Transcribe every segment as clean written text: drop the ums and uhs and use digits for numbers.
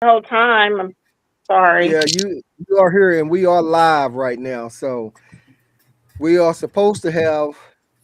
the whole time. I'm sorry. Yeah, you are here and we are live right now. So we are supposed to have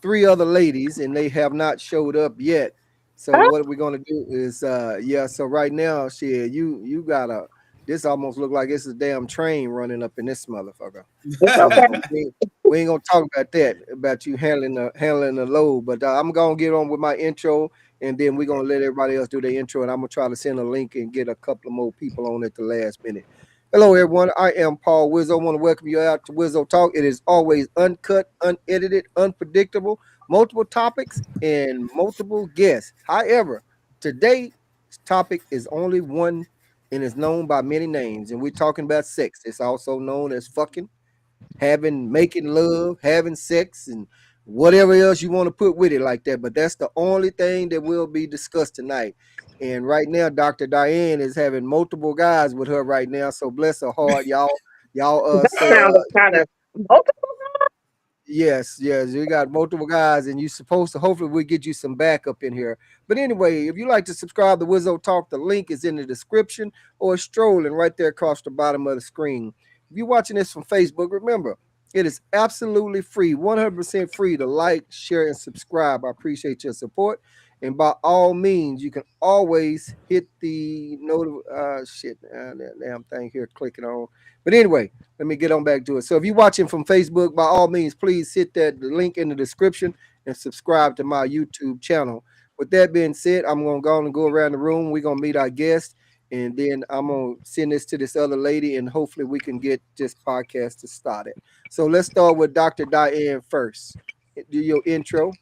three other ladies and they have not showed up yet. So Oh, what we're gonna do is yeah, so right now, shit, you gotta this almost look like it's a damn train running up in this motherfucker. it's Yeah, okay. but we ain't gonna talk about that, about you handling the load. But I'm gonna get on with my intro, and then we're gonna let everybody else do their intro, and I'm gonna try to send a link and get a couple of more people on at the last minute. Hello, everyone. I am Paul Wizzo. I want to welcome you out to WIZZO Talk. It is always uncut, unedited, unpredictable, multiple topics, and multiple guests. However, today's topic is only one and is known by many names, and we're talking about sex. It's also known as fucking, having, making love, having sex, and whatever else you want to put with it like that. But that's the only thing that will be discussed tonight. And right now, Dr. Diane is having multiple guys with her right now. So bless her heart, y'all. Y'all That say sounded kind of multiple. yes, yes, we got multiple guys, and you supposed to hopefully we get you some backup in here. But anyway, if you like to subscribe to Wizzo Talk, the link is in the description or it's strolling right there across the bottom of the screen. If you're watching this from Facebook, remember it is absolutely free, 100% free to like, share, and subscribe. I appreciate your support. And by all means, you can always hit the that damn thing here clicking on. But anyway, let me get on back to it. So if you're watching from Facebook, by all means, please hit that the link in the description and subscribe to my YouTube channel. With that being said, I'm gonna go on and go around the room. We're gonna meet our guest, and then I'm gonna send this to this other lady, and hopefully we can get this podcast to start it. So let's start with Dr. Diane first. Do your intro.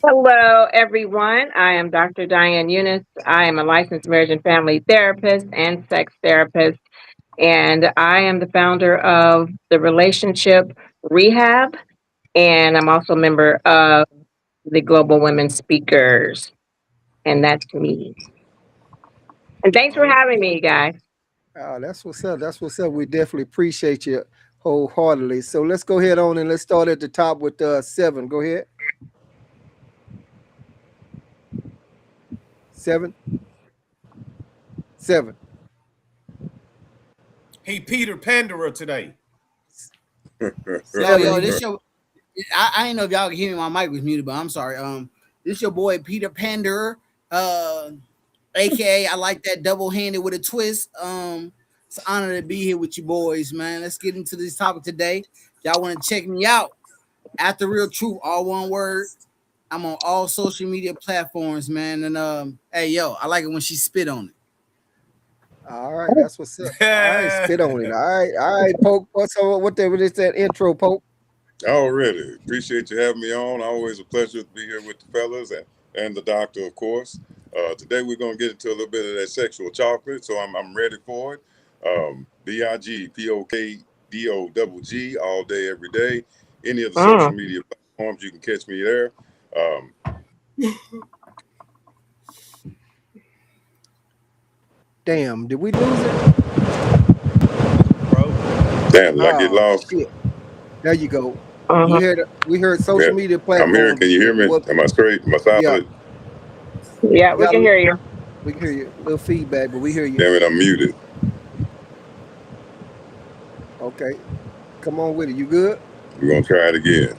Hello, everyone. I am Dr. Diane Eunice. I am a licensed marriage and family therapist and sex therapist, and I am the founder of the Relationship Rehab, and I'm also a member of the Global Women Speakers, and that's me. And thanks for Oh, having me, guys. that's what's up. That's what's up. We definitely appreciate you wholeheartedly. So let's go ahead on and let's start at the top with seven. Go ahead. Seven, seven. He Peter Panderer today. Seven. Yo, You this your. I didn't know if y'all could hear me. My mic was muted, but I'm sorry. This your boy Peter Panderer, uh, aka I like that double handed with a twist. It's an honor to be here with you boys, man. Let's get into this topic today. Y'all want to check me out? At the Real Truth, all one word. I'm on all social media platforms, man. And hey, yo, I like it when she spit on it. all right, that's what's up. All right, spit on it. All right, Poke. What is that intro, Poke? Already. Appreciate you having me on. Always a pleasure to be here with the fellas and the doctor, of course. Today we're going to get into a little bit of that sexual chocolate, so I'm ready for it. BIGPOKDOGG all day, every day. Any of the social Mm. media platforms, you can catch me there. Um, Damn, did we lose it? Bro. Damn, did I get Oh lost? shit! There you go. Uh-huh. We heard Yeah, social media I'm here. platforms Can you hear again. me? What? Am I straight? Am I Yeah, solid? Yeah, you we got can hear you. we can hear you. A little feedback, but we hear you. Damn it, I'm muted. Okay, come on with it. You good? We're going to try it again.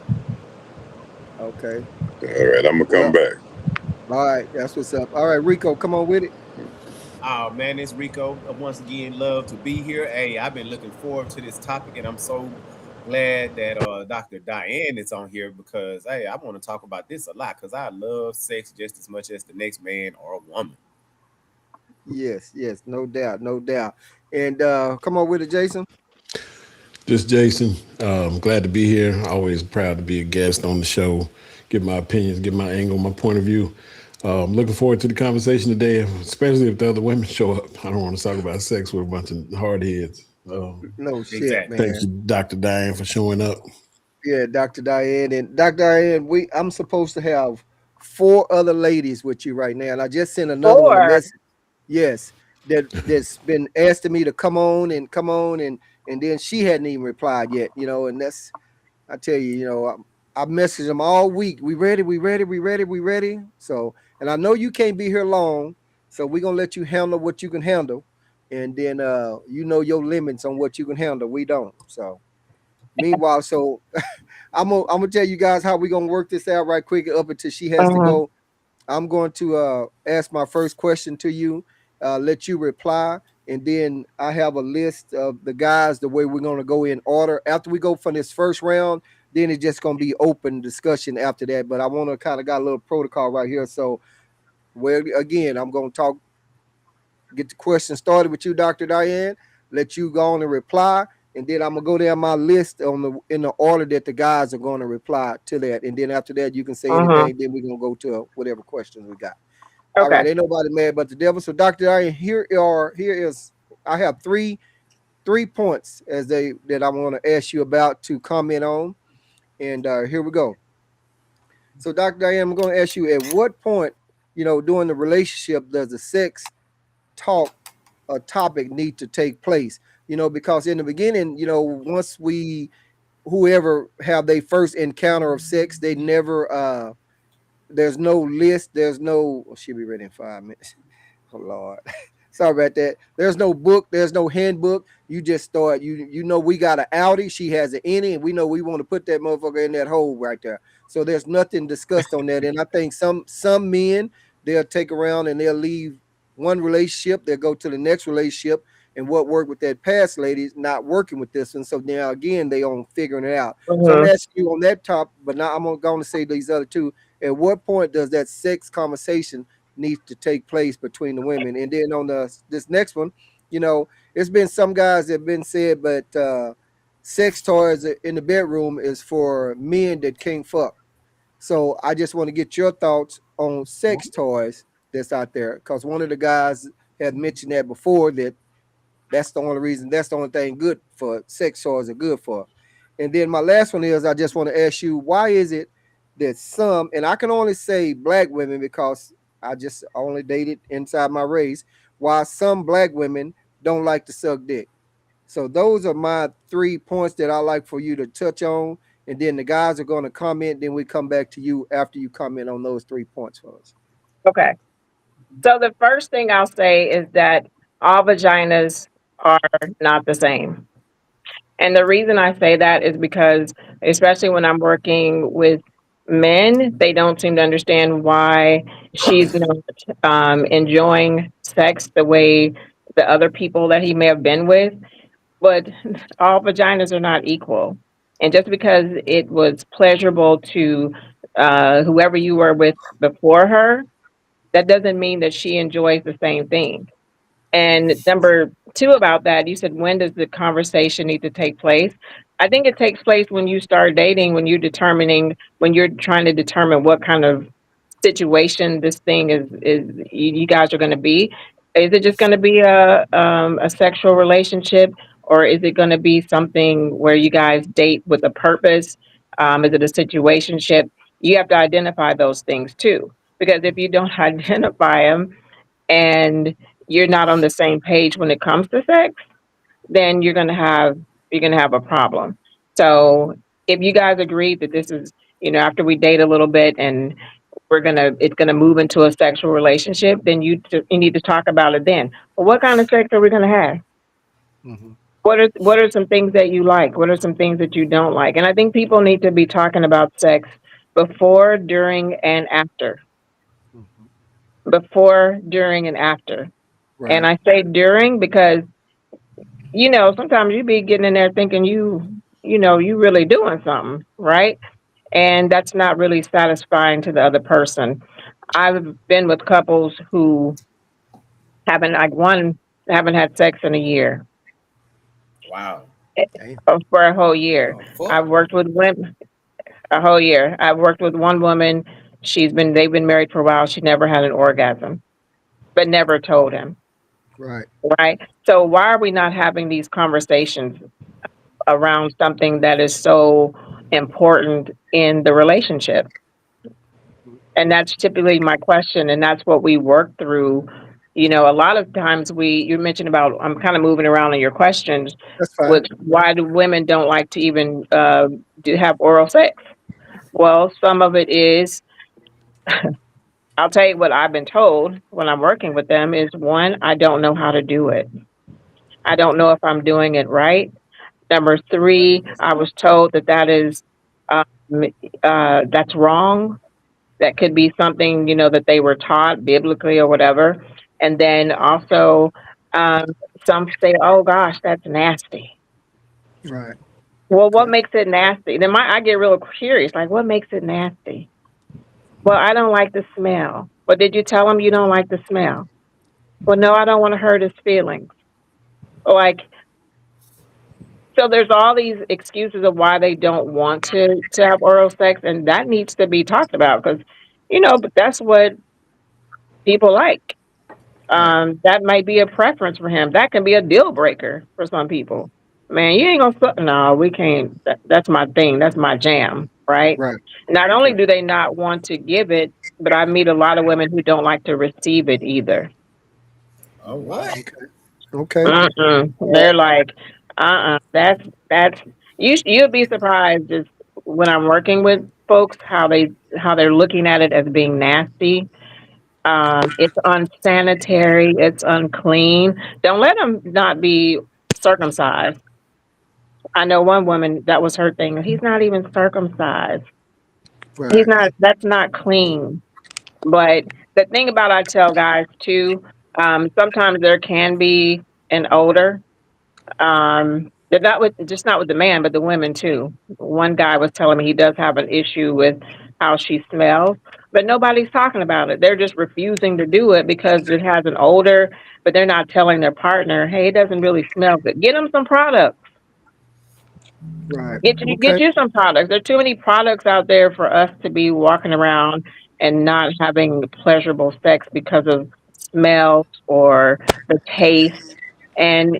Okay. All right, I'm going to come Well, back. all right. That's what's up. All right, Rico, come on with it. Oh man, it's Rico. Once again, love to be here. Hey, I've been looking forward to this topic, and I'm so glad that Dr. Diane is on here because hey, I want to talk about this a lot because I love sex just as much as the next man or woman. Yes, yes, no doubt, no doubt. And come on with it, Jason. This is Jason. Glad to be here. Always proud to be a guest on the show. Give my opinions, give my angle, my point of view. Looking forward to the conversation today, especially if the other women show up. I don't want to talk about sex with a bunch of hard heads. No shit, Exactly. Thank man. you, Dr. Diane, for showing up. Yeah, Dr. Diane and Dr. Diane. I'm supposed to have four other ladies with you right now, and I just sent another one a Four. message. Yes, that's been asking me to come on, and then she hadn't even replied yet. And that's I tell you, I messaged them all week. We ready? We ready? We ready? We ready? So, and I know you can't be here long, so we're gonna let you handle what you can handle. and then you know your limits on what you can handle. We don't. So meanwhile, so I'm gonna tell you guys how we gonna work this out right quick up until she has to Mhm. go. I'm going to ask my first question to you, let you reply, and then I have a list of the guys the way we're going to go in order. After we go from this first round, then it's just going to be open discussion after that. But I want to kind of got a little protocol right here. So, where again, I'm going to talk, get the question started with you, Dr. Diane, let you go on and reply. And then I'm gonna go down my list on the in the order that the guys are going to reply to that. And then after that, you can say Mhm. anything. Then we're gonna go to whatever questions we got. All Okay. right, ain't nobody mad but the devil. So, Dr. Iron, here is I have three points as they that I want to ask you about to comment on. And here we go. So, Dr. Diane, I'm going to ask you at what point, during the relationship, does the sex talk a topic need to take place? Because in the beginning, once we whoever have their first encounter of sex, they never there's no list, there's no she'll be ready in 5 minutes. Oh Lord. Sorry about that. There's no book, there's no handbook. You just start, we got an Audi, she has an innie, and we know we want to put that motherfucker in that hole right there. So there's nothing discussed on that. And I think some men they'll take around and they'll leave one relationship, they'll go to the next relationship, and what worked with that past lady is not working with this one. So now again they on figuring it out. So I'm Mhm. asking you on that top, but now I'm going to say these other two. At what point does that sex conversation needs to take place between the women? And then on this next one, it's been some guys that have been said, but sex toys in the bedroom is for men that can't fuck. So I just want to get your thoughts on sex toys that's out there, because one of the guys had mentioned that before, that that's the only reason, that's the only thing good for sex toys are good for. And then my last one is I just want to ask you, why is it that some, and I can only say black women because I just only dated inside my race, why some black women don't like to suck dick? So those are my 3 points that I like for you to touch on. And then the guys are going to comment. Then we come back to you after you comment on those 3 points for us. Okay. So the first thing I'll say is that all vaginas are not the same. And the reason I say that is because, especially when I'm working with men, they don't seem to understand why she's not enjoying sex the way the other people that he may have been with. But all vaginas are not equal. And just because it was pleasurable to whoever you were with before her, that doesn't mean that she enjoys the same thing. And number two about that, you said, when does the conversation need to take place? I think it takes place when you start dating, when you're trying to determine what kind of situation this thing is you guys are going to be. Is it just going to be a sexual relationship, or is it going to be something where you guys date with a purpose? Is it a situationship? You have to identify those things too, because if you don't identify them and you're not on the same page when it comes to sex, then you're gonna have a problem. So if you guys agree that this is, after we date a little bit and it's gonna move into a sexual relationship, then you need to talk about it then. Well, what kind of sex are we gonna have? Mm-hmm. What are some things that you like? What are some things that you don't like? And I think people need to be talking about sex before, during, and after. Mm-hmm. Before, during, and after. And Right. I say during because sometimes you be getting in there thinking you really doing something, right? And that's not really satisfying to the other person. I've been with couples who haven't, like one, haven't had sex in a year, Wow. Damn. for a whole year. Oh, fuck. I've worked with women a whole year. I've worked with one woman. They've been married for a while. She never had an orgasm, but never told him, Right. right? So why are we not having these conversations around something that is so important in the relationship? And that's typically my question, and that's what we work through. A lot of times you mentioned about, I'm kind of moving around in your questions, That's fine. with why do women don't like to even have oral sex? Well, some of it is, I'll tell you what I've been told when I'm working with them is, one, I don't know how to do it. I don't know if I'm doing it right. Number three, I was told that that is um, that's wrong. That could be something, that they were taught biblically or whatever. And then also, um, some say, "Oh gosh, that's nasty." Right. Well, what Okay. makes it nasty? Then I get real curious, like, what makes it nasty? Well, I don't like the smell. Well, did you tell him you don't like the smell? Well, no, I don't want to hurt his feelings. Like, so there's all these excuses of why they don't want to have oral sex, and that needs to be talked about because, but that's what people like. Right. That might be a preference for him. That can be a deal breaker for some people. Man, you ain't gonna. No, we can't. That's my thing. That's my jam. Right. Right. Not only Right. do they not want to give it, but I meet a lot of women who don't like to receive it either. Oh wow. What? Okay. Okay. They're like, that's you'll be surprised just when I'm working with folks how they're looking at it as being nasty. It's unsanitary. It's unclean. Don't let them not be circumcised. I know one woman that was her thing. He's not even circumcised. He's Right. not. That's not clean. But the thing about I tell guys too, sometimes there can be an odor. They're not with just not with the man, but the women too. One guy was telling me he does have an issue with how she smells, but nobody's talking about it. They're just refusing to do it because it has an odor, but they're not telling their partner, "Hey, it doesn't really smell good." Get them some products. Right. Get Okay. you some products. There are too many products out there for us to be walking around and not having pleasurable sex because of smells or the taste. And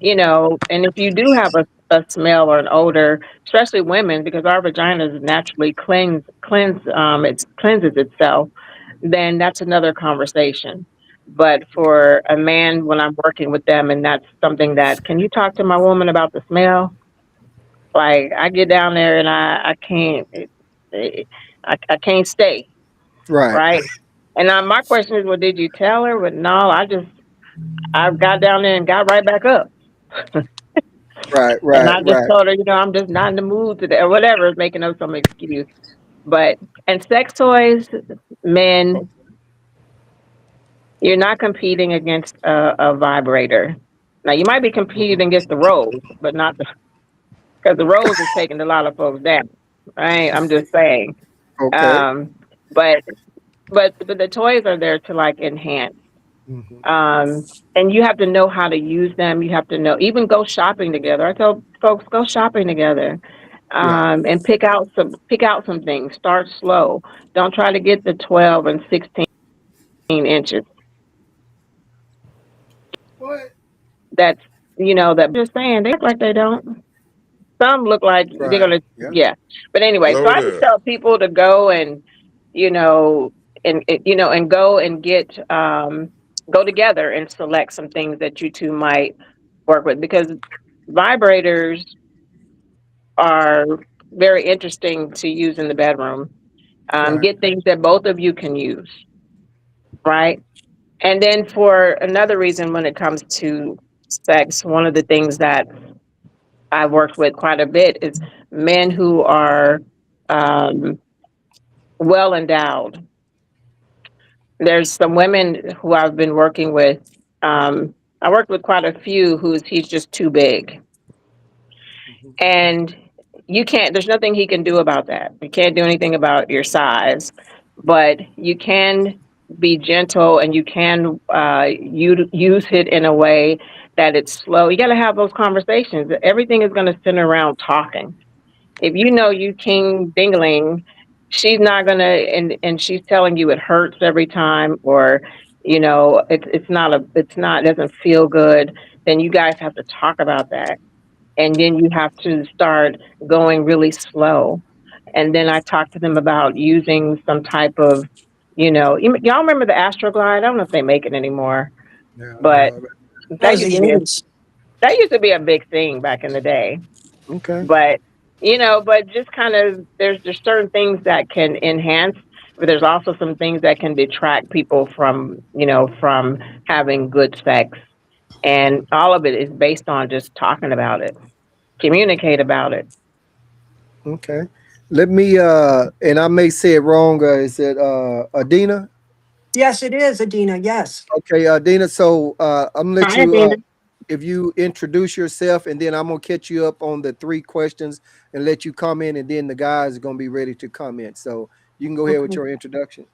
and if you do have a smell or an odor, especially women, because our vaginas naturally it cleanses itself, then that's another conversation. But for a man, when I'm working with them, and that's something that, can you talk to my woman about the smell? Like I get down there and I can't I can't stay, Right. right? And my question is, well, did you tell her? But no, I got down there and got right back up, Right. and Right. I just Right. told her, I'm just not in the mood today, or whatever, making up some excuse. But and sex toys, men, you're not competing against a vibrator. Now you might be Mhm. competing against the rose, but not because the rose is taking a lot of folks down. Right? I'm just saying. Okay. Um, but but the toys are there to like enhance. Hmm. Um, and you have to know how to use them. You have to know, even go shopping together. I tell folks, go shopping together. Right. And pick out some things. Start slow. Don't try to get the 12 and 16 inches. What? That's that just saying they look like they don't. Some look like they're Right. gonna, Yeah. yeah. But anyway, so Hello I just there. tell people to go and you know and go and go together and select some things that you two might work with, because vibrators are very interesting to use in the bedroom. Right. Get things that both of you can use, right? And then for another reason, when it comes to sex, one of the things that I've worked with quite a bit is men who are um, well endowed. There's some women who I've been working with. I worked with quite a few he's just too big. Hmm. And there's nothing he can do about that. You can't do anything about your size, but you can be gentle and you can use it in a way that it's slow. You got to have those conversations. Everything is going to center around talking. If you know you king dingling, she's not gonna, and she's telling you it hurts every time, or it doesn't feel good. Then you guys have to talk about that, and then you have to start going really slow. And then I talk to them about using some type of, y'all remember the Astroglide? I don't know if they make it anymore, Yeah. but That that was used the to be a, '80s. that used to be a big thing back in the day. Okay. But but just kind of, there's certain things that can enhance, but there's also some things that can detract people from having good sex. And all of it is based on just talking about it, communicate about it. Okay. Let me and I may say it wrong. Is it Adina? Yes, it is, Adina. Yes. Okay, Adina. So I'm gonna let Hi, you Dana. if you introduce yourself, and then I'm gonna catch you up on the three questions and let you comment, and then the guys are gonna be ready to comment. So you can go ahead with Okay. your introduction.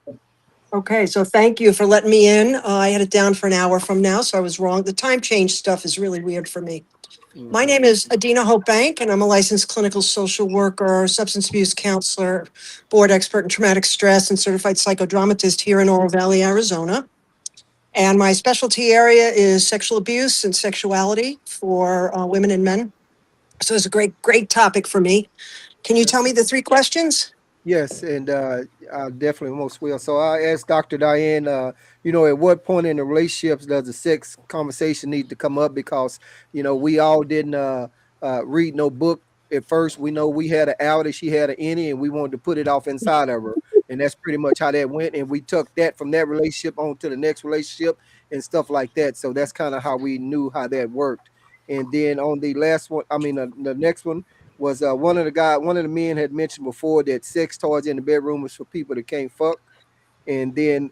Okay. So thank you for letting me in. I had it down for an hour from now, so I was wrong. The time change stuff is really weird for me. My Mhm. name is Adina Hope Bank, and I'm a licensed clinical social worker, substance abuse counselor, board expert in traumatic stress, and certified psychodramatist here in Oro Valley, Arizona. And my specialty area is sexual abuse and sexuality for women and men. So it's a great topic for me. Can you tell me the three questions? Yes, and I definitely most will. So I asked Dr. Diane, at what point in the relationships does the sex conversation need to come up? Because we all didn't read no book at first. We know we had an outie, she had an innie, and we wanted to put it off inside of her, and that's pretty much how that went. And we took that from that relationship on to the next relationship and stuff like that. So that's kind of how we knew how that worked. And then on the last one, I mean the next one was one of the men had mentioned before that sex toys in the bedroom was for people that can't fuck, and then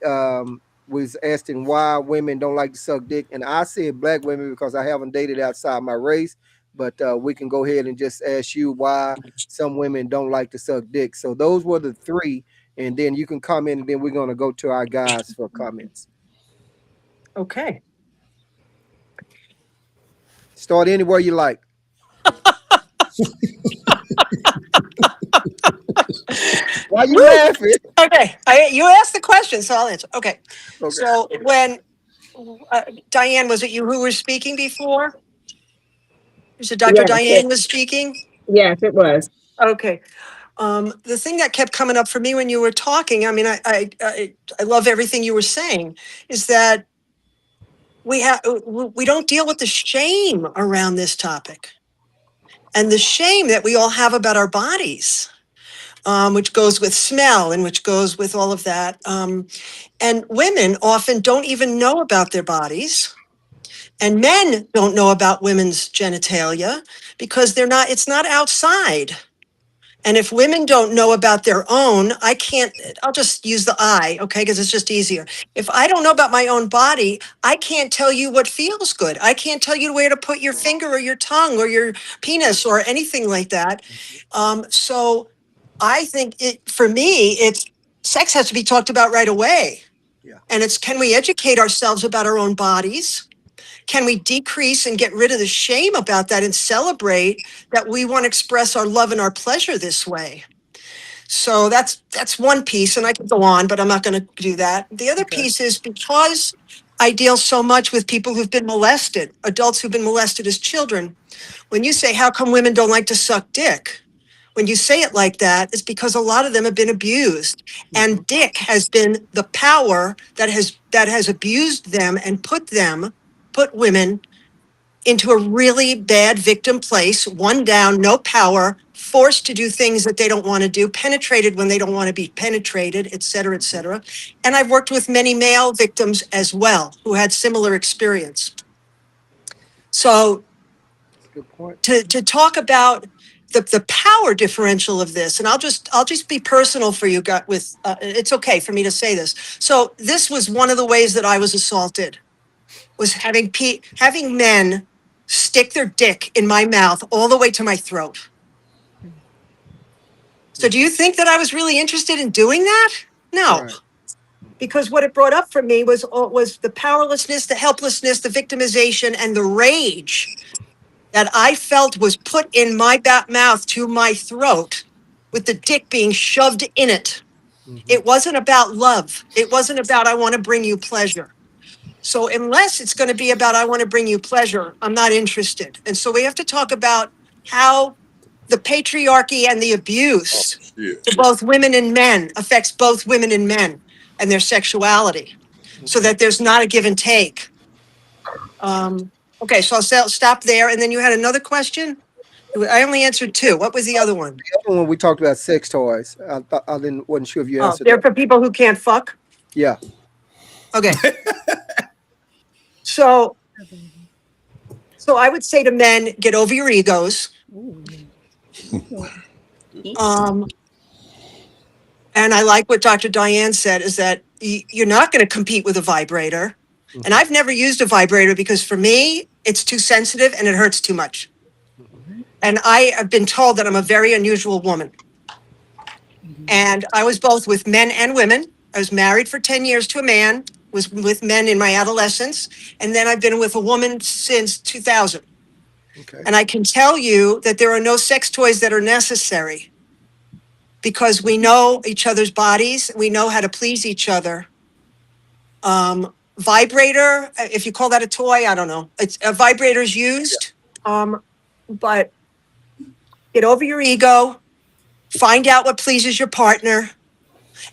was asking why women don't like to suck dick, and I said black women because I haven't dated outside my race, but we can go ahead and just ask you why some women don't like to suck dick. So those were the three, and then you can comment, and then we're gonna go to our guys for comments. Okay. Start anywhere you like. Why you Woo! laughing? Okay. You asked the question, so I'll answer. Okay. Okay. So when Diane, was it you who was speaking before? So Dr. Yes, Diane was speaking? yes, it was. Okay. The thing that kept coming up for me when you were talking, I mean, I love everything you were saying, is that we don't deal with the shame around this topic and the shame that we all have about our bodies, which goes with smell and which goes with all of that. And women often don't even know about their bodies. And men don't know about women's genitalia because it's not outside. And if women don't know about their own, I'll just use the I, okay, because it's just easier. If I don't know about my own body, I can't tell you what feels good. I can't tell you where to put your finger or your tongue or your penis or anything like that. So I think for me, it's sex has to be talked about right away. Yeah. And it's, can we educate ourselves about our own bodies? Can we decrease and get rid of the shame about that and celebrate that we want to express our love and our pleasure this way? So that's one piece, and I could go on, but I'm not going to do that. The other Okay. piece is because I deal so much with people who've been molested, adults who've been molested as children. When you say, how come women don't like to suck dick? When you say it like that, it's because a lot of them have been abused. Mhm. And dick has been the power that has abused them and put women into a really bad victim place, one down, no power, forced to do things that they don't want to do, penetrated when they don't want to be penetrated, et cetera, et Mhm. cetera. And I've worked with many male victims as well who had similar experience. So That's a good point. to talk about the power differential of this, and I'll just be personal for you, with it's okay for me to say this. So this was one of the ways that I was assaulted, was having men stick their dick in my mouth all the way to my throat. So do you Mhm. think that I was really interested in doing that? No, Right. because what it brought up for me was the powerlessness, the helplessness, the victimization, and the rage that I felt was put in my mouth to my throat with the dick being shoved in it. Mhm. It wasn't about love. It wasn't about, I want to bring you pleasure. So unless it's going to be about, I want to bring you pleasure, I'm not interested. And so we have to talk about how the patriarchy and the Oh abuse shit. to both women and men affects both women and men and their sexuality, so Okay. that there's not a give and take. Okay, so stop there. And then you had another question. I only answered two. What was the other one? The other one we talked about sex toys. I didn't wasn't sure if you Oh, answered they're that. for people who can't fuck. Yeah. Okay. So So I would say to men, get over your egos. Ooh. Okay. Um, and I like what Dr. Diane said is that you're not going to compete with a vibrator. And Mhm, I've never used a vibrator because for me, it's too sensitive and it hurts too much. mhm. And I have been told that I'm a very unusual woman. Mhm. And I was both with men and women. I was married for 10 years to a man, was with men in my adolescence. And then I've been with a woman since 2000. Okay. And I can tell you that there are no sex toys that are necessary because we know each other's bodies. We know how to please each other. Vibrator, if you call that a toy, I don't know. It's a vibrator's used. But get over your ego, find out what pleases your partner.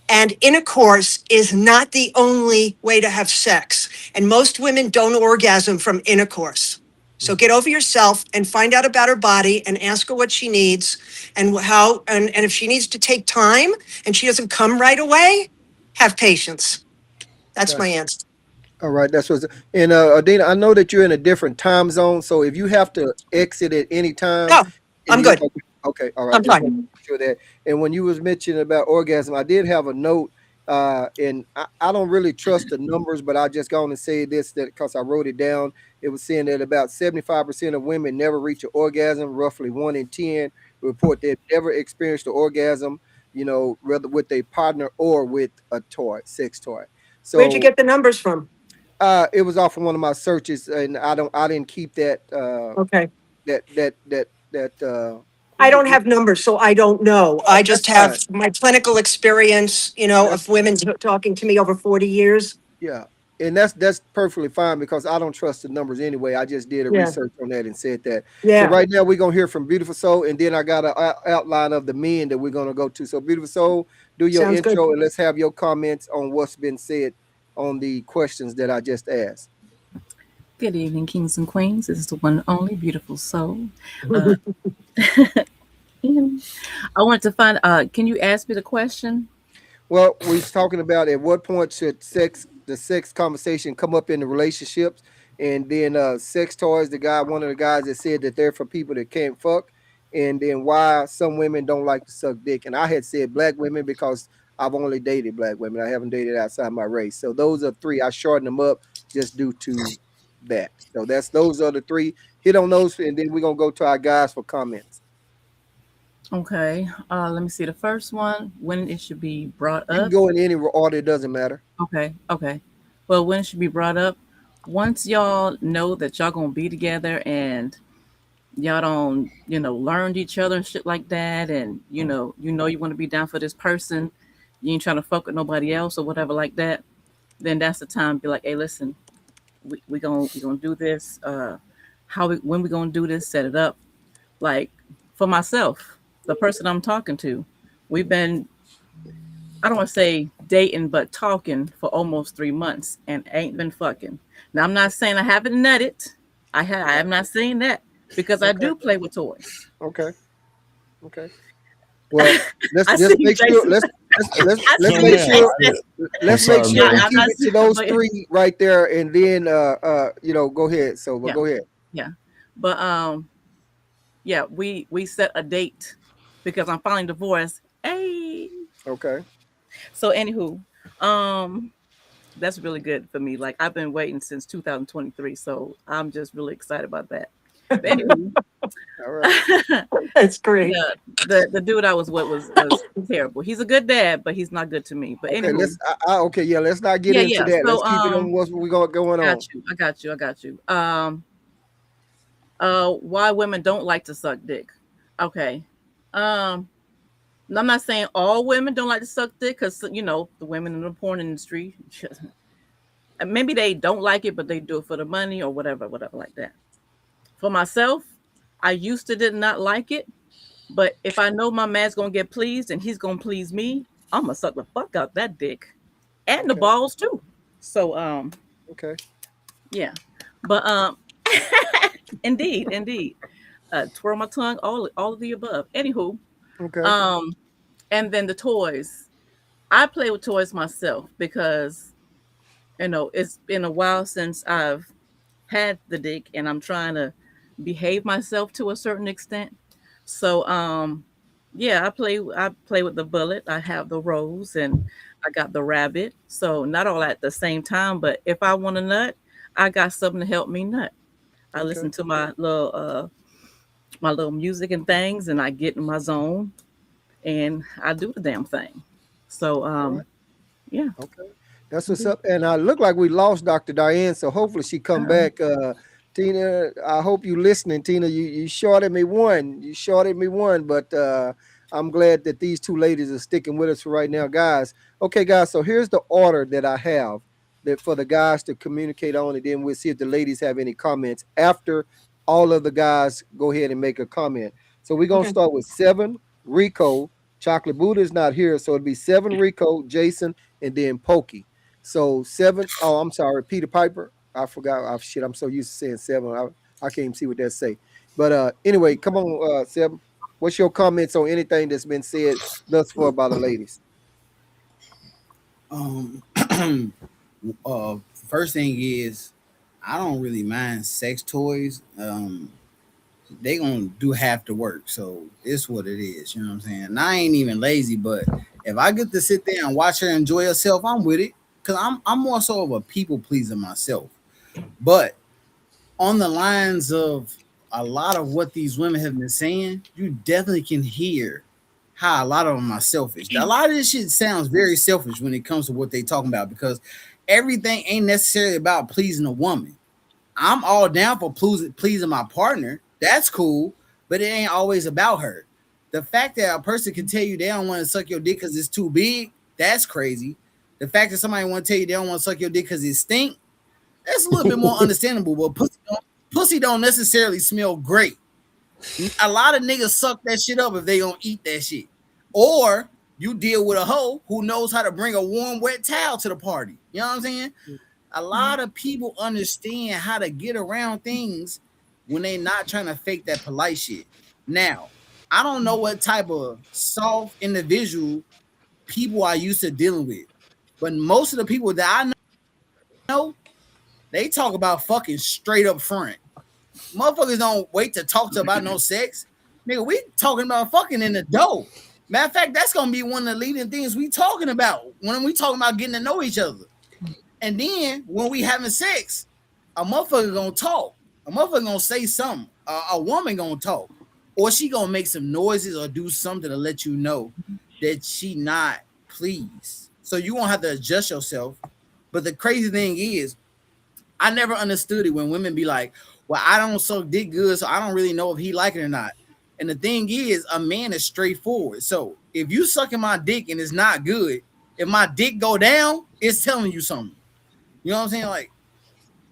And intercourse is not the only way to have sex. And most women don't orgasm from intercourse. So Mhm. get over yourself and find out about her body and ask her what she needs and how, and if she needs to take time and she doesn't come right away, have patience. That's my Gotcha. answer. All right, that's what's and Adina, I know that you're in a different time zone, so if you have to exit at any time, No, and I'm you good. okay, okay, all right, I'm just want to fine. make sure that. And when you was mentioning about orgasm, I did have a note, and I don't really trust the numbers, but I just going to say this that because I wrote it down, it was saying that about 75% of women never reach an orgasm. Roughly 1 in 10 report they've never experienced an orgasm. Whether with a partner or with a toy, sex toy. Where'd you So get the numbers from? it was off of one of my searches, and I didn't keep that Okay. who I did don't have numbers, so I don't know. oh, I that's just have fine. my clinical experience, That's of women talking to me over 40 years. yeah. And that's perfectly fine because I don't trust the numbers anyway. I just did a Yeah. research on that and said that. So Yeah. right now we're gonna hear from Beautiful Soul, and then I got an outline of the men that we're gonna go to. So Beautiful Soul, do your Sounds good. intro and let's have your comments on what's been said on the questions that I just asked. Good evening, kings and queens. This is the one and only beautiful soul. Uh, and I wanted to find. Can you ask me the question? Well, we was talking about at what point should the sex conversation come up in the relationships, and then sex toys. One of the guys that said that they're for people that can't fuck, and then why some women don't like to suck dick. And I had said black women because I've only dated black women. I haven't dated outside my race. So those are three. I shortened them up just due to that. So those are the three. Hit on those, and then we're gonna go to our guys for comments. Okay. Let me see. The first one, when it should be brought You can up. go in any order. It doesn't matter. Okay. Okay. Well, when it should be brought up, once y'all know that y'all gonna be together and y'all don't, learned each other and shit like that, and you want to be down for this person, you ain't trying to fuck with nobody else or whatever like that. Then that's the time to be like, hey, listen, we gonna do this. When we gonna do this? Set it up. Like for myself, the person I'm talking to, we've been, I don't want to say dating, but talking for almost 3 months and ain't been fucking. Now I'm not saying I haven't nutted. I am not saying that because I Okay. do play with toys. Okay. Okay. Well, let's I see just you, make sure. Jason. Oh I Let's see make you, man, sure. Jason. I'm Let's make sorry, sure Yeah, we man. I'm keep not, it to those but three right there, and then go ahead. So, but yeah, go ahead. yeah, but yeah, we set a date because I'm filing divorce. Hey, Okay. so anywho, um, that's really good for me. Like I've been waiting since 2023, so I'm just really excited about that. But anywho, All right. That's great. the dude I was with was terrible. He's a good dad, but he's not good to me. But Okay. anywho, Okay. Yeah. Let's not get yeah, into yeah. that. Let's So keep it on what's we got going got on. you. I got you. I got you. Why women don't like to suck dick? Okay. Um, I'm not saying all women don't like to suck dick because the women in the porn industry, maybe they don't like it, but they do it for the money or whatever, whatever like that. For myself, I used to did not like it, but if I know my man's gonna get pleased and he's gonna please me, I'm gonna suck the fuck out that dick and the Okay. balls too. So Okay. yeah, but indeed, indeed, twirl my tongue, all of the above. Anywho, Okay. um, and then the toys. I play with toys myself because it's been a while since I've had the dick, and I'm trying to behave myself to a certain extent. So yeah, I play with the bullet. I have the rose and I got the rabbit. So not all at the same time, but if I want a nut, I got something to help me nut. I Okay. listen to my little music and things, and I get in my zone and I do the damn thing. So All right. yeah. Okay. That's what's up. And I look like we lost Dr. Diane, so hopefully she come Uh-oh. back. Tina, I hope you listening. Tina, you shorted me one. You shorted me one, but I'm glad that these two ladies are sticking with us for right now, guys. Okay, guys. So here's the order that I have that for the guys to communicate on, and then we'll see if the ladies have any comments after all of the guys go ahead and make a comment. So we're gonna Okay. start with seven. Rico, Chocolate Buddha is not here, so it'll be seven. Rico, Jason, and then Pokey. So seven. Oh, I'm sorry, Peter Piper. I forgot. Oh, shit, I'm so used to saying seven. I can't even see what that say. But anyway, come on, Seven. What's your comments on anything that's been said thus far by the ladies? Um, first thing is, I don't really mind sex toys. They gonna do half the work, so it's what it is. You know what I'm saying? And I ain't even lazy, but if I get to sit there and watch her enjoy herself, I'm with it. Cause I'm more so of a people pleaser myself. But on the lines of a lot of what these women have been saying, you definitely can hear how a lot of them are selfish. A lot of this shit sounds very selfish when it comes to what they talking about because everything ain't necessarily about pleasing a woman. I'm all down for pleasing my partner. That's cool, but it ain't always about her. The fact that a person can tell you they don't want to suck your dick because it's too big, that's crazy. The fact that somebody want to tell you they don't want to suck your dick because it stink, that's a little bit more understandable. But pussy don't necessarily smell great. A lot of niggas suck that shit up if they gonna eat that shit. Or you deal with a hoe who knows how to bring a warm, wet towel to the party. You know what I'm saying? A lot of people understand how to get around things when they not trying to fake that polite shit. Now, I don't know what type of soft individual people are used to dealing with, but most of the people that I know, they talk about fucking straight up front. Motherfuckers don't wait to talk to about no sex. Nigga, we talking about fucking in the dough. Matter of fact, that's gonna be one of the leading things we talking about when we talking about getting to know each other. And then when we having sex, a motherfucker gonna talk. A motherfucker gonna say something. A woman gonna talk, or she gonna make some noises or do something to let you know that she not pleased. So you won't have to adjust yourself. But the crazy thing is, I never understood it when women be like, "Well, I don't suck dick good, so I don't really know if he like it or not." And the thing is, a man is straightforward. So if you sucking my dick and it's not good, if my dick go down, it's telling you something. You know what I'm saying? Like,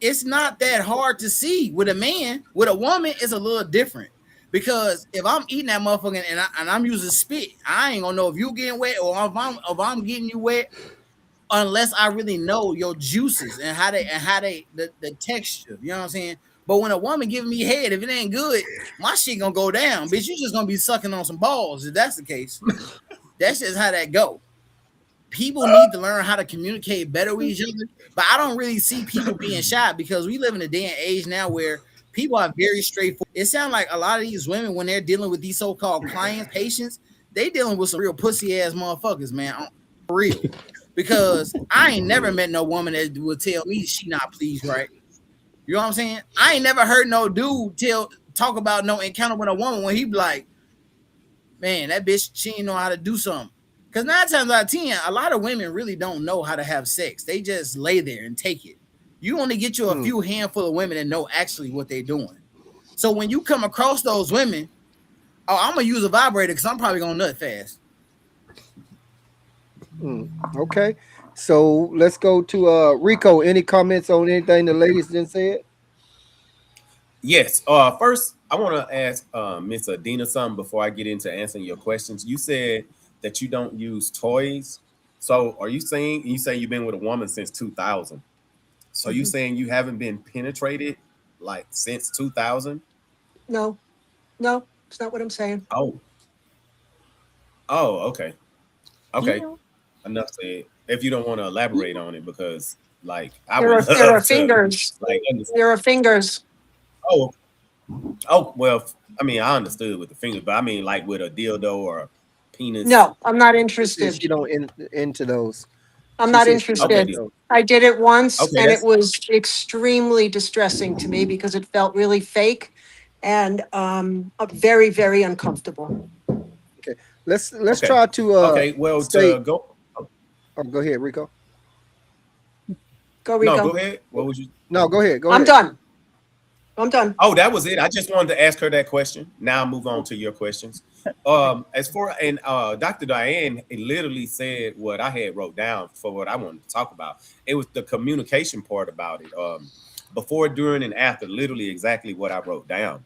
it's not that hard to see with a man. With a woman, it's a little different. Because if I'm eating that motherfucker and I'm using spit, I ain't gonna know if you getting wet or if I'm getting you wet unless I really know your juices and the texture. You know what I'm saying? But when a woman giving me head, if it ain't good, my shit gonna go down. Bitch, you just gonna be sucking on some balls if that's the case. That's just how that go. People need to learn how to communicate better with each other. But I don't really see people being shy because we live in a day and age now where people are very straightforward. It sounds like a lot of these women, when they're dealing with these so-called clients, patients, they dealing with some real pussy ass motherfuckers, man. For real. Because I ain't never met no woman that would tell me she not pleased, right? You know what I'm saying? I ain't never heard no dude talk about no encounter with a woman when he be like, man, that bitch, she ain't know how to do something. Because 9 times out of 10, a lot of women really don't know how to have sex. They just lay there and take it. You only get you a few handful of women that know actually what they're doing. So when you come across those women, oh, I'm going to use a vibrator because I'm probably going to nut fast. Okay. So let's go to Rico. Any comments on anything the ladies didn't say it? Yes. First, I want to ask Miss Adina something before I get into answering your questions. You said that you don't use toys. So are you saying you've been with a woman since 2000? So you saying you haven't been penetrated like since 2000? No, no, it's not what I'm saying. Oh, oh, okay, okay. Yeah. Enough said. If you don't want to elaborate on it, because like I There would are love to fingers. like understand. There are fingers. Oh, Oh well, I mean, I understood with the finger, but I mean, like with a dildo or a penis. No, I'm not She said interested. she don't into those. I'm She not said she don't Okay, into interested. those. I did it once okay, and it that's was extremely distressing to me because it felt really fake and very, very uncomfortable. Okay, let's okay. try to Okay, well, stay. to go. Oh, go ahead, Rico. Go, No, go Rico. ahead. What was you? No, go ahead. Go I'm ahead. done. I'm done. Oh, that was it. I just wanted to ask her that question. Now I'll move on to your questions. As for and Dr. Diane it literally said what I had wrote down for what I wanted to talk about. It was the communication part about it. Before, during, and after, literally exactly what I wrote down.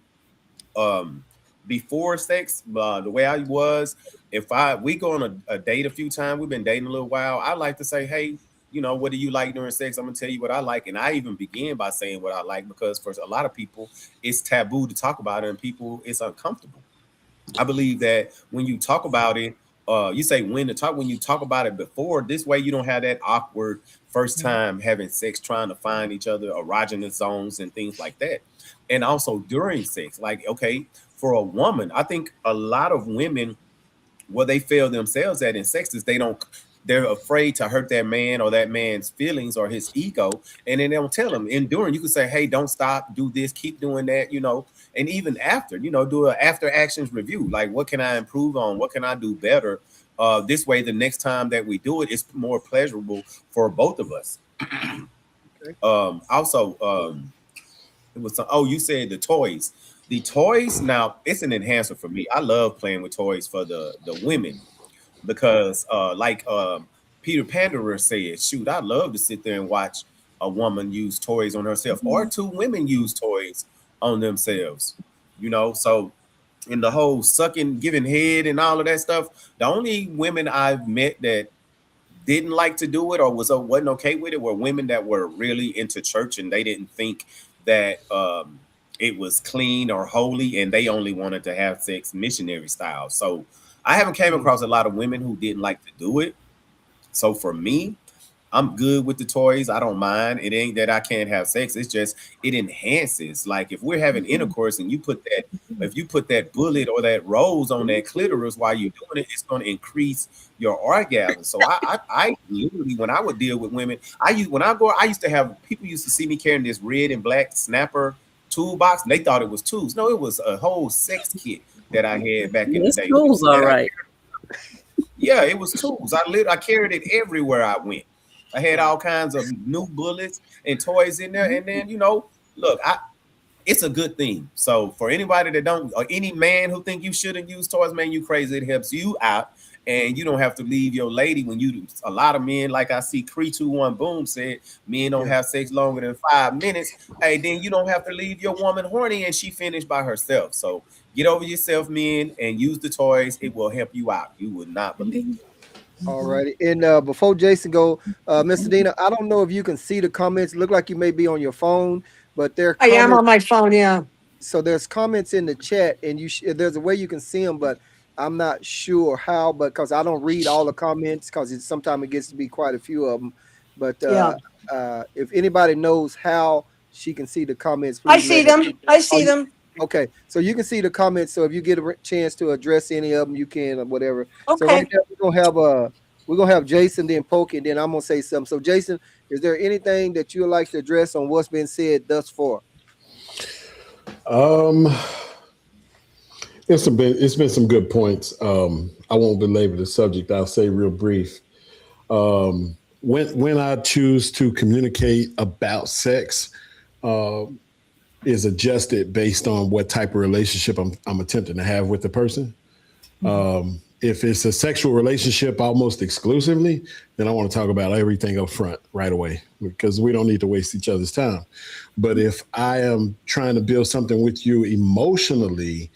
um Before sex, the way I was, if I we go on a date a few times, we've been dating a little while, I like to say, hey, what do you like during sex? I'm gonna tell you what I like. And I even begin by saying what I like, because for a lot of people it's taboo to talk about it, and people it's uncomfortable. I believe that when you talk about it, you say when to talk, when you talk about it before, this way you don't have that awkward first time having sex, trying to find each other erogenous zones and things like that. And also during sex, like, okay, for a woman, I think a lot of women, where they fail themselves at in sex is they're afraid to hurt that man or that man's feelings or his ego, and then they don't tell him. Enduring, you can say, hey, don't stop, do this, keep doing that, and even after, do an after actions review, like what can I improve on, what can I do better, this way the next time that we do it, it's more pleasurable for both of us. Okay. Also, it was oh, you said the toys. Now it's an enhancer for me. I love playing with toys for the women, because like Peter Panderer said, shoot, I love to sit there and watch a woman use toys on herself, or two women use toys on themselves. So in the whole sucking, giving head, and all of that stuff, the only women I've met that didn't like to do it or wasn't okay with it were women that were really into church, and they didn't think that it was clean or holy, and they only wanted to have sex missionary style. So I haven't came Mm. across a lot of women who didn't like to do it. So for me, I'm good with the toys. I don't mind. It ain't that I can't have sex. It's just it enhances. Like if we're having intercourse and if you put that bullet or that rose on that clitoris while you're doing it, it's going to increase your orgasm. So I literally, when I would deal with women, I used to have people used to see me carrying this red and black snapper toolbox, and they thought it was tools. No, it was a whole sex kit that I had back in the It's day. tools, all right. Yeah, it was tools. I carried it everywhere I went. I had all kinds of new bullets and toys in there. And then, look, it's a good thing. So for anybody that don't, or any man who think you shouldn't use toys, man, you crazy. It helps you out. And you don't have to leave your lady when you do. A lot of men, like I see 3, 2, 1, boom said, men don't Yeah. have sex longer than 5 minutes. Hey, then you don't have to leave your woman horny and she finished by herself. So get over yourself, men, and use the toys. It will help you out. You would not believe. All righty. And before Jason go, Mr. Dina, I don't know if you can see the comments. Look like you may be on your phone, but there are I am comments. on my phone. Yeah. So there's comments in the chat, and there's a way you can see them, but I'm not sure how. But because I don't read all the comments, because sometimes it gets to be quite a few of them. But Yeah. if anybody knows how she can see the comments, I please see let us. them. I Oh, see them. okay, so you can see the comments. So if you get a chance to address any of them, you can or whatever. So right Okay. now we're gonna have Jason, then Poke, and then I'm gonna say something. So Jason, is there anything that you would like to address on what's been said thus far? Um, it's been some good points. I won't belabor the subject. I'll say real brief. When I choose to communicate about sex, uh, is adjusted based on what type of relationship I'm attempting to have with the person. If it's a sexual relationship almost exclusively, then I want to talk about everything up front right away, because we don't need to waste each other's time. But if I am trying to build something with you emotionally,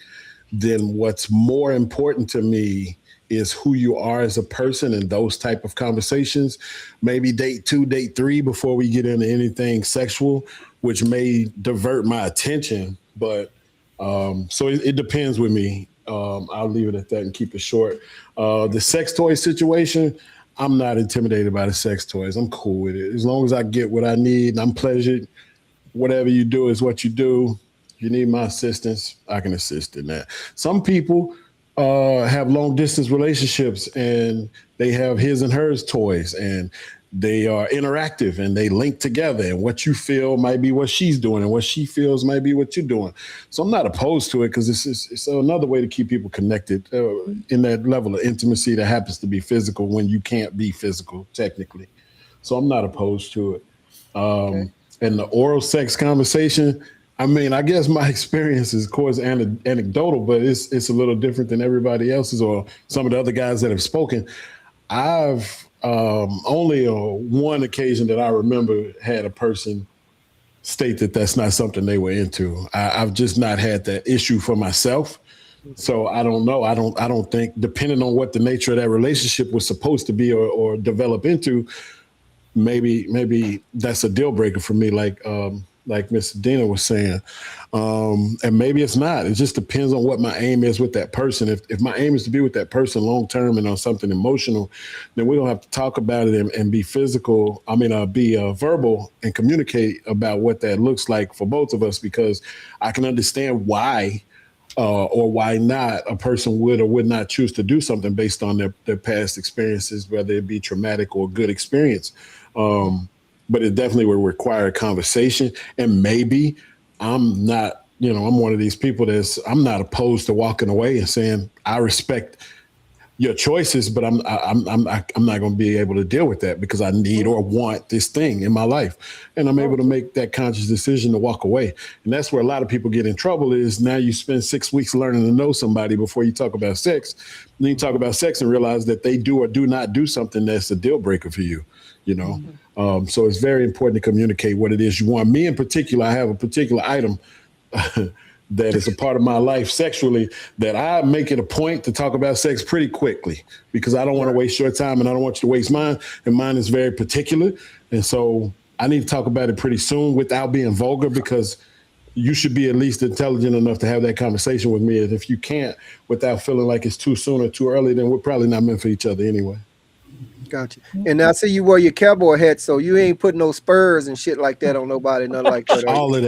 then what's more important to me is who you are as a person, and those type of conversations. Maybe date 2, date 3 before we get into anything sexual, which may divert my attention. But so it depends with me. I'll leave it at that and keep it short. The sex toy situation, I'm not intimidated by the sex toys. I'm cool with it. As long as I get what I need and I'm pleasured, whatever you do is what you do. you need my assistance, I can assist in that. Some people have long distance relationships and they have his and hers toys and they are interactive and they link together, and what you feel might be what she's doing and what she feels might be what you're doing. So I'm not opposed to it because it's another way to keep people connected in that level of intimacy that happens to be physical when you can't be physical technically. So I'm not opposed to it. And the oral sex conversation, I mean, I guess my experience is, of course, anecdotal, but it's a little different than everybody else's or some of the other guys that have spoken. I've only one occasion that I remember had a person state that that's not something they were into. I've just not had that issue for myself. So I don't know. I don't think, depending on what the nature of that relationship was supposed to be or develop into, maybe that's a deal breaker for me, like Miss Dina was saying. And maybe it's not. It just depends on what my aim is with that person. If my aim is to be with that person long term and on something emotional, then we don't have to talk about it and be physical. Be verbal and communicate about what that looks like for both of us, because I can understand why or why not a person would or would not choose to do something based on their past experiences, whether it be traumatic or good experience. But it definitely would require a conversation. And maybe I'm not, I'm one of these people I'm not opposed to walking away and saying, I respect your choices, but I'm not going to be able to deal with that because I need or want this thing in my life. And I'm able to make that conscious decision to walk away. And that's where a lot of people get in trouble is now you spend 6 weeks learning to know somebody before you talk about sex. And then you talk about sex and realize that they do or do not do something that's a deal breaker for you, So it's very important to communicate what it is you want. Me in particular, I have a particular item that is a part of my life sexually that I make it a point to talk about sex pretty quickly because I don't want to waste your time and I don't want you to waste mine. And mine is very particular. And so I need to talk about it pretty soon without being vulgar, because you should be at least intelligent enough to have that conversation with me. And if you can't without feeling like it's too soon or too early, then we're probably not meant for each other anyway. Gotcha. And I see you wear your cowboy hat, so you ain't putting no spurs and shit like that on nobody, nothing like that. All of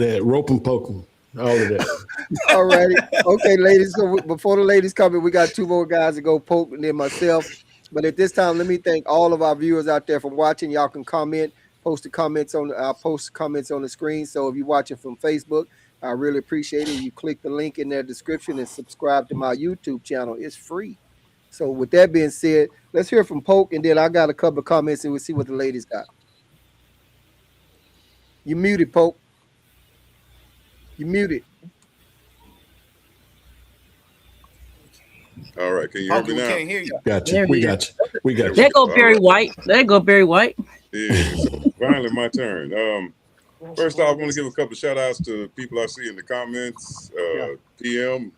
that, rope and poke 'em, all of that. All righty. Okay, ladies. So before the ladies come in, we got 2 more guys to go poke, and then myself. But at this time, let me thank all of our viewers out there for watching. Y'all can comment, post the comments on the screen. So if you're watching from Facebook, I really appreciate it. You click the link in their description and subscribe to my YouTube channel. It's free. So with that being said, let's hear from Poke, and then I got a couple of comments and we'll see what the ladies got. You muted, Poke. You muted. All right, can you hear me We now? can't hear you. Got There you. We he got you. We got There you. go Barry White. There go Barry White. Yes, finally my turn. First off, I want to give a couple of shout outs to people I see in the comments. PM,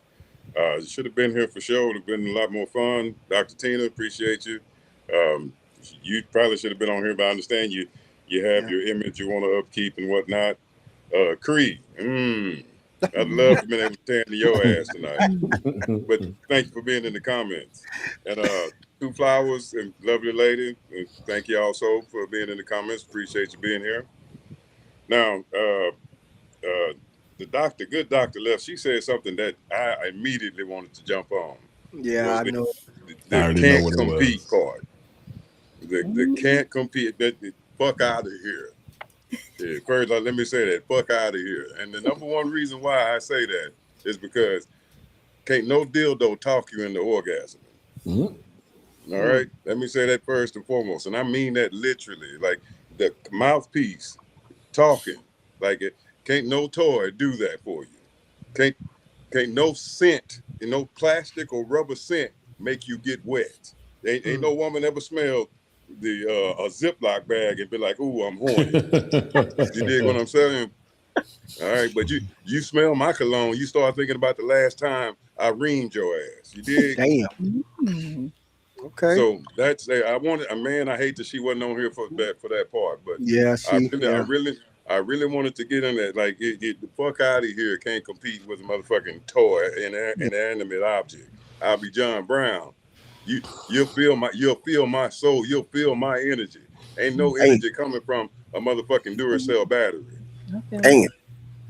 should have been here for sure. It would have been a lot more fun. Dr. Tina, appreciate you. You probably should have been on here, but I understand you have your image you want to upkeep and whatnot. Creed, I'd love to be able to stand to your ass tonight. But thank you for being in the comments. And Two Flowers and lovely lady, and thank you also for being in the comments. Appreciate you being here. Now, the good doctor left. She said something that I immediately wanted to jump on. Yeah, I know. I already know what it was. Compete part. The can't compete. The fuck out of here. Yeah, first, let me say that. Fuck out of here. And the number one reason why I say that is because can't no dildo talk you into orgasm. Mm-hmm. All right? Let me say that first and foremost. And I mean that literally. Like the mouthpiece talking. Like it can't no toy do that for you. Can't no scent, no plastic or rubber scent make you get wet. Ain't no woman ever smelled a Ziploc bag and be like, "Ooh, I'm horny." You dig what I'm saying? All right, but you smell my cologne, you start thinking about the last time I reamed your ass. You dig? Damn. Okay. So that's I hate that she wasn't on here for that part, but yeah, I really wanted to get in that. Like, get the fuck out of here. Can't compete with a motherfucking toy and an inanimate object. I'll be John Brown. You'll feel my soul. You'll feel my energy. Ain't no energy coming from a motherfucking Duracell battery. Damn.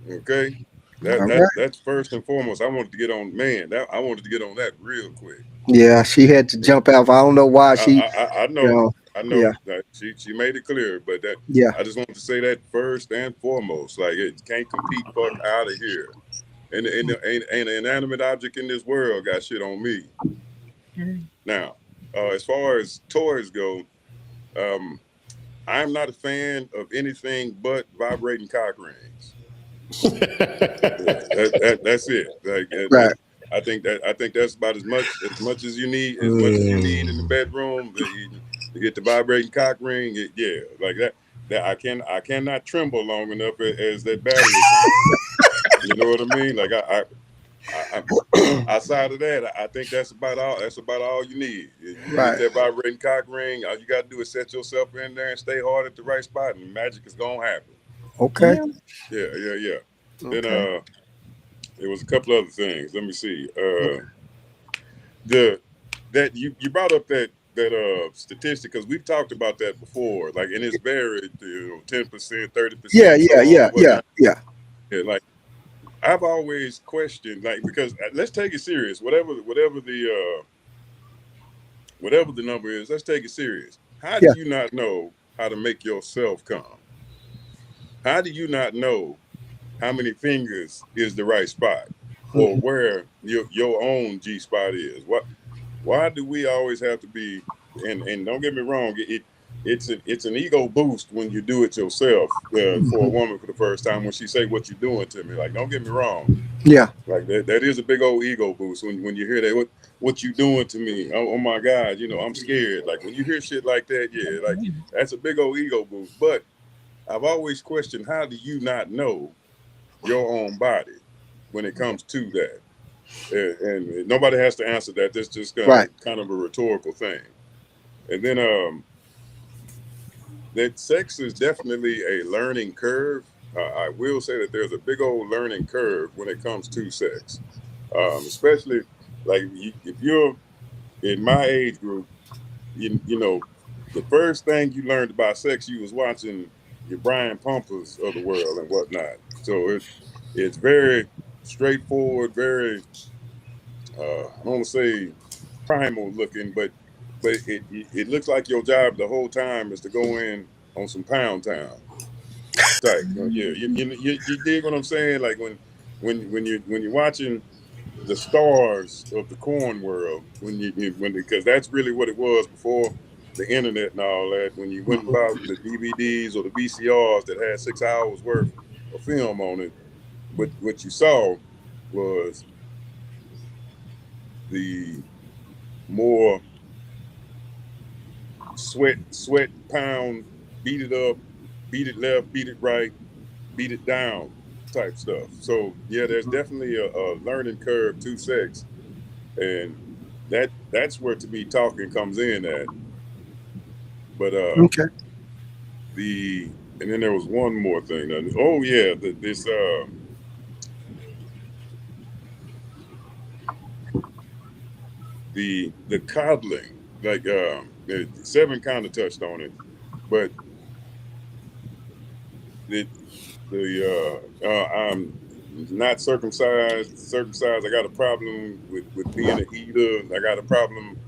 Okay, All right. that's first and foremost. I wanted to get on, man. I wanted to get on that real quick. Yeah, she had to jump out. I don't know why she, I you know, know, I yeah, know that she made it clear, but that yeah, I just wanted to say that first and foremost. Like it can't compete. Fuck out of here. And an inanimate object in this world got shit on me. Now, as far as toys go, um, I'm not a fan of anything but vibrating cock rings. Yeah, that's it. Like right. I think that's about as much as you need, as much as you need in the bedroom. You get the vibrating cock ring. Yeah, like that. That I cannot tremble long enough as that battery can. You know what I mean? Like outside of that, I think that's about all. That's about all you need. You get Right. that vibrating cock ring. All you got to do is set yourself in there and stay hard at the right spot, and magic is gonna happen. Okay. Yeah. Yeah. Then Okay. there was a couple other things. Let me see. The that you brought up that statistic because we've talked about that before. Like, and it's varied, 10%, Yeah, 30%, so yeah, on yeah, and yeah, whatnot. yeah. Yeah, like I've always questioned, like, because let's take it serious. Whatever the number is, let's take it serious. How do Yeah. you not know how to make yourself come? How do you not know how many fingers is the right spot, or Mhm. where your own G spot is? Why do we always have to be? And don't get me wrong, it's an ego boost when you do it yourself, for a Mhm. woman for the first time when she say what you're doing to me. Like, don't get me wrong, Yeah. like that is a big old ego boost when you hear that, what you doing to me? Oh my God, I'm scared. Like when you hear shit like that, yeah, like that's a big old ego boost. But I've always questioned, how do you not know your own body when it comes to that? And nobody has to answer that. That's just Right. kind of a rhetorical thing. And then that sex is definitely a learning curve. I will say that there's a big old learning curve when it comes to sex, especially like if you're in my age group. You know, the first thing you learned about sex, you was watching your Brian Pumpers of the world and whatnot. So it's very straightforward, very I don't want to say primal looking, but it looks like your job the whole time is to go in on some pound town type. Yeah, you dig what I'm saying? Like when you're watching the stars of the corn world, when because that's really what it was before the internet and all that. When you went and Mhm. bought the DVDs or the VCRs that had 6 hours worth of film on it, but what you saw was the more sweat and pound, beat it up, beat it left, beat it right, beat it down type stuff. So yeah, there's definitely a learning curve to sex, and that's where, to me, talking comes in at. But Okay. the and then there was one more thing. Oh yeah, this the coddling. Like Seven kind of touched on it, but the I'm not circumcised. Circumcised. I got a problem with being a eater. I got a problem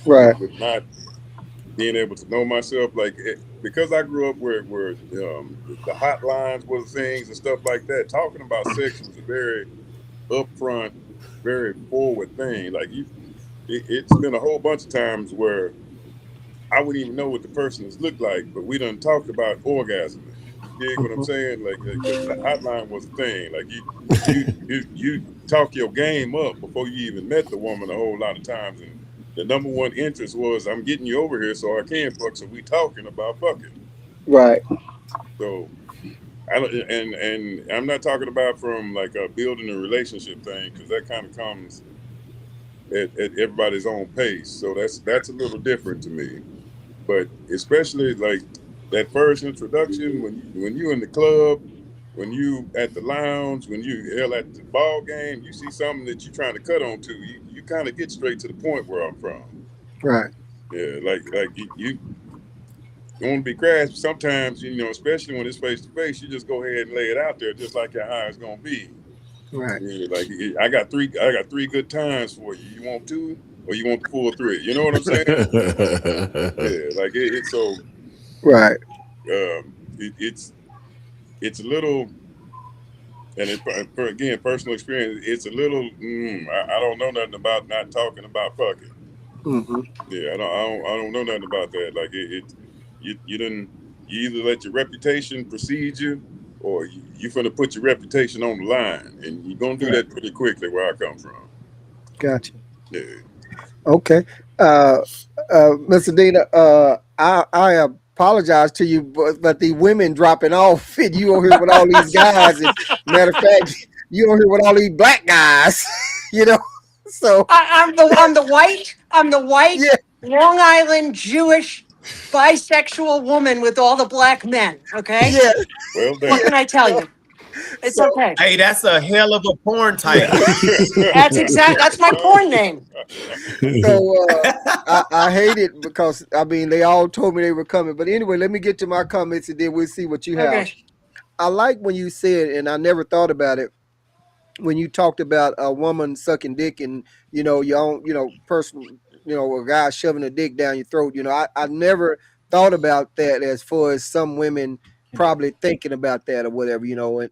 Right. with not being able to know myself. Like because I grew up where the hotlines were the things and stuff like that. Talking about sex was a very upfront, very forward thing. Like it's been a whole bunch of times where I wouldn't even know what the person has looked like, but we done talked about orgasming. You dig what I'm Mhm. saying? Like, because the hotline was a thing. Like you talk your game up before you even met the woman a whole lot of times, and the number one interest was, I'm getting you over here so I can fuck. So we talking about fucking. Right. So I don't, and I'm not talking about from like building a relationship thing, because that kind of comes at everybody's own pace. So that's a little different to me. But especially like that first introduction, when you in the club, when you at the lounge, when you hell at the ball game, you see something that you're trying to cut on to, you kind of get straight to the point where I'm from. Right. Yeah, like want to be crass, but sometimes, especially when it's face to face, you just go ahead and lay it out there, just like how it's gonna be. Right. Like I got three good times for you. You want two, or you want the full three? You know what I'm saying? Yeah, like it's so. Right. It's a little, and again, personal experience. It's a little. I don't know nothing about not talking about fucking. Mm-hmm. Yeah, I don't know nothing about that. Like you didn't. You either let your reputation precede you, or you finna put your reputation on the line, and you're gonna do Right. that pretty quickly. Where I come from. Gotcha. Yeah. Okay. Mr. Dina, I apologize to you, but the women dropping off, and you over here with all these guys. And matter of fact, you over here with all these black guys. you know, so I'm the white yeah, Long Island Jewish bisexual woman with all the black men. Okay, yeah, Well, what damn. yeah. can I tell So, you? It's so okay. Hey, that's a hell of a porn title. That's my porn name. So I hate it because I mean they all told me they were coming. But anyway, let me get to my comments and then we'll see what you have. Okay. I like when you said, and I never thought about it when you talked about a woman sucking dick and your own person, a guy shoving a dick down your throat. I never thought about that as far as some women probably thinking about that or whatever,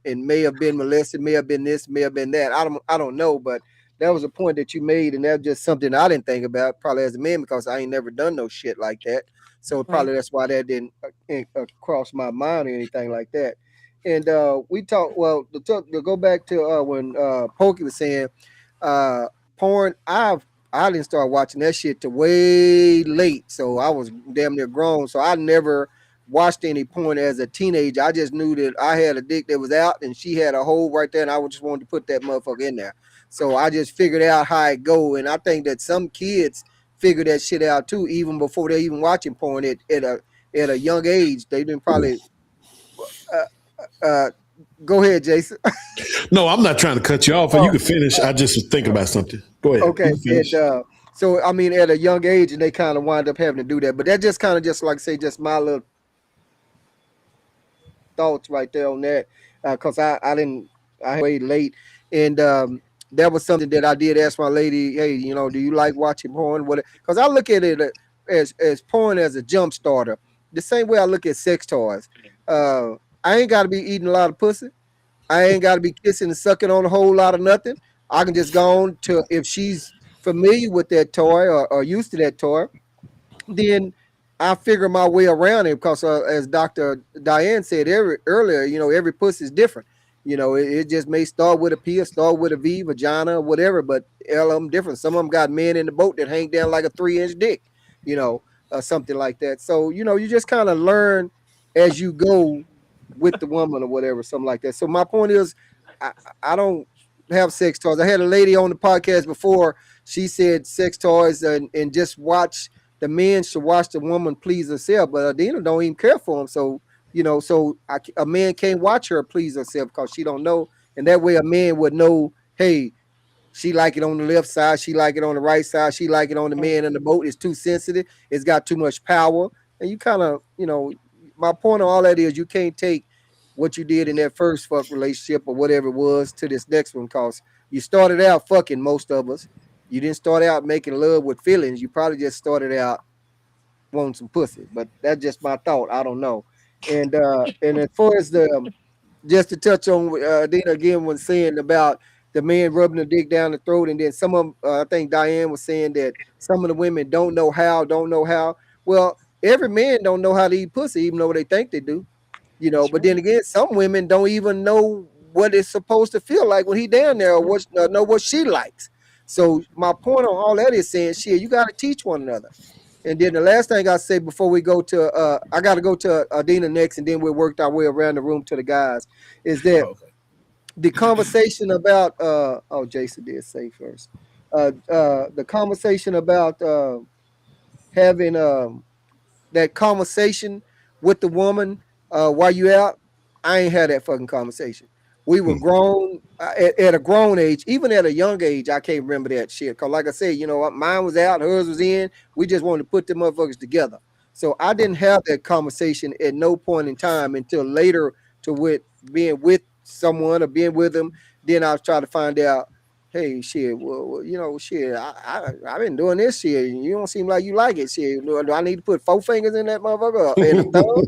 and may have been molested, may have been this, may have been that. I don't know, but that was a point that you made, and that's just something I didn't think about probably as a man because I ain't never done no shit like that. So Right. probably that's why that didn't cross my mind or anything like that. And we talked. Well, to go back to when Pokey was saying uh, porn. I didn't start watching that shit till way late, so I was damn near grown. So I never watched any porn as a teenager. I just knew that I had a dick that was out, and she had a hole right there, and I just wanted to put that motherfucker in there. So I just figured out how it go, and I think that some kids figure that shit out too, even before they even watching porn at a young age. They didn't probably. Uh, Go ahead, Jason. No, I'm not trying to cut you off. You Oh, can finish. I just was thinking about something. Go ahead. You okay. can And finish. so I mean, at a young age, and they kind of wind up having to do that. But that just kind of just like say just my little thoughts right there on that, because I didn't I had way late, and that was something that I did ask my lady. Hey, do you like watching porn? What? Because I look at it as porn as a jump starter, the same way I look at sex toys. Uh, I ain't got to be eating a lot of pussy. I ain't got to be kissing and sucking on a whole lot of nothing. I can just go on to if she's familiar with that toy or used to that toy, then I figure my way around it because, as Dr. Diane said earlier, every pussy is different. It just may start with a P or start with a V, vagina, or whatever, but all of them different. Some of them got men in the boat that hang down like a 3-inch dick, something like that. So, you just kind of learn as you go with the woman or whatever, something like that. So, my point is, I, I don't have sex toys. I had a lady on the podcast before. She said sex toys and just watch the men should watch the woman please herself, but Adina don't even care for him. So a man can't watch her please herself because she don't know, and that way a man would know. Hey, she like it on the left side, she like it on the right side, she like it on the man in the boat. It's too sensitive. It's got too much power, and you kind of My point on all that is you can't take what you did in that first fuck relationship or whatever it was to this next one because you started out fucking most of us. You didn't start out making love with feelings. You probably just started out wanting some pussy. But that's just my thought. I don't know. And as far as the just to touch on Dina again when saying about the man rubbing the dick down the throat, and then some of them, I think Diane was saying that some of the women don't know how. Well, every man don't know how to eat pussy, even though they think they do. That's But then right. again, some women don't even know what it's supposed to feel like when he down there, or what know what she likes. So my point on all that is saying, shit, you got to teach one another. And then the last thing I say before we go to, I got to go to Adina next, and then we'll work our way around the room to the guys. Is that Okay. the conversation about? Oh, Jason did say first. The conversation about having that conversation with the woman while you out. I ain't had that fucking conversation. We were grown at a grown age, even at a young age. I can't remember that shit. Cause like I said, mine was out, hers was in. We just wanted to put the motherfuckers together. So I didn't have that conversation at no point in time until later to with being with someone or being with them. Then I was trying to find out, hey, shit, shit, I've been doing this shit. And you don't seem like you like it. Shit, do I need to put four fingers in that motherfucker and a thumb?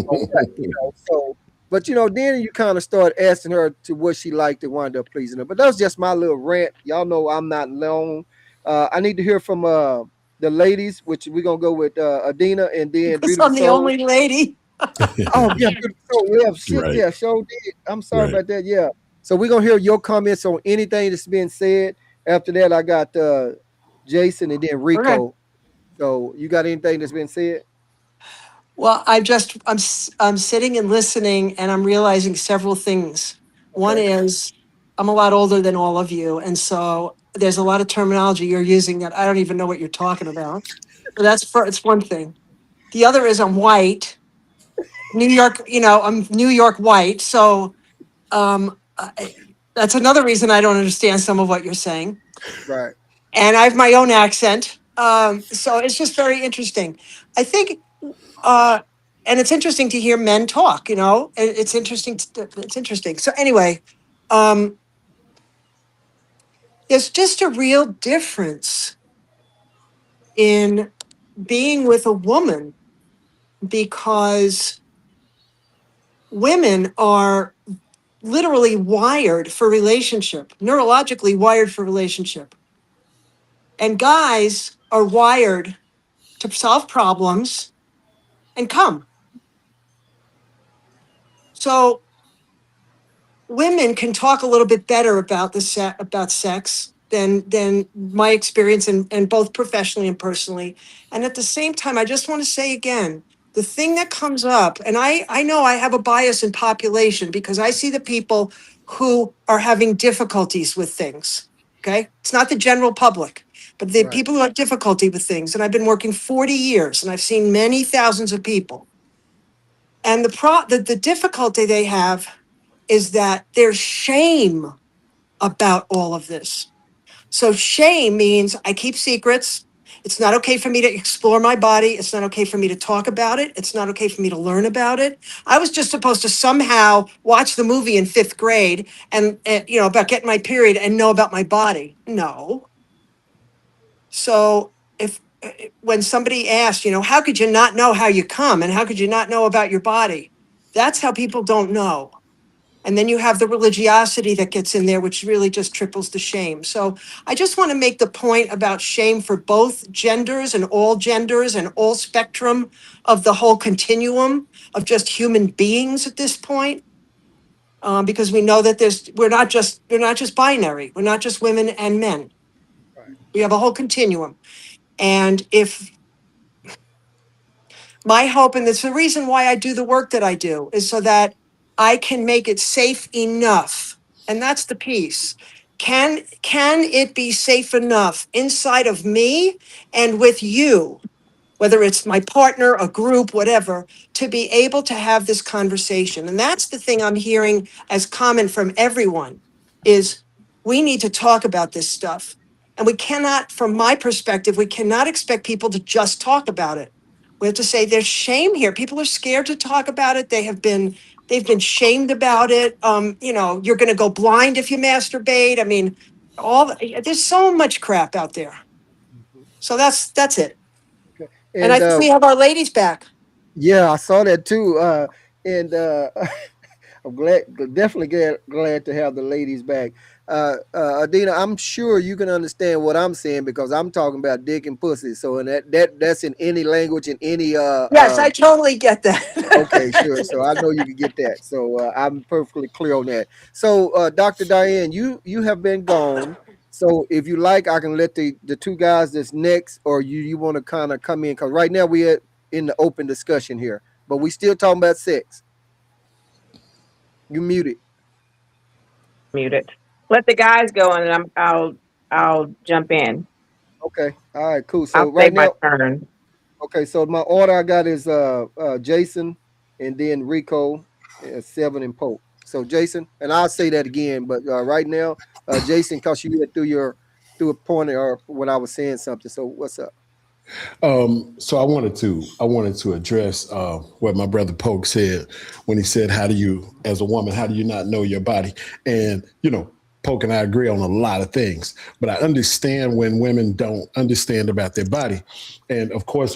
Or what? So, but then you kind of start asking her to what she liked and wind up pleasing her. But that's just my little rant. Y'all know I'm not long. I need to hear from the ladies, which we're gonna go with Adina and then Because Beautiful I'm the Soul. only lady. Oh yeah, Beautiful Soul. Yeah, shit, Right. yeah, sure did. I'm sorry Right. about that. Yeah. So we're gonna hear your comments on anything that's been said. After that, I got Jason and then Okay. Rico. So you got anything that's been said? Well, I'm sitting and listening, and I'm realizing several things. One Okay. is I'm a lot older than all of you, and so there's a lot of terminology you're using that I don't even know what you're talking about. So it's one thing. The other is I'm white, New York. I'm New York white, so that's another reason I don't understand some of what you're saying. Right. And I have my own accent, so it's just very interesting. I think uh, and it's interesting to hear men talk. It's interesting. It's interesting. So anyway, um, there's just a real difference in being with a woman because women are literally wired for relationship, neurologically wired for relationship, and guys are wired to solve problems and come. So women can talk a little bit better about about sex than my experience and both professionally and personally. And at the same time, I just want to say again, the thing that comes up, and I know I have a bias in population because I see the people who are having difficulties with things. Okay. It's not the general public, but the Right. people who have difficulty with things. And I've been working 40 years and I've seen many thousands of people. And the difficulty they have is that there's shame about all of this. So shame means I keep secrets. It's not okay for me to explore my body. It's not okay for me to talk about it. It's not okay for me to learn about it. I was just supposed to somehow watch the movie in fifth grade and about getting my period and know about my body. No. So if when somebody asks, how could you not know how you come and how could you not know about your body? That's how people don't know. And then you have the religiosity that gets in there, which really just triples the shame. So I just want to make the point about shame for both genders and all spectrum of the whole continuum of just human beings at this point. Because we know that we're not just binary. We're not just women and men. Right. We have a whole continuum. And if my hope, and it's the reason why I do the work that I do, is so that I can make it safe enough. And that's the piece. Can it be safe enough inside of me and with you, whether it's my partner, a group, whatever, to be able to have this conversation? And that's the thing I'm hearing as common from everyone is we need to talk about this stuff. And we cannot, from my perspective, we cannot expect people to just talk about it. We have to say there's shame here. People are scared to talk about it. They've been shamed about it. You're going to go blind if you masturbate. I mean, there's so much crap out there. Mhm. So that's it. Okay. And I And think we have our ladies back. yeah, I saw that too. And I'm definitely glad to have the ladies back. Adina, I'm sure you can understand what I'm saying because I'm talking about dick and pussy. So, and that's in any language in any Yes, I totally get that. Okay, sure. So I know you can get that. So I'm perfectly clear on that. So Dr. Diane, you have been gone. So if you like, I can let the two guys that's next, or you want to kind of come in because right now we're in the open discussion here, but we still talking about sex. You muted. Muted. Let the guys go, and I'll jump in. Okay. All right. Cool. I'll So save right my now, turn. okay. So my order I got is Jason, and then Rico, Seven, and Pope. So Jason, and I'll say that again, but right now, Jason, cause you went through a point or when I was saying something. So what's up? So I wanted to address what my brother Polk said when he said, "How do you, as a woman, how do you not know your body?" And Polk and I agree on a lot of things, but I understand when women don't understand about their body. And of course,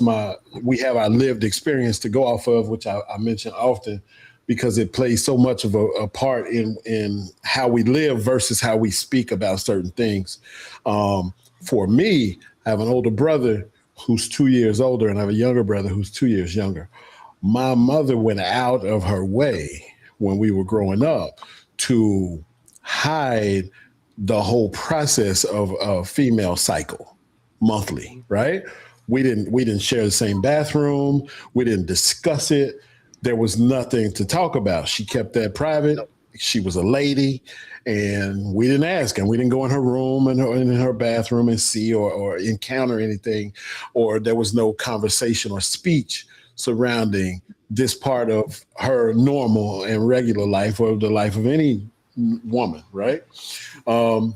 we have our lived experience to go off of, which I mention often, because it plays so much of a part in how we live versus how we speak about certain things. For me, I have an older brother who's 2 years older, and I have a younger brother who's 2 years younger. My mother went out of her way when we were growing up to hide the whole process of a female cycle monthly, right? We didn't share the same bathroom. We didn't discuss it. There was nothing to talk about. She kept that private. She was a lady, and we didn't ask, and we didn't go in her room and in her bathroom and see or encounter anything, or there was no conversation or speech surrounding this part of her normal and regular life, or the life of any woman, right?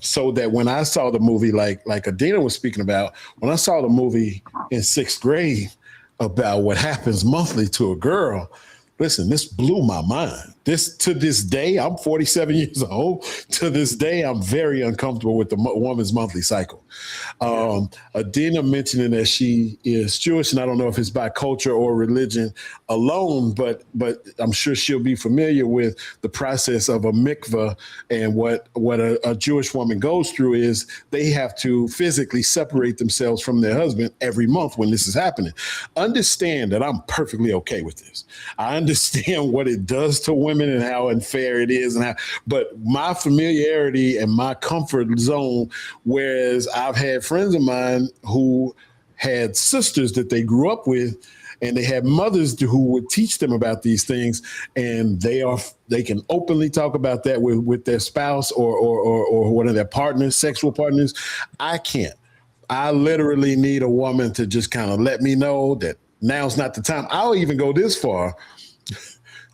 So that when I saw the movie, like Adina was speaking about, when I saw the movie in 6th grade about what happens monthly to a girl, listen, this blew my mind. To this day, I'm 47 years old. To this day, I'm very uncomfortable with the woman's monthly cycle. Adina mentioning that she is Jewish, and I don't know if it's by culture or religion alone, but I'm sure she'll be familiar with the process of a mikveh, and what a Jewish woman goes through is they have to physically separate themselves from their husband every month when this is happening. Understand that I'm perfectly okay with this. I understand what it does to women and how unfair it is, but my familiarity and my comfort zone, whereas I've had friends of mine who had sisters that they grew up with, and they had mothers who would teach them about these things, and they can openly talk about that with their spouse or one of their partners, sexual partners. I can't. I literally need a woman to just kind of let me know that now's not the time. I'll even go this far.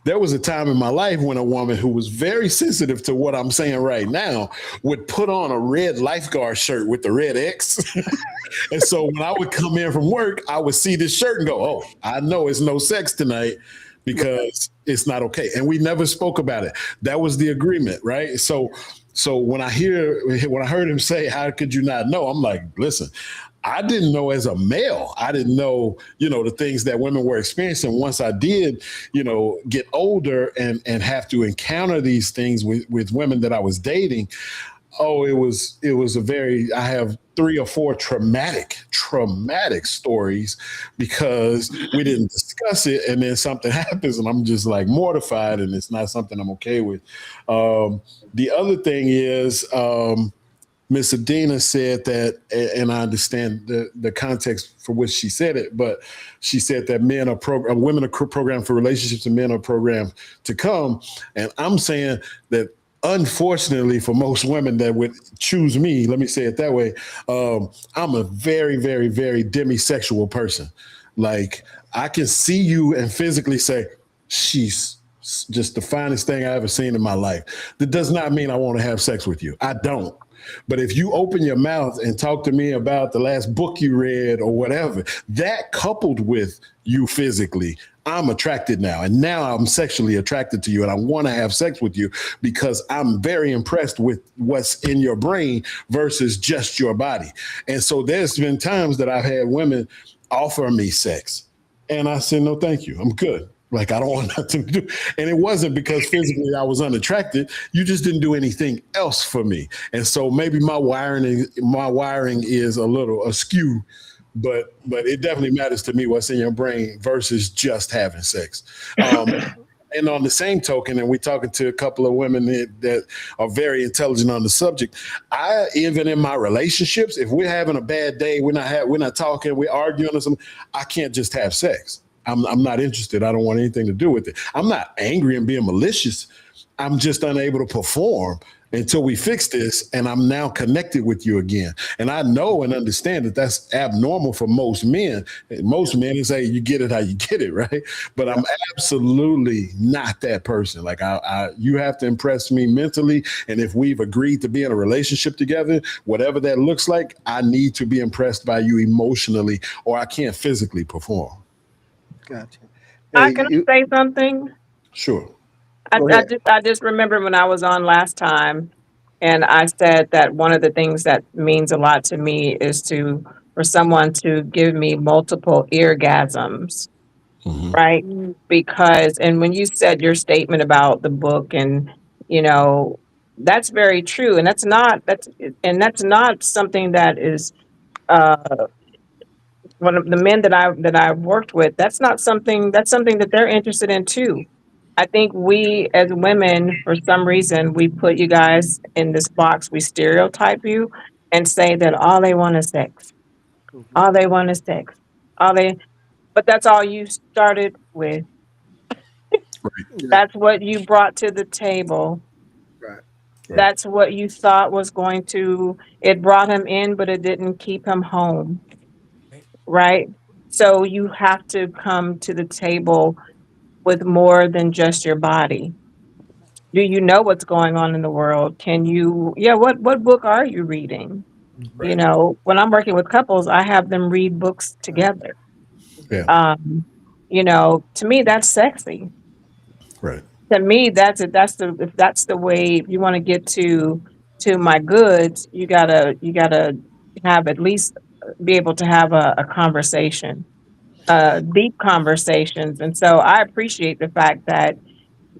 There was a time in my life when a woman who was very sensitive to what I'm saying right now would put on a red lifeguard shirt with the red X. And so when I would come in from work, I would see this shirt and go, "Oh, I know it's no sex tonight because it's not okay." And we never spoke about it. That was the agreement, right? So when I heard him say, "How could you not know?" I'm like, listen, I didn't know as a male. I didn't know, the things that women were experiencing. Once I did, get older and have to encounter these things with women that I was dating. Oh, it was I have 3 or 4 traumatic stories because we didn't discuss it, and then something happens and I'm just like mortified, and it's not something I'm okay with. The other thing is, Miss Adina said that, and I understand the context for which she said it, but she said that women are programmed for relationships and men are programmed to come. And I'm saying that, unfortunately, for most women that would choose me, let me say it that way, I'm a very, very, very demisexual person. Like, I can see you and physically say, she's just the finest thing I ever seen in my life. That does not mean I want to have sex with you. I don't. But if you open your mouth and talk to me about the last book you read or whatever, that coupled with you physically, I'm attracted now. And now I'm sexually attracted to you, and I want to have sex with you because I'm very impressed with what's in your brain versus just your body. And so there's been times that I've had women offer me sex, and I said, "No, thank you. I'm good. Like, I don't want nothing to do." And it wasn't because physically I was unattracted. You just didn't do anything else for me. And so maybe my wiring is a little askew, but it definitely matters to me what's in your brain versus just having sex. And on the same token, and we're talking to a couple of women that are very intelligent on the subject, even in my relationships, if we're having a bad day, we're not talking, we're arguing or something, I can't just have sex. I'm not interested. I don't want anything to do with it. I'm not angry and being malicious. I'm just unable to perform. until we fix this, and I'm now connected with you again. And I know and understand that that's abnormal for most men. Most men say you get it how you get it, right? But I'm absolutely not that person. Like you have to impress me mentally, and if we've agreed to be in a relationship together, whatever that looks like, I need to be impressed by you emotionally, or I can't physically perform. Gotcha. I Hey, can say something. Sure. go ahead. I just remember when I was on last time, and I said that one of the things that means a lot to me is to for someone to give me multiple eargasms, Hmm. right? Because and when you said your statement about the book, and you know that's very true, and that's not something that is uh one of the men that I've worked with, that's something that they're interested in too. I think we as women, for some reason, we put you guys in this box, we stereotype you and say that all they want is sex. Mhm. All they want is sex. All they but that's all you started with. Right. Yeah, That's what you brought to the table. right. Right. That's what you thought was going to it brought him in, but it didn't keep him home, right? So you have to come to the table with more than just your body. Do you know what's going on in the world? Can you, yeah, what book are you reading? Mhm. You Right. know, when I'm working with couples, I have them read books Right. together. Yeah. Um, you know, to me, that's sexy. Right. To me, that's it. If that's the way if you want to get to my goods, you gotta have at least be able to have a conversation, deep conversations. And so I appreciate the fact that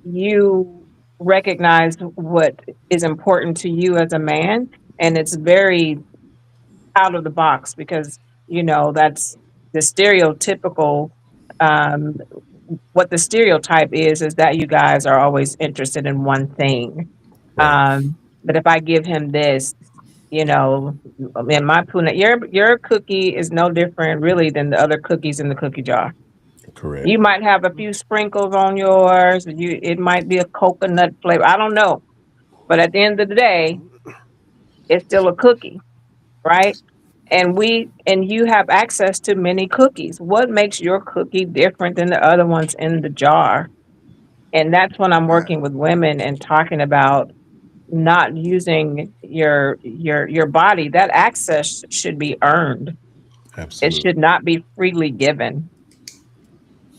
you recognize what is important to you as a man, and it's very out of the box because that's the stereotypical um what the stereotype is that you guys are always interested in one thing. Right. But if I give him this, in my puna, your cookie is no different really than the other cookies in the cookie jar. Correct. You might have a few sprinkles on yours. It might be a coconut flavor. I don't know. But at the end of the day, it's still a cookie, right? And you have access to many cookies. What makes your cookie different than the other ones in the jar? And that's when I'm Right. working with women and talking about not using your body. That access should be earned. It Absolutely. should not be freely given.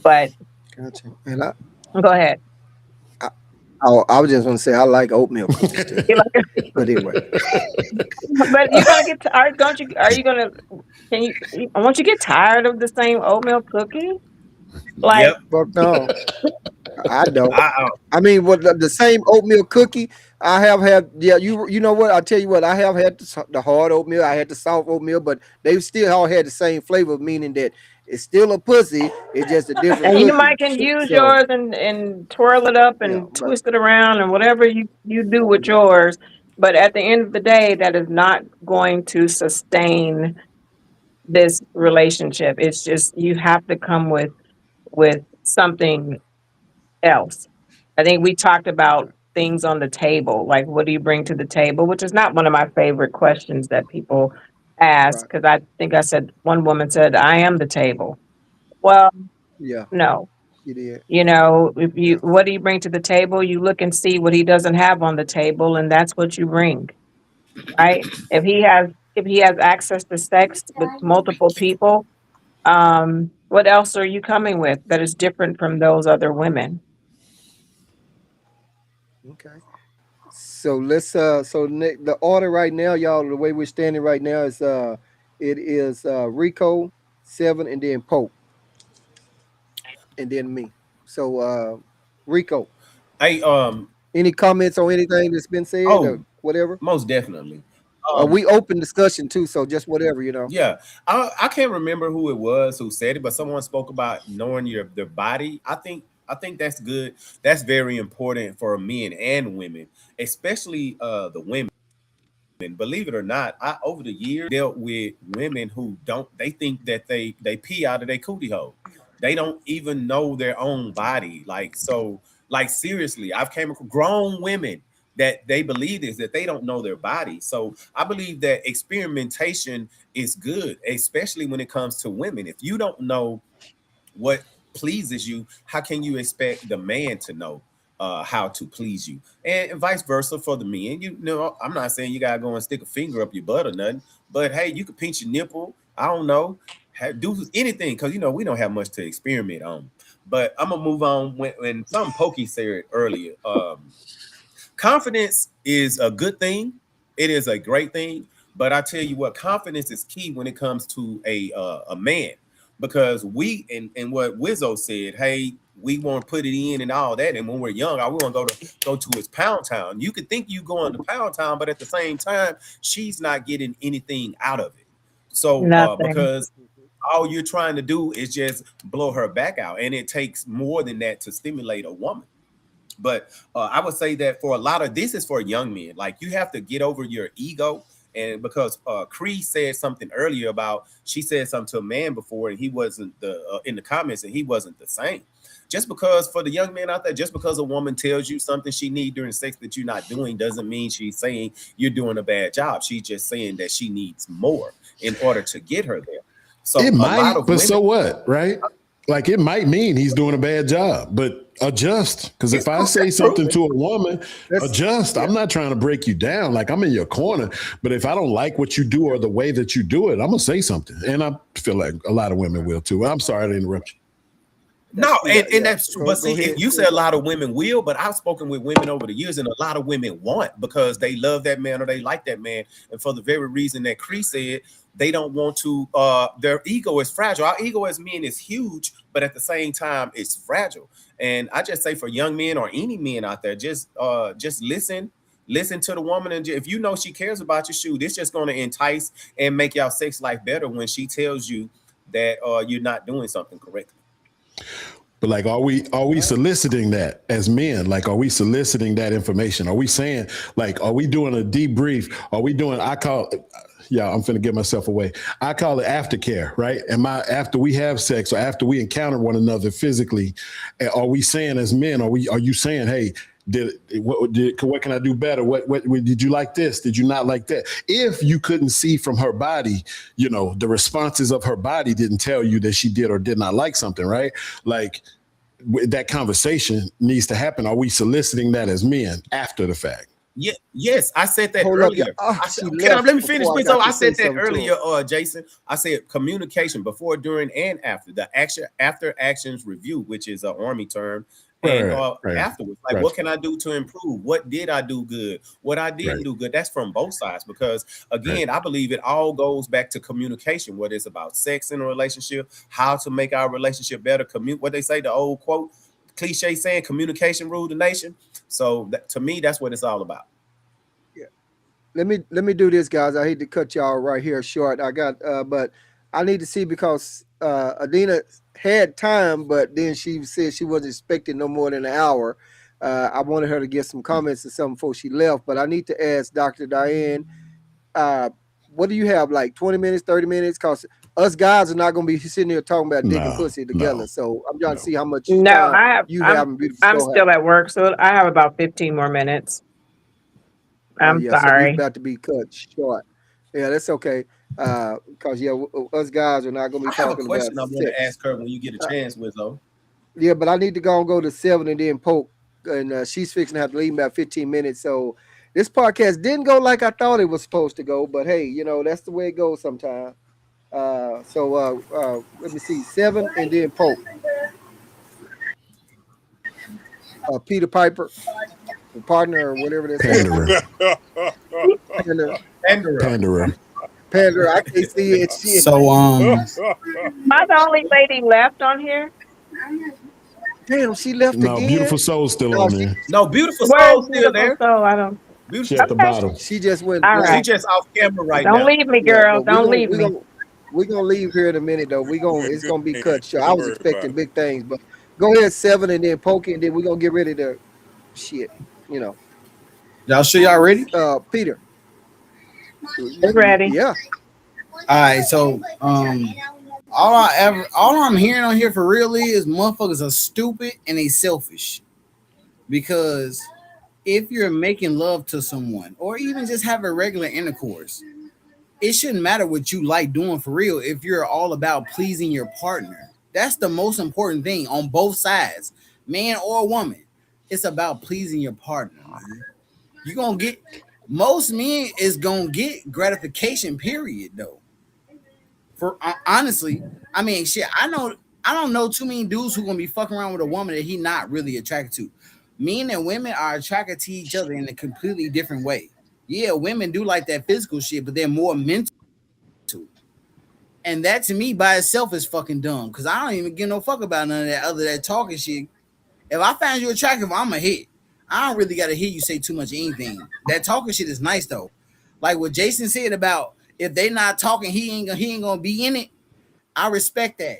But Gotcha. And go ahead. I, I was just going to say I like oatmeal cookies too. You like But anyway, but you're gonna get tired, don't you? Are you gonna? Can you? Won't you get tired of the same oatmeal cookie? Like, Yep. but no, I don't. I I mean, what the same oatmeal cookie I have had? Yeah, you know what? I tell you what, I have had the hard oatmeal. I had the soft oatmeal, but they still all had the same flavor, meaning that it's still a pussy. It's just a different and you cookie. might can use So yours and twirl it up yeah, and but twist it around and whatever you do with yeah, yours. But at the end of the day, that is not going to sustain this relationship. It's just you have to come with something else. I think we talked about okay, things on the table, like what do you bring to the table, which is not one of my favorite questions that people ask right, because I think I said one woman said, I am the table. Well, yeah, no. you did, If you yeah, what do you bring to the table? You look and see what he doesn't have on the table, and that's what you bring, right? If he has access to sex with multiple people, what else are you coming with that is different from those other women? okay. So let's the order right now, y'all. The way we're standing right now is it is Rico 7 and then Pope and then me. So Rico, hey any comments on anything that's been said or oh, whatever? most definitely. We open discussion too, so just whatever. Yeah, I can't remember who it was who said it, but someone spoke about knowing your body. I think that's good. That's very important for men and women, especially the women. Believe it or not, I over the years dealt with women who don't. They think that they pee out of their cootie hole. They don't even know their own body. Like so, like seriously, I've came across grown women that they believe is that they don't know their body. So I believe that experimentation is good, especially when it comes to women. If you don't know what pleases you, how can you expect the man to know how to please you? And vice versa for the men. You know, I'm not saying you gotta go and stick a finger up your butt or nothing, but hey, you could pinch your nipple. I don't know, do anything because you know we don't have much to experiment on. But I'm gonna move on when something Pokey said earlier. Confidence is a good thing. It is a great thing. But I tell you what, confidence is key when it comes to a man, because we and what Wizzo said, hey, we want to put it in and all that. And when we're young, we want to go to his pound town. You could think you going to pound town, but at the same time, she's not getting anything out of it. So Nothing. because all you're trying to do is just blow her back out, and it takes more than that to stimulate a woman. But I would say that for a lot of this is for young men. Like you have to get over your ego. And because Cree said something earlier about she said something to a man before and he wasn't the in the comments and he wasn't the same. Just because for the young men out there, just because a woman tells you something she needs during sex that you're not doing doesn't mean she's saying you're doing a bad job. She's just saying that she needs more in order to get her there. So It a lot might, of but women, so what, right? Like it might mean he's doing a bad job, but adjust. Because if I say that's proven. something to a woman, That's adjust. yeah. I'm not trying to break you down. Like I'm in your corner. But if I don't like what you do or the way that you do it, I'm gonna say something. And I feel like a lot of women will too. I'm sorry to interrupt you. No, Yeah, and yeah. that's true. But Go see, ahead. you said a lot of women will, but I've spoken with women over the years, and a lot of women want because they love that man or they like that man. And for the very reason that Cree said, they don't want to, their ego is fragile. Our ego as men is huge, but at the same time, it's fragile. And I just say for young men or any men out there, just listen to the woman. And if you know she cares about your shoe, this just going to entice and make y'all sex life better when she tells you that you're not doing something correctly. But like, are we soliciting that as men? Like, are we soliciting that information? Are we saying like, are we doing a debrief? Are we doing? I call, yeah, I'm finna get myself away. I call it aftercare, right? Am I after we have sex or after we encounter one another physically? Are we saying as men? Are you saying, hey? What can I do better? What did you like this? Did you not like that? If you couldn't see from her body, you know, the responses of her body didn't tell you that she did or did not like something, right? Like that conversation needs to happen. Are we soliciting that as men after the fact? Yeah, yes, I said that Hold up, yeah. earlier. Oh, I said, she can I left let me finish, before I Bizzo? got to I say said that something to earlier, her. Jason. I said communication before, during, and after the action, after actions review, which is an army term, and Right. afterwards, like Right. what can I do to improve? What did I do good? What I didn't Right. do good? That's from both sides because Right. again, I believe it all goes back to communication. Whether it's about sex in a relationship, how to make our relationship better. What they say, the old quote, cliche saying, communication rule the nation. So to me, that's what it's all about. Yeah. Let me do this, guys. I hate to cut y'all right here short. I got but I need to see because Adina had time, but then she said she wasn't expecting no more than an hour. I wanted her to get some comments or something before she left, but I need to ask Dr. Diane, uh, what do you have, like 20 minutes, 30 minutes? Because us guys are not going to be sitting here talking about dick and No. pussy together. No. So I'm trying to No. see how much No, time I have. you have I'm. and Beautiful I'm Soul have. still at work, so I have about 15 more minutes. Oh I'm yeah, so we sorry. about to be cut short. Yeah, that's okay. Because yeah, us guys are not going to be I have a talking about question I want to sex. ask her when you get a Uh, chance, Wizzo. yeah, but I need to go to 7 and then poke, and she's fixing to have to leave in about 15 minutes. So this podcast didn't go like I thought it was supposed to go, but hey, that's the way it goes sometimes. Let me see, 7 and then poke. Peter Piper, the partner or whatever that says. Panderer. Pander, Pandora. Panderer. pander. I can't see it. Shit. So Am I the only lady left on here? Damn, she left No, Beautiful again. Soul's still No, on there. No, beautiful Where's soul still beautiful there. soul? I don't. She Beautiful. at the Okay. bottom. she just went All She black. right. just off camera right Don't now. leave me, Yeah, girl. but we Don't gonna leave we me. gonna we gonna leave here in a minute though. It's gonna be cut short. I Don't was worry about expecting it. big things, but go ahead 7 and then poke, and then we're gonna get ready to shit. You know, y'all sure y'all ready? Peter. We're ready. Yeah, All right. So all I'm hearing on here for real is motherfuckers are stupid and they selfish because if you're making love to someone or even just have a regular intercourse, it shouldn't matter what you like doing for real if you're all about pleasing your partner. That's the most important thing on both sides, man or woman. It's about pleasing your partner, man. You're gonna get most men is gonna get gratification, period, though. For honestly, I mean, shit, I don't know too many dudes who gonna be fucking around with a woman that he not really attracted to. Men and women are attracted to each other in a completely different way. Yeah, women do like that physical shit, but they're more mental. And that to me by itself is fucking dumb. Cause I don't even give no fuck about none of that other that talking shit. If I find you attractive, I'm a hit. I don't really gotta hear you say too much of anything. That talking shit is nice though. Like what Jason said about if they not talking, he ain't gonna be in it. I respect that.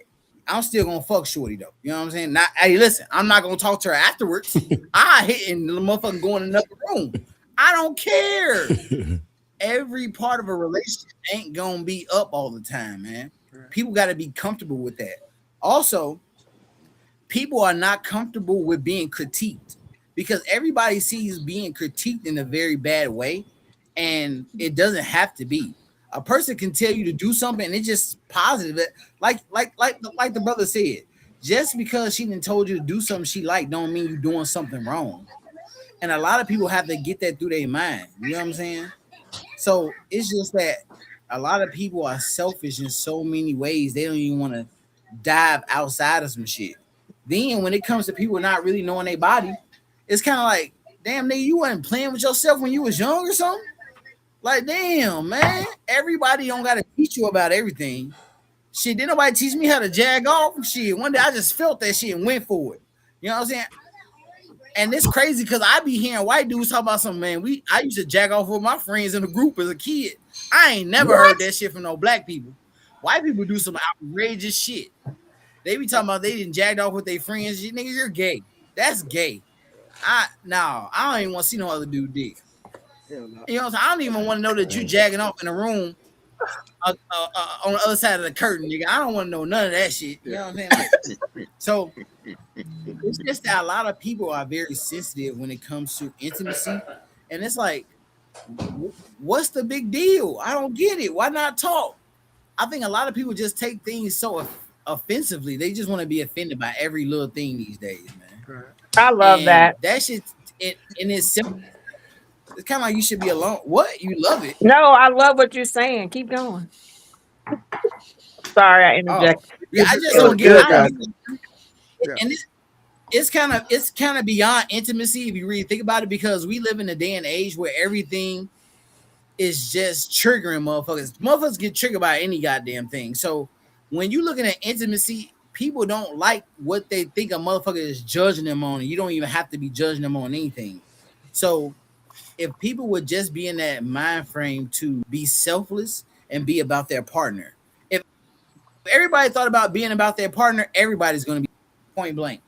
I'm still gonna fuck Shorty though. You know what I'm saying? Not hey, listen, I'm not gonna talk to her afterwards. I hit and the motherfucker go in another room. I don't care. Every part of a relationship ain't gonna be up all the time, man. People got to be comfortable with that. Also, people are not comfortable with being critiqued because everybody sees being critiqued in a very bad way, and it doesn't have to be. A person can tell you to do something, and it's just positive. Like the brother said, just because she didn't told you to do something she liked, don't mean you're doing something wrong. And a lot of people have to get that through their mind. You know what I'm saying? So it's just that a lot of people are selfish in so many ways. They don't even want to dive outside of some shit. Then when it comes to people not really knowing their body, it's kind of like, damn, nigga, you wasn't playing with yourself when you was young or something. Like, damn, man, everybody don't gotta teach you about everything. Shit, didn't nobody teach me how to jag off? Shit, one day I just felt that shit and went for it. You know what I'm saying? And it's crazy because I be hearing white dudes talk about something, man. I used to jack off with my friends in the group as a kid. I ain't never heard that shit from no black people. White people do some outrageous shit. They be talking about they didn't jacked off with their friends. You niggas, you're gay. That's gay. I don't even want to see no other dude dick. Hell no. You know what I'm saying? I don't even want to know that you jagging off in a room on the other side of the curtain, nigga. I don't want to know none of that shit. You know what I'm saying? Like, so it's just that a lot of people are very sensitive when it comes to intimacy, and it's like, what's the big deal? I don't get it. Why not talk? I think a lot of people just take things so offensively. They just want to be offended by every little thing these days, man. I love And that. that shit in itself, it's kind of like you should be alone. What? You love it? No, I love what you're saying. Keep going. Sorry, I Oh, interject. yeah. I just It was don't get. good, I don't guys. get. Yeah. And it's kind of beyond intimacy if you really think about it, because we live in a day and age where everything is just triggering motherfuckers. Motherfuckers get triggered by any goddamn thing. So when you looking at intimacy, people don't like what they think a motherfucker is judging them on, and you don't even have to be judging them on anything. So if people would just be in that mind frame to be selfless and be about their partner, if everybody thought about being about their partner, everybody's going to be point blank.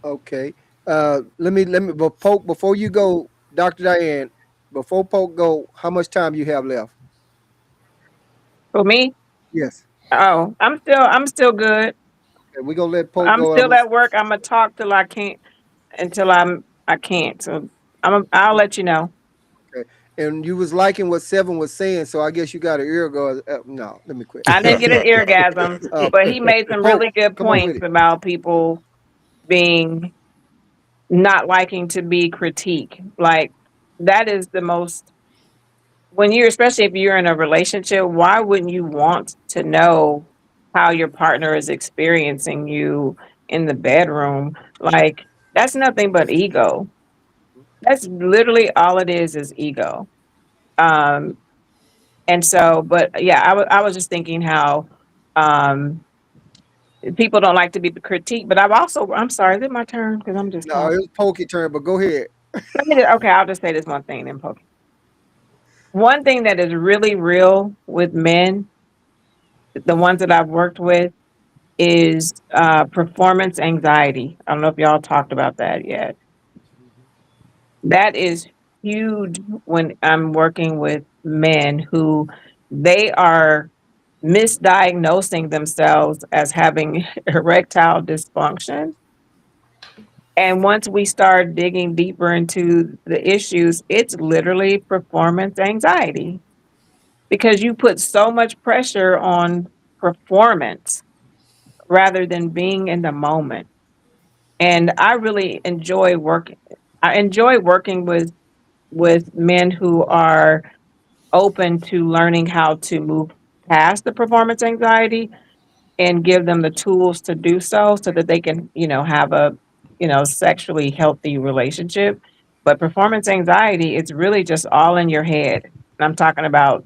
Okay. Let me but Poke, before you go, Dr. Diane, before Poke go, how much time you have left? For me, Yes. oh, I'm still good. Okay, we gonna let Poke I'm go. still at work. I'm gonna talk till I can't until I can't. So I'll let you know. Okay. And you was liking what Seven was saying, so I guess you got an ear go. No, let me quit. I didn't get an orgasm, Uh, but he made some Poke, really good come on with points it. about people being not liking to be critiqued. Like that is the most when you're especially if you're in a relationship, why wouldn't you want to know how your partner is experiencing you in the bedroom? Like that's nothing but ego. That's literally all it is ego. Um and so but yeah, I was just thinking how um people don't like to be critiqued, but I'm sorry, is it my turn? Because I'm just No, it talking. was Pokey turn, but go ahead. Okay, I'll just say this one thing then, Poke. One thing that is really real with men, the ones that I've worked with, is performance anxiety. I don't know if y'all talked about that yet. That is huge when I'm working with men who they are misdiagnosing themselves as having erectile dysfunction And once we start digging deeper into the issues, it's literally performance anxiety because you put so much pressure on performance rather than being in the moment. And I really enjoy working. I enjoy working with men who are open to learning how to move past the performance anxiety and give them the tools to do so that they can, have a, sexually healthy relationship. But performance anxiety, it's really just all in your head. And I'm talking about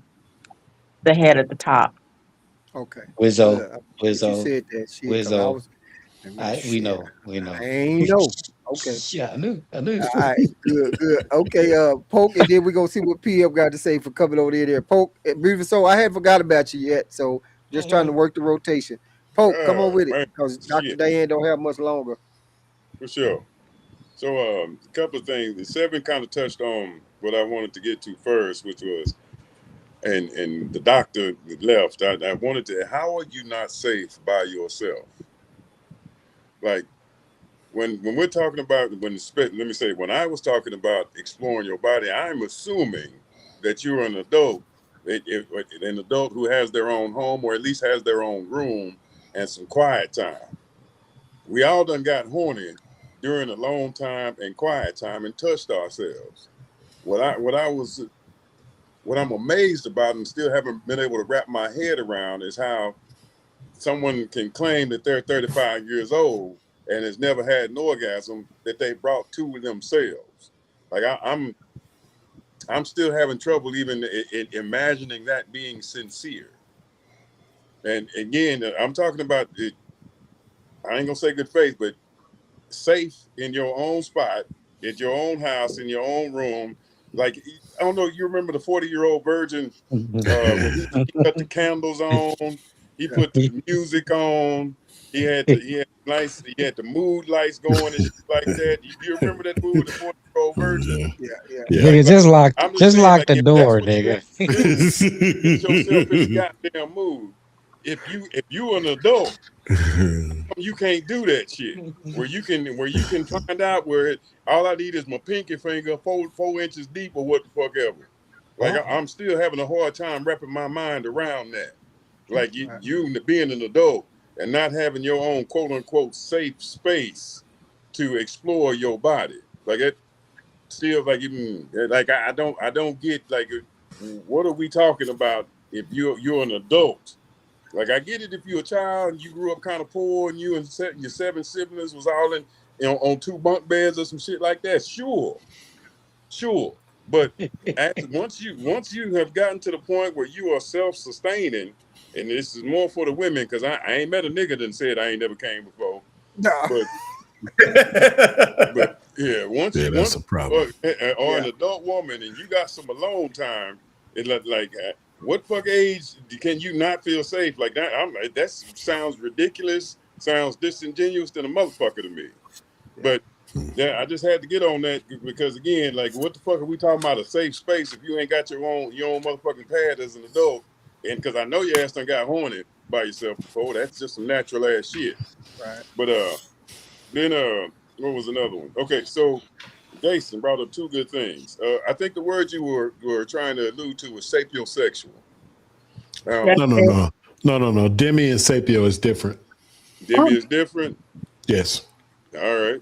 the head at the top. Okay, Wizzo, good. I'm glad you Wizzo, said that shit because I Wizzo. was, man, We shit. know, we know. I ain't know. Okay. Yeah, I knew. All right, good, good. Okay, Poke, and then we're gonna see what PM got to say for coming over there. Poke, briefly, so I hadn't forgot about you yet, so just trying to work the rotation. Poke, come on with it, Man, because Dr. shit, Diane don't have much longer. for sure. So, a couple of things. The seven kind of touched on what I wanted to get to first, which was, and the doctor left. I wanted to. How are you not safe by yourself? Like when we're talking about let me say when I was talking about exploring your body, I'm assuming that you're an adult, an adult who has their own home or at least has their own room and some quiet time. We all done got horny during alone time and quiet time and touched ourselves. What I'm amazed about and still haven't been able to wrap my head around is how someone can claim that they're 35 years old and has never had an orgasm that they brought to themselves. Like I'm still having trouble even imagining that being sincere. And again, I'm talking about it. I ain't gonna say good faith, but safe in your own spot, at your own house, in your own room. Like I don't know, you remember the 40-year-old virgin when he cut the candles on, he Yeah, put the music on, he had the mood lights going and shit like that. You remember that movie, the 40-year-old virgin? Yeah. yeah, yeah. Yeah. Nigga, Like I'm just just saying, lock like the if that's door, what you nigga. have to do to get yourself in the goddamn mood. If you an adult, you can't do that shit. Where you can find out all I need is my pinky finger 4 inches deep or what the fuck ever. Like I'm still having a hard time wrapping my mind around that. Like Right. you being an adult and not having your own quote unquote safe space to explore your body. Like it still like even like I don't get like what are we talking about if you're an adult? Like I get it if you're a child and you grew up kind of poor and you and your seven siblings was all in on two bunk beds or some shit like that. Sure. But once you have gotten to the point where you are self-sustaining, and this is more for the women because I ain't met a nigga that said I ain't never came before. Nah, But yeah, once Yeah, you that's once a problem. or an yeah, adult woman and you got some alone time, it like what fuck age can you not feel safe like that? I'm like that sounds ridiculous, sounds disingenuous than a motherfucker to me. yeah. But yeah, I just had to get on that because again, like what the fuck are we talking about a safe space if you ain't got your own motherfucking pad as an adult? And because I know your ass done got horny by yourself before, that's just some natural ass shit. Right. But then what was another one? Okay, so Jason brought up two good things. I think the word you were trying to allude to was sapiosexual. That's No, no, it. no. No, no, no. Demi and Sapio is different. Demi Oh, is different. Yes. All right.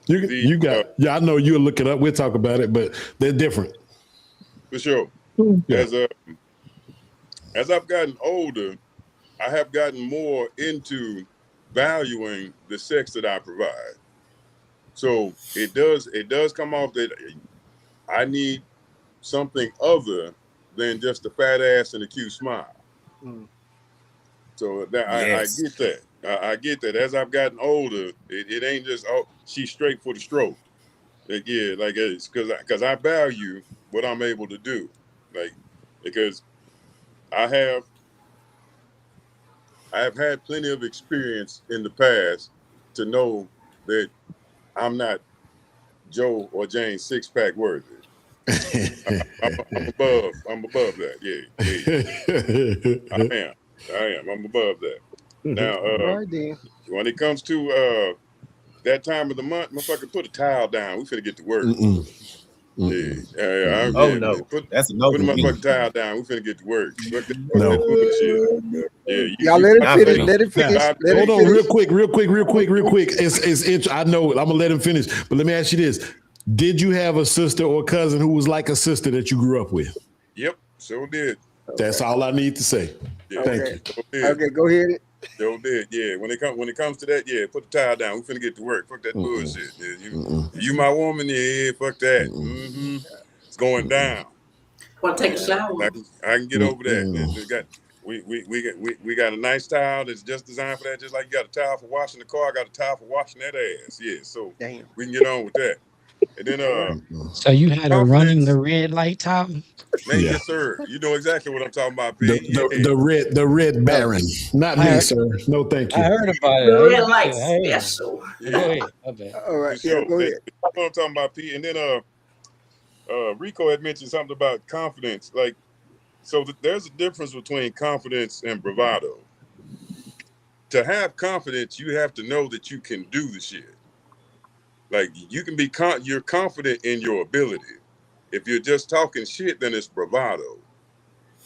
You The you got yeah, I know you'll look it up. We'll talk about it, but they're different. for sure. mm, Yeah. As I've gotten older, I have gotten more into valuing the sex that I provide. So it does come off that I need something other than just a fat ass and a cute smile. Mm, So that I Yes. get that. I get that. As I've gotten older, it ain't just she's straight for the stroke. Like, yeah, like it's because I value what I'm able to do. Like because I have I have had plenty of experience in the past to know that I'm not Joe or Jane six pack worthy. I'm above that. I am. I am. I'm above that. Now, all right then. when it comes to that time of the month, motherfucker, put a towel down. We finna get to work. Yeah, Oh no, that's a no put a for me. motherfucking towel down. We finna get to work. Fuck that No. bullshit. Yeah, Y'all let him not for finish. me. Let him finish. Now, Let him hold on, finish. real quick. It's I know it. I'm gonna let him finish, but let me ask you this: did you have a sister or cousin who was like a sister that you grew up with? Yep, sure did. That's all I need to say. Yeah, Thank you. Sure did. Okay, go ahead. Sure did. Yeah, when it comes to that, yeah, put the towel down. We finna get to work. Fuck that bullshit. Yeah, you my woman. Yeah, fuck that. It's going down. Want to take a shower? I can get over that. We got a nice towel that's just designed for that. Just like you got a towel for washing the car, I got a towel for washing that ass. Yeah, so Damn. we can get on with that. And then So you had a running the red light towel? man, yes sir. You know exactly what I'm talking about, P. The red baron, not me, sir. No, thank you. I heard about it. The red light special. Go ahead. Okay. All right. For Yeah, sure. go ahead. That's what I'm talking about, P. And then Rico had mentioned something about confidence. Like, so there's a difference between confidence and bravado. To have confidence, you have to know that you can do the shit. Like, you can be you're confident in your ability. If you're just talking shit, then it's bravado.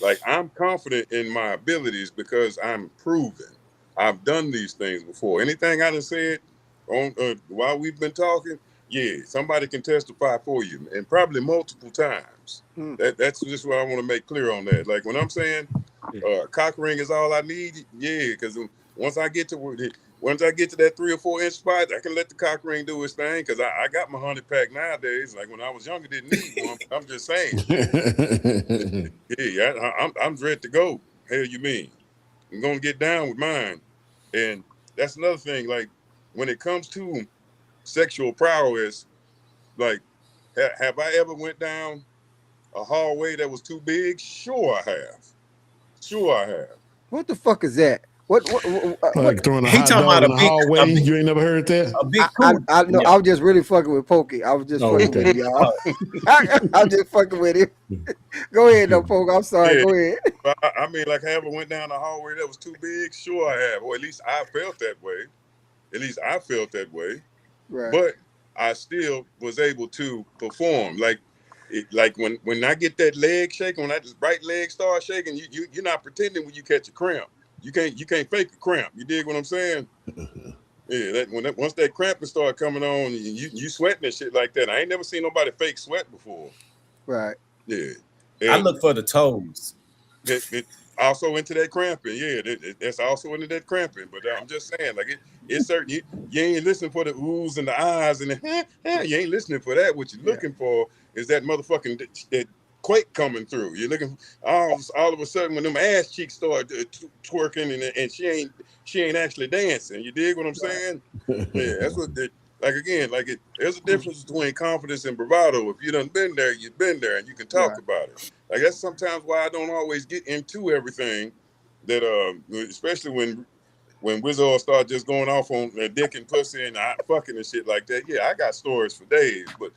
Like, I'm confident in my abilities because I'm proven. I've done these things before. Anything I done said on while we've been talking, yeah, somebody can testify for you, and probably multiple times. That's just what I want to make clear on that. Like, when I'm saying cock ring is all I need, yeah, because once I get to that 3 or 4 inch spot, I can let the cock ring do its thing. Because I got my 100-pack nowadays. Like, when I was younger, didn't need one. I'm just saying. Yeah, I'm ready to go. Hell, you mean? I'm gonna get down with mine. And that's another thing. Like, when it comes to sexual prowess, like, have I ever went down a hallway that was too big? Sure, I have. Sure, I have. What the fuck is that? What Like throwing a He hot talking dog about in the hallway. You ain't never heard that? a big I cooler. know. I was just really fucking with Pokey. I was just fucking with him, y'all. I'm just fucking with him. Go ahead, though, Poke. I'm sorry. Yeah. Go ahead. I mean, like, I ever went down a hallway that was too big? Sure, I have. Or at least I felt that way. Right. But I still was able to perform. Like, when I get that leg shaking, when that right leg starts shaking, you're not pretending when you catch a cramp. You can't fake a cramp. You dig what I'm saying? Yeah, once that cramping start coming on, you sweating and shit like that. I ain't never seen nobody fake sweat before. Right. Yeah. I look for the toes. It also into that cramping. Yeah, that's also into that cramping. But I'm just saying, like, it's certain. You ain't listening for the oohs and the ahs and the you ain't listening for that. What you're looking for is that motherfucking that quake coming through. You're looking all of a sudden when them ass cheeks start twerking and she ain't actually dancing. You dig what I'm saying? Yeah, that's what. Like, again, like, there's a difference between confidence and bravado. If you done been there, you've been there, and you can talk about it. Like, that's sometimes why I don't always get into everything. That especially when WIZZO start just going off on dick and pussy and fucking and shit like that. Yeah, I got stories for days. But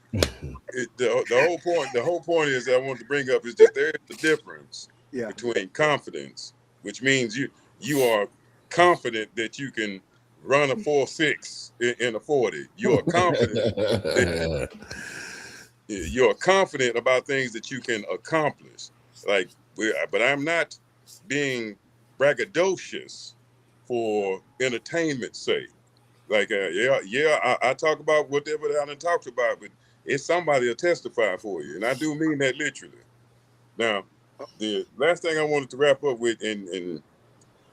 the whole point is that I want to bring up is just there's the difference between confidence, which means you are confident that you can run a 4.6 in a 40. You are confident. You're confident about things that you can accomplish. Like, but I'm not being braggadocious for entertainment's sake. Like, I talk about whatever I done talked about, but it's somebody to testify for you, and I do mean that literally. Now, the last thing I wanted to wrap up with, and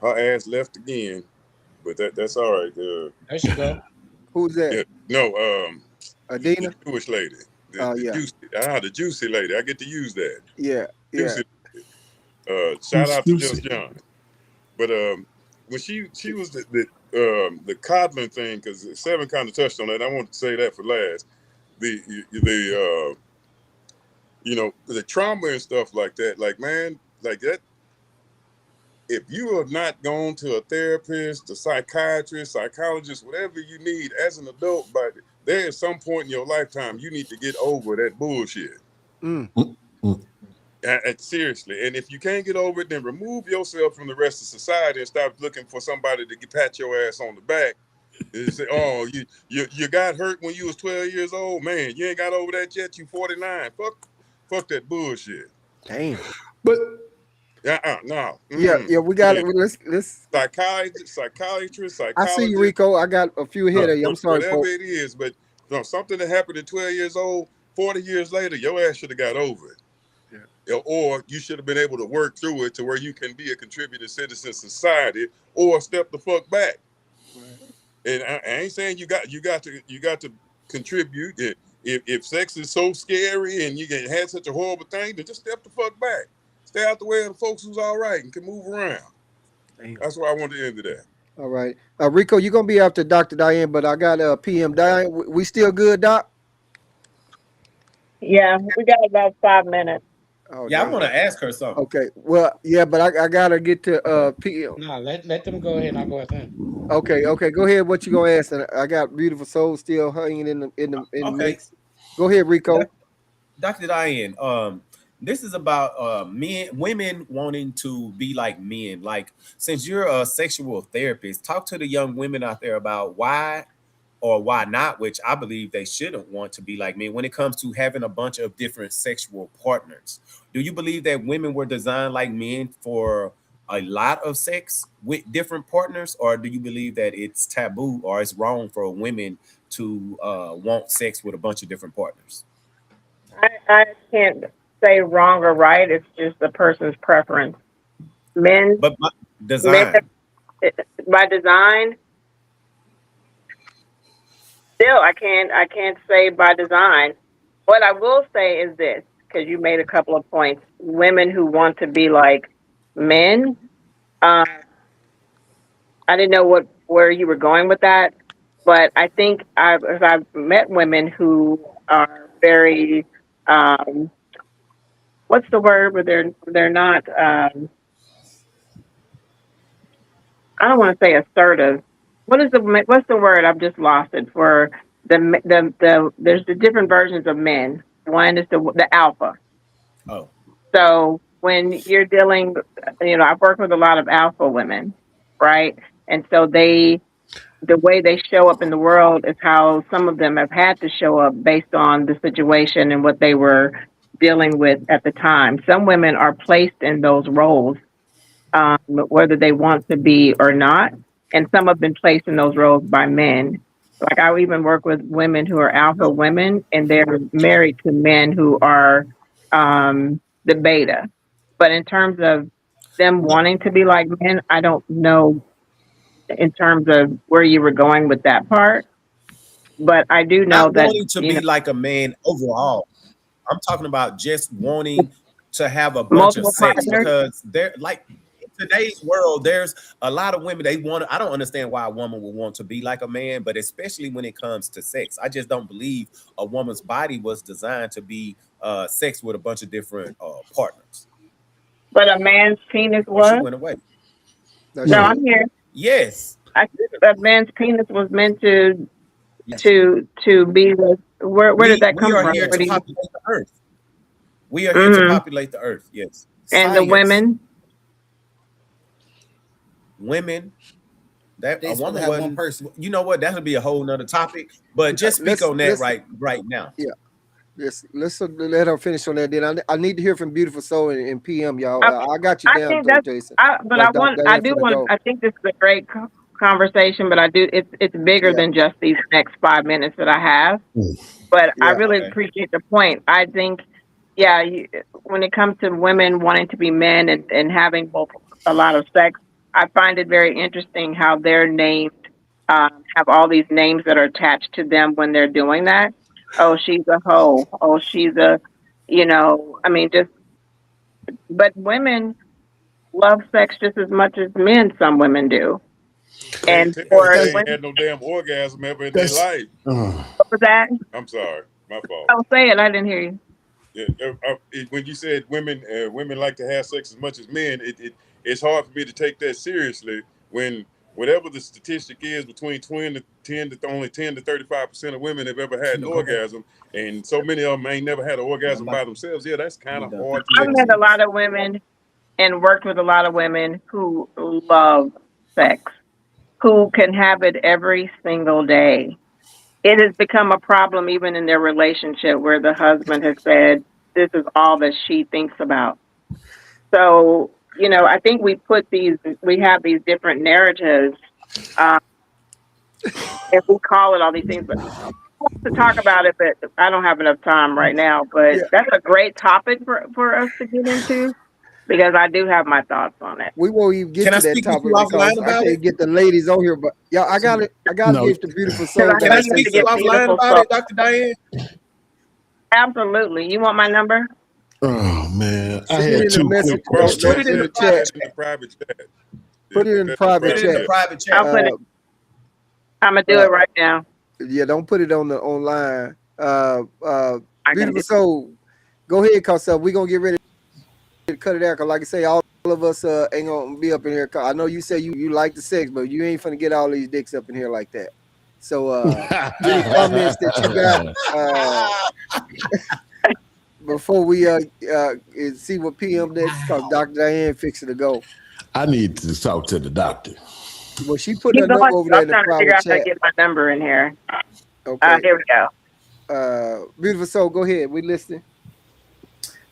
her ass left again, but that's all right. There she go. Who's that? Yeah, no, Adina? the Jewish lady. The juicy lady. I get to use that. Yeah. Juicy. Shout out to Just John. But when she was the coddling thing, because Seven kind of touched on that. I want to say that for last. The trauma and stuff like that. Like, man, like that. If you have not gone to a therapist, a psychiatrist, psychologist, whatever you need as an adult, but there is some point in your lifetime you need to get over that bullshit. Seriously. And if you can't get over it, then remove yourself from the rest of society and stop looking for somebody to pat your ass on the back They say, oh, you got hurt when you was 12 years old, man. You ain't got over that yet. You 49. Fuck that bullshit. Damn. But No. Yeah, we got it. Let's. Psychiatrist, I see you, psychologist, Rico. I got a few ahead of you. I'm sorry, whatever folks. it is, but something that happened at 12 years old, 40 years later, your ass should have got over it. Yeah. Or you should have been able to work through it to where you can be a contributing citizen society, or step the fuck back. Right. And I ain't saying you got to contribute. If sex is so scary and you had such a horrible thing, then just step the fuck back. Stay out the way of the folks who's all right and can move around. Damn. That's why I want to end to that. All right, Rico, you're gonna be after Dr. Diane, but I got PM Diane. We still good, Doc? Yeah, we got about 5 minutes. Oh, Yeah, damn. I want to ask her something. Okay, well, yeah, but I gotta get to PM. No, let them go ahead and I'll go after him. Okay, go ahead. What you gonna ask? And I got Beautiful Soul still hanging in the mix. Go ahead, Rico. Dr. Diane, this is about women wanting to be like men. Like, since you're a sexual therapist, talk to the young women out there about why or why not, which I believe they shouldn't want to be like men when it comes to having a bunch of different sexual partners. Do you believe that women were designed like men for a lot of sex with different partners, or do you believe that it's taboo or it's wrong for women to want sex with a bunch of different partners? I can't say wrong or right. It's just the person's preference. But by design. By design, still, I can't say by design. What I will say is this, because you made a couple of points. Women who want to be like men. I didn't know where you were going with that, but I think I've met women who are very what's the word? But they're not. I don't want to say assertive. What's the word? I've just lost it for the. There's the different versions of men. One is the alpha. Oh. So when you're dealing, I've worked with a lot of alpha women, right? And so the way they show up in the world is how some of them have had to show up based on the situation and what they were dealing with at the time. Some women are placed in those roles, whether they want to be or not. And some have been placed in those roles by men. Like I even work with women who are alpha women, and they're married to men who are the beta. But in terms of them wanting to be like men, I don't know in terms of where you were going with that part. But I do know Not that wanting to be like a man overall. I'm talking about just wanting to have a bunch of sex, because they're like in today's world, there's a lot of women I don't understand why a woman would want to be like a man, but especially when it comes to sex. I just don't believe a woman's body was designed to be sex with a bunch of different partners. But a man's penis was. She went away. No, I'm here. Yes. I think a man's penis was meant to be with. Where did that come from? We are here to populate the earth. We are here to populate the earth. Yes. And the women. That a woman have one person. You know what? That'll be a whole nother topic. But just speak on that right now. Yeah. Let's let her finish on that. Then I need to hear from Beautiful Soul and PM, y'all. I got you down, Jason. I think this is a great conversation, but it's bigger than just these next 5 minutes that I have. But I really appreciate the point. I think, when it comes to women wanting to be men and having both a lot of sex, I find it very interesting how they're named, have all these names that are attached to them when they're doing that. Oh, she's a hoe. Oh, she's a, but women love sex just as much as men, some women do. And they ain't had no damn orgasm ever in their life. What was that? I'm sorry, my fault. Don't say it. I didn't hear you. When you said women like to have sex as much as men, it's hard for me to take that seriously when whatever the statistic is between 10 to 35% of women have ever had an orgasm, and so many of them ain't never had an orgasm by themselves. Yeah, that's kind of hard. I've met a lot of women and worked with a lot of women who love sex. who can have it every single day. It has become a problem even in their relationship where the husband has said, this is all that she thinks about. So, I think we have these different narratives, uh, and we call it all these things, but to talk about it, but I don't have enough time right now. But Yeah, that's a great topic for us to get into because I do have my thoughts on it. we won't even get Can I to that speak with you topic offline because I about it? can't get the ladies on here. But yeah, I got it. I got to No, give the beautiful Because soul I Can know I guy you have say speak to with you get something. offline beautiful about soul. it, Dr. Diane? Absolutely. You want my number? oh man, I Send it had in the two quick message Well, put questions. it in in the the chat. private In the chat. private chat. Yeah, Put it put in the that in the private Put it in private the chat. chat. private I'll chat. put it. Uh, I'm gonna do uh, it right now. yeah, don't put it on the online. I can do. Beautiful soul, go ahead, cause we gonna get ready to cut it out. Cause like I say, all of us ain't gonna be up in here. 'Cause I know you say you like the sex, but you ain't finna get all these dicks up in here like that. So any comments that you got before we see what PM next? Cause Dr. Diane fixing to go. I need to talk to the doctor. Well, she putting Keep her going. number over there I'm in the trying to figure private out how to chat. get my number in here. Okay. Here we go. Beautiful soul, go ahead. We listening.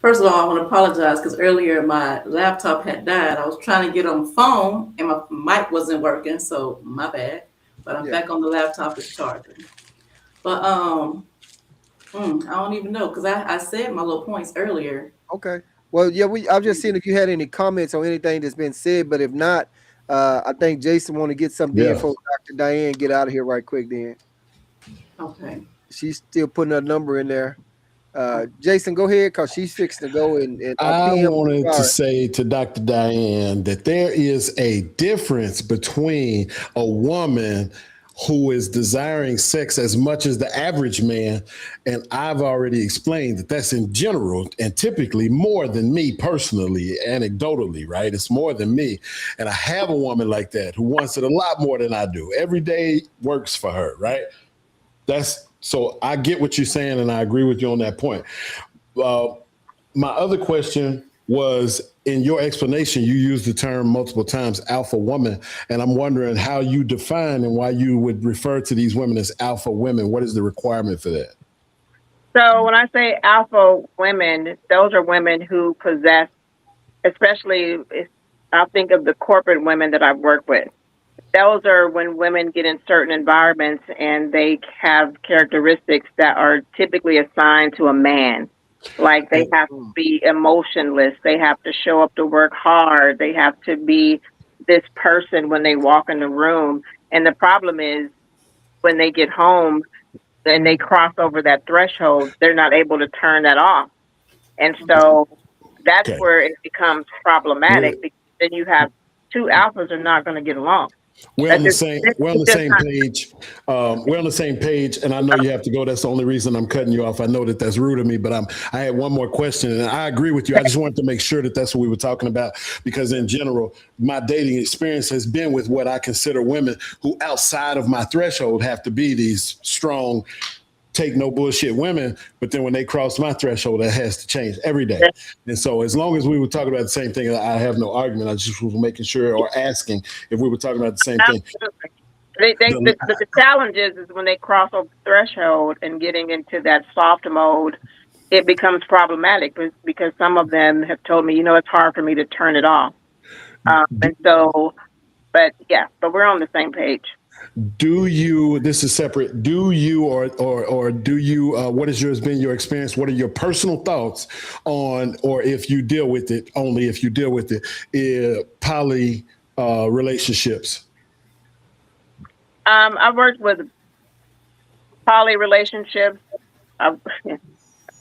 First of all, I want to apologize because earlier my laptop had died. I was trying to get on the phone and my mic wasn't working, so my bad. But I'm Yeah. back on the laptop, it's charging. But I don't even know because I said my little points earlier. Okay. Well, yeah, I've just seen if you had any comments on anything that's been said, but if not, I think Jason want to get something in Yeah. for Dr. Diane. Get out of here right quick. Then Okay. she's still putting her number in there. Jason, go ahead, cause she's fixing to go and I PM. wanted to Sorry. say to Dr. Diane that there is a difference between a woman who is desiring sex as much as the average man. And I've already explained that that's in general and typically more than me personally, anecdotally, right? It's more than me. And I have a woman like that who wants it a lot more than I do. Every day works for her, right? So I get what you're saying, and I agree with you on that point. My other question was in your explanation, you used the term multiple times, alpha woman. And I'm wondering how you define and why you would refer to these women as alpha women. What is the requirement for that? So when I say alpha women, those are women who possess, especially I'll think of the corporate women that I've worked with. Those are when women get in certain environments and they have characteristics that are typically assigned to a man. Like they have to be emotionless. They have to show up to work hard. They have to be this person when they walk in the room. And the problem is when they get home and they cross over that threshold, they're not able to turn that off. And so that's Okay. where it becomes We're, problematic because then you have two alphas are not going to get along. we're on That's the just, same it's we're on the just same not. page. We're on the same page, and I know you have to go. That's the only reason I'm cutting you off. I know that that's rude of me, but I had one more question, and I agree with you. I just wanted to make sure that that's what we were talking about because in general, my dating experience has been with what I consider women who outside of my threshold have to be these strong, take no bullshit women, but then when they cross my threshold, that has to change every day. And so as long as we were talking about the same thing, I have no argument. I just was making sure or asking if we were talking about the same thing. Absolutely. The- The challenge is when they cross over the threshold and getting into that soft mode, it becomes problematic because some of them have told me, it's hard for me to turn it off. And so, but we're on the same page. Do you, this is separate, do you or do you, what has yours been your experience? What are your personal thoughts on, or if you deal with it, only if you deal with it, poly relationships? I've worked with poly relationships, uh,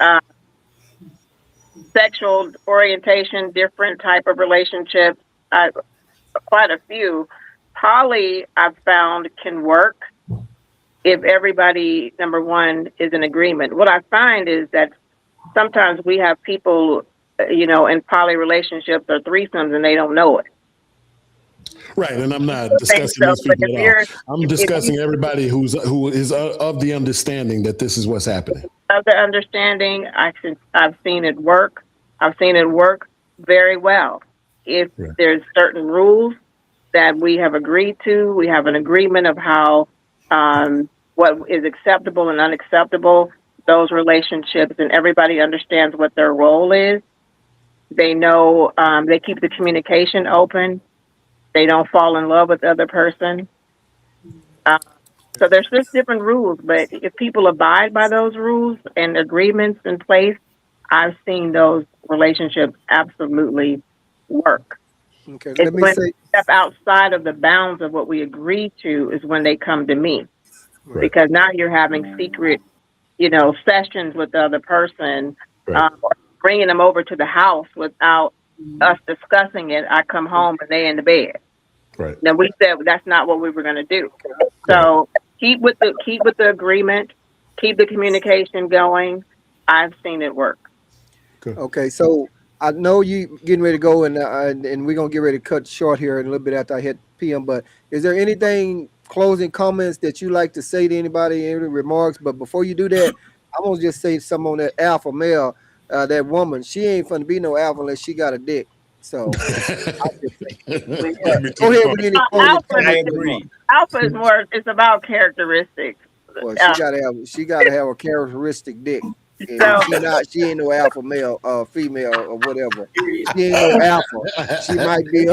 uh, sexual orientation, different type of relationships, quite a few. Poly, I've found, can work if everybody, number one, is in agreement. What I find is that sometimes we have people, in poly relationships or threesomes and they don't know it. Right, and I'm not discussing So, these but people at all. I'm discussing everybody who is of the understanding that this is what's happening. Of the understanding, I've seen it work. I've seen it work very well. If Right. there's certain rules that we have agreed to. We have an agreement of how what is acceptable and unacceptable, those relationships, and everybody understands what their role is. They know they keep the communication open. They don't fall in love with the other person. Uh, so there's just different rules, but if people abide by those rules and agreements in place, I've seen those relationships absolutely work. Okay, It's let me when say. we step outside of the bounds of what we agreed to is when they come to me, Right. because now you're having secret, sessions with the other person, Right. or bringing them over to the house without us discussing it. I come home and they in the bed. Right. Now we said that's not what we were going to do. Right. So keep with the agreement, keep the communication going. I've seen it work. Good. Okay, so I know you getting ready to go, and we're gonna get ready to cut short here in a little bit after I hit PM. But is there anything closing comments that you like to say to anybody? Any remarks? But before you do that, I'm gonna just say something on that alpha male, that woman. She ain't finna be no alpha unless she got a dick. So I'll just say, Let me go touch ahead on with any closing Alpha I comments is and remarks. agree. alpha is more. It's about characteristics. Well, Uh, she gotta have a characteristic dick. And if so she ain't no alpha male, female or whatever. Period. She ain't no alpha. She might be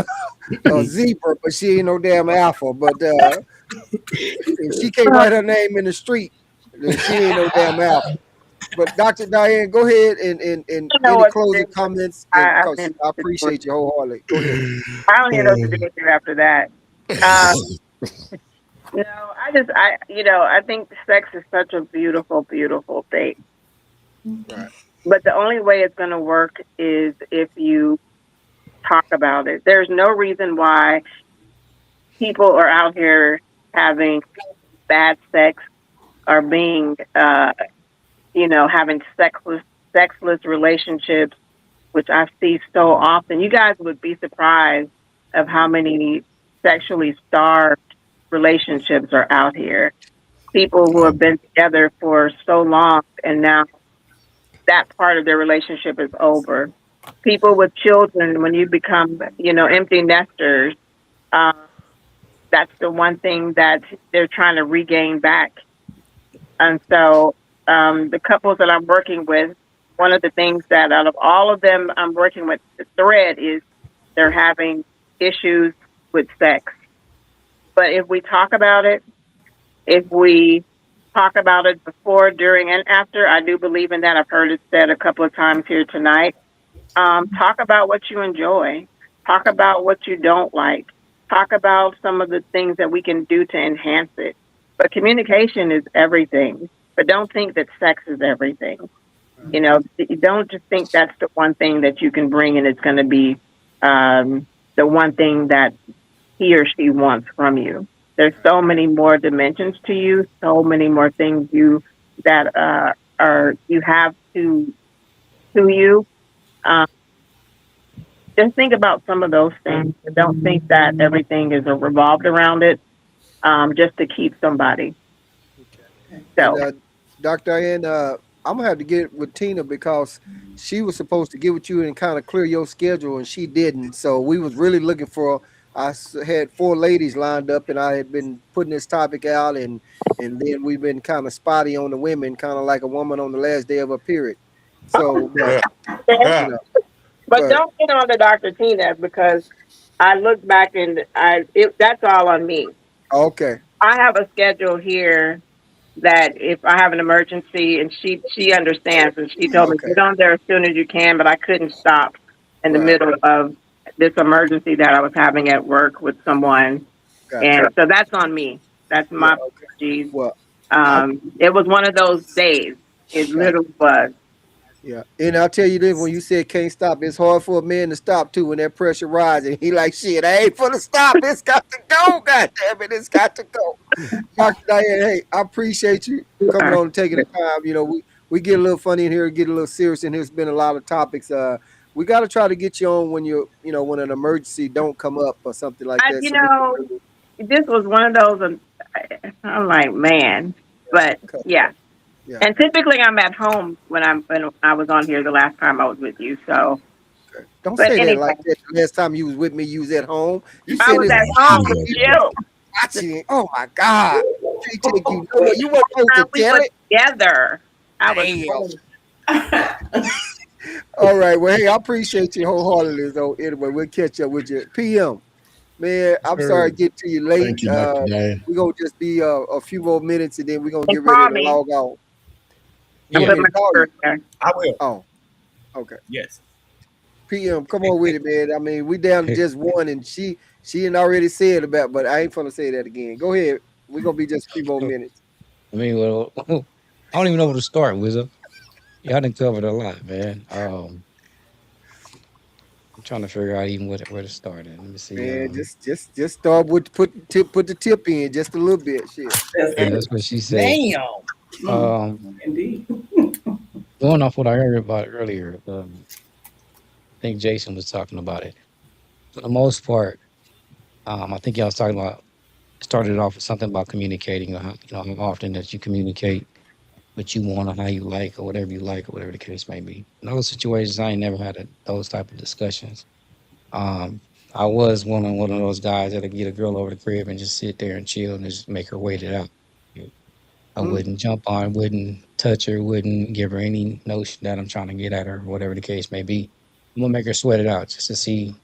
a zebra, but she ain't no damn alpha. But if she can't write her name in the street, then she ain't no damn alpha. But Dr. Diane, go ahead and you know any what to closing do. comments, and I because don't I know what to do. appreciate you wholeheartedly. Go ahead. I don't even know what to do with you after that. Uh, no, I think sex is such a beautiful, beautiful thing. Right. But the only way it's going to work is if you talk about it. There's no reason why people are out here having bad sex or being, having sexless relationships, which I see so often. You guys would be surprised of how many sexually starved relationships are out here. People who have been together for so long and now that part of their relationship is over. People with children, when you become, empty nesters, uh, that's the one thing that they're trying to regain back. And so, the couples that I'm working with, one of the things that out of all of them I'm working with, the thread is they're having issues with sex. But if we talk about it, if we talk about it before, during, and after, I do believe in that. I've heard it said a couple of times here tonight. Talk about what you enjoy. Talk about what you don't like. Talk about some of the things that we can do to enhance it. But communication is everything. But don't think that sex is everything. You don't just think that's the one thing that you can bring and it's going to be the one thing that he or she wants from you. There's so many more dimensions to you, so many more things that are you have to you. Um, just think about some of those things. Don't think that everything is revolved around it just to keep somebody. And So Dr. Diane, I'm gonna have to get with Tina because she was supposed to get with you and kind of clear your schedule, and she didn't. So we was really looking for. Had four ladies lined up, and I had been putting this topic out, and then we've been kind of spotty on the women, kind of like a woman on the last day of her period. So, but you know, but but don't get on to Dr. Tina because I look back and that's all on me. okay, I have a schedule here that if I have an emergency, and she understands, and she told me okay, get on there as soon as you can, but I couldn't stop in the right, middle of this emergency that I was having at work with someone, gotcha. and so that's on me. That's Yeah, my okay. apologies. Well, I It was one of those days. It gotcha. literally was. Yeah, and I'll tell you this: when you said can't stop, it's hard for a man to stop too when that pressure rises. He like shit. I ain't for to stop. It's got to go. God damn it, it's got to go. Dr. Diane, hey, I appreciate you coming on and taking the time. We get a little funny in here, get a little serious in here. It's been a lot of topics. We got to try to get you on when when an emergency don't come up or something like I, that. you So we can know, really, this was one of those. I'm like, man, but okay, yeah. yeah, And typically, I'm at home when I was on here the last time I was with you. So Don't But say that anyway, like that. The last time you was with me, you was at home. You I saying was this at to home the with people you. watching. Oh my God. Can't take you nowhere. You weren't supposed to We tell were it. together. I was Damn. home. All right. Well, hey, I appreciate you wholeheartedly, though. Anyway, we'll catch up with you. PM, man, I'm sorry Sure. to get to you late. Thank you, Dr. Diane. We're going to just be a few more minutes and then we're going to And get ready call to me. log off. I You Yeah, want put me to my call number you? in there. I will. Oh, okay. Yes. PM, come on with it, man. I mean, we down to just one, and she had already said about, but I ain't gonna say that again. Go ahead. We're gonna be just a few more minutes. I mean, well, I don't even know where to start, Wizzo. Y'all done covered a lot, man. I'm trying to figure out even where to start at. Let me see. Man, just start with put the tip in just a little bit. Shit. That's Yeah, it. that's what she said. Damn. Mm, Um, indeed. Going off what I heard about earlier, I think Jason was talking about it. For the most part, I think y'all was talking about started off with something about communicating, or how, how often that you communicate what you want or how you like, or whatever the case may be. In those situations, I ain't never had those type of discussions. Um, I was one of those guys that'll get a girl over the crib and just sit there and chill and just make her wait it out. I Mm, wouldn't jump on, wouldn't touch her, wouldn't give her any notion that I'm trying to get at her, whatever the case may be. I'm gonna make her sweat it out just to see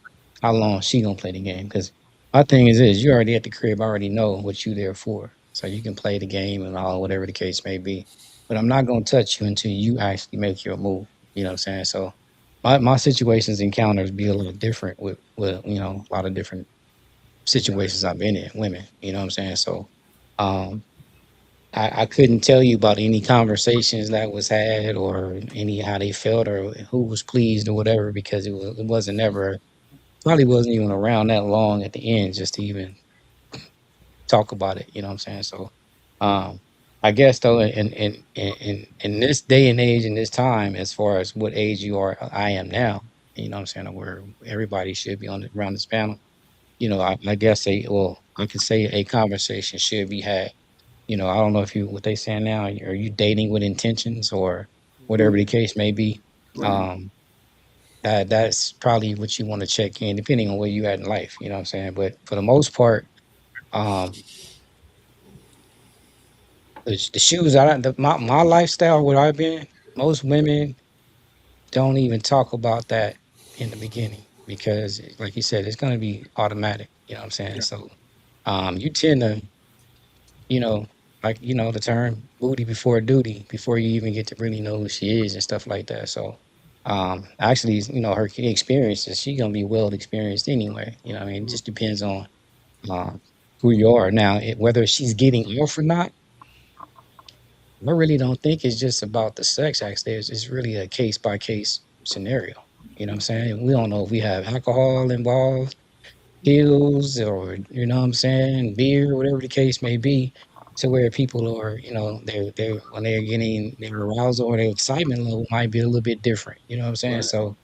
how long she gonna play the game. Because my thing is this: you already at the crib, I already know what you there for, so you can play the game and all, whatever the case may be. But I'm not gonna touch you until you actually make your move. You know what I'm saying? So my situations encounters be a little different with a lot of different situations I've been in, women. You know what I'm saying? So. Um, I couldn't tell you about any conversations that was had or any how they felt or who was pleased or whatever because it wasn't ever probably wasn't even around that long at the end just to even talk about it. You know what I'm saying? So um I guess though in this day and age in this time as far as what age you are I am now, you know what I'm saying, where everybody should be on around this panel. I guess I could say a conversation should be had. I don't know if you what they saying now. Are you dating with intentions or whatever mhm. the case may be? Right. Um, that's probably what you want to check in, depending on where you at in life. You know what I'm saying? But for the most part, um, the shoes my lifestyle, what I've been, most women don't even talk about that in the beginning because, like you said, it's going to be automatic. You know what I'm saying? Yeah. So, you tend to you know, the term booty before duty, before you even get to really know who she is and stuff like that. So, actually, her experiences, she gonna be well experienced anyway. I mean, it Mm, just depends on um, who you are. Now, whether she's getting off or not, I really don't think it's just about the sex. Actually, it's really a case by case scenario. You know what I'm saying? We don't know if we have alcohol involved pills or what I'm saying, beer, whatever the case may be, to where people are, they're when they're getting their arousal or their excitement level might be a little bit different. You know what I'm saying? right. So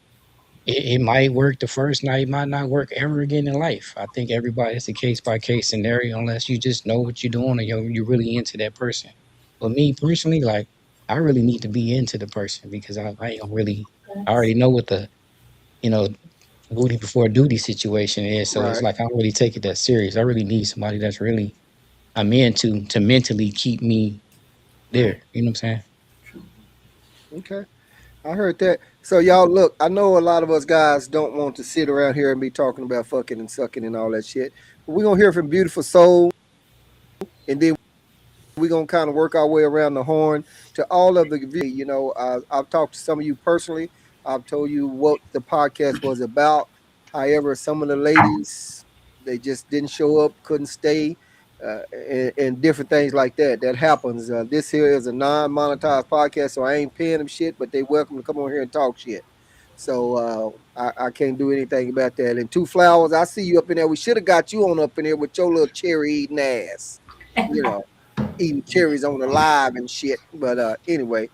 it might work the first night, it might not work ever again in life. I think everybody it's a case by case scenario unless you just know what you're doing or you're really into that person. But me personally, like I really need to be into the person because I ain't really I Thanks. already know what the you know booty before duty situation is. So it's Right. like I don't really take it that serious. I really need somebody that's really I'm into to mentally keep me Right. there. You know what I'm saying? True. Okay. I heard that. So y'all look, I know a lot of us guys don't want to sit around here and be talking about fucking and sucking and all that shit. But we're gonna hear from Beautiful Soul and then we're gonna kind of work our way around the horn to all of the I've talked to some of you personally. I've told you what the podcast was about. However, some of the ladies they just didn't show up, couldn't stay, and different things like that. That happens. This here is a non-monetized podcast, so I ain't paying them shit, but they welcome to come on here and talk shit. So I can't do anything about that. And Two Flowers, I see you up in there. We should have got you on up in there with your little cherry eating ass. You know, eating cherries on the live and shit. But anyway,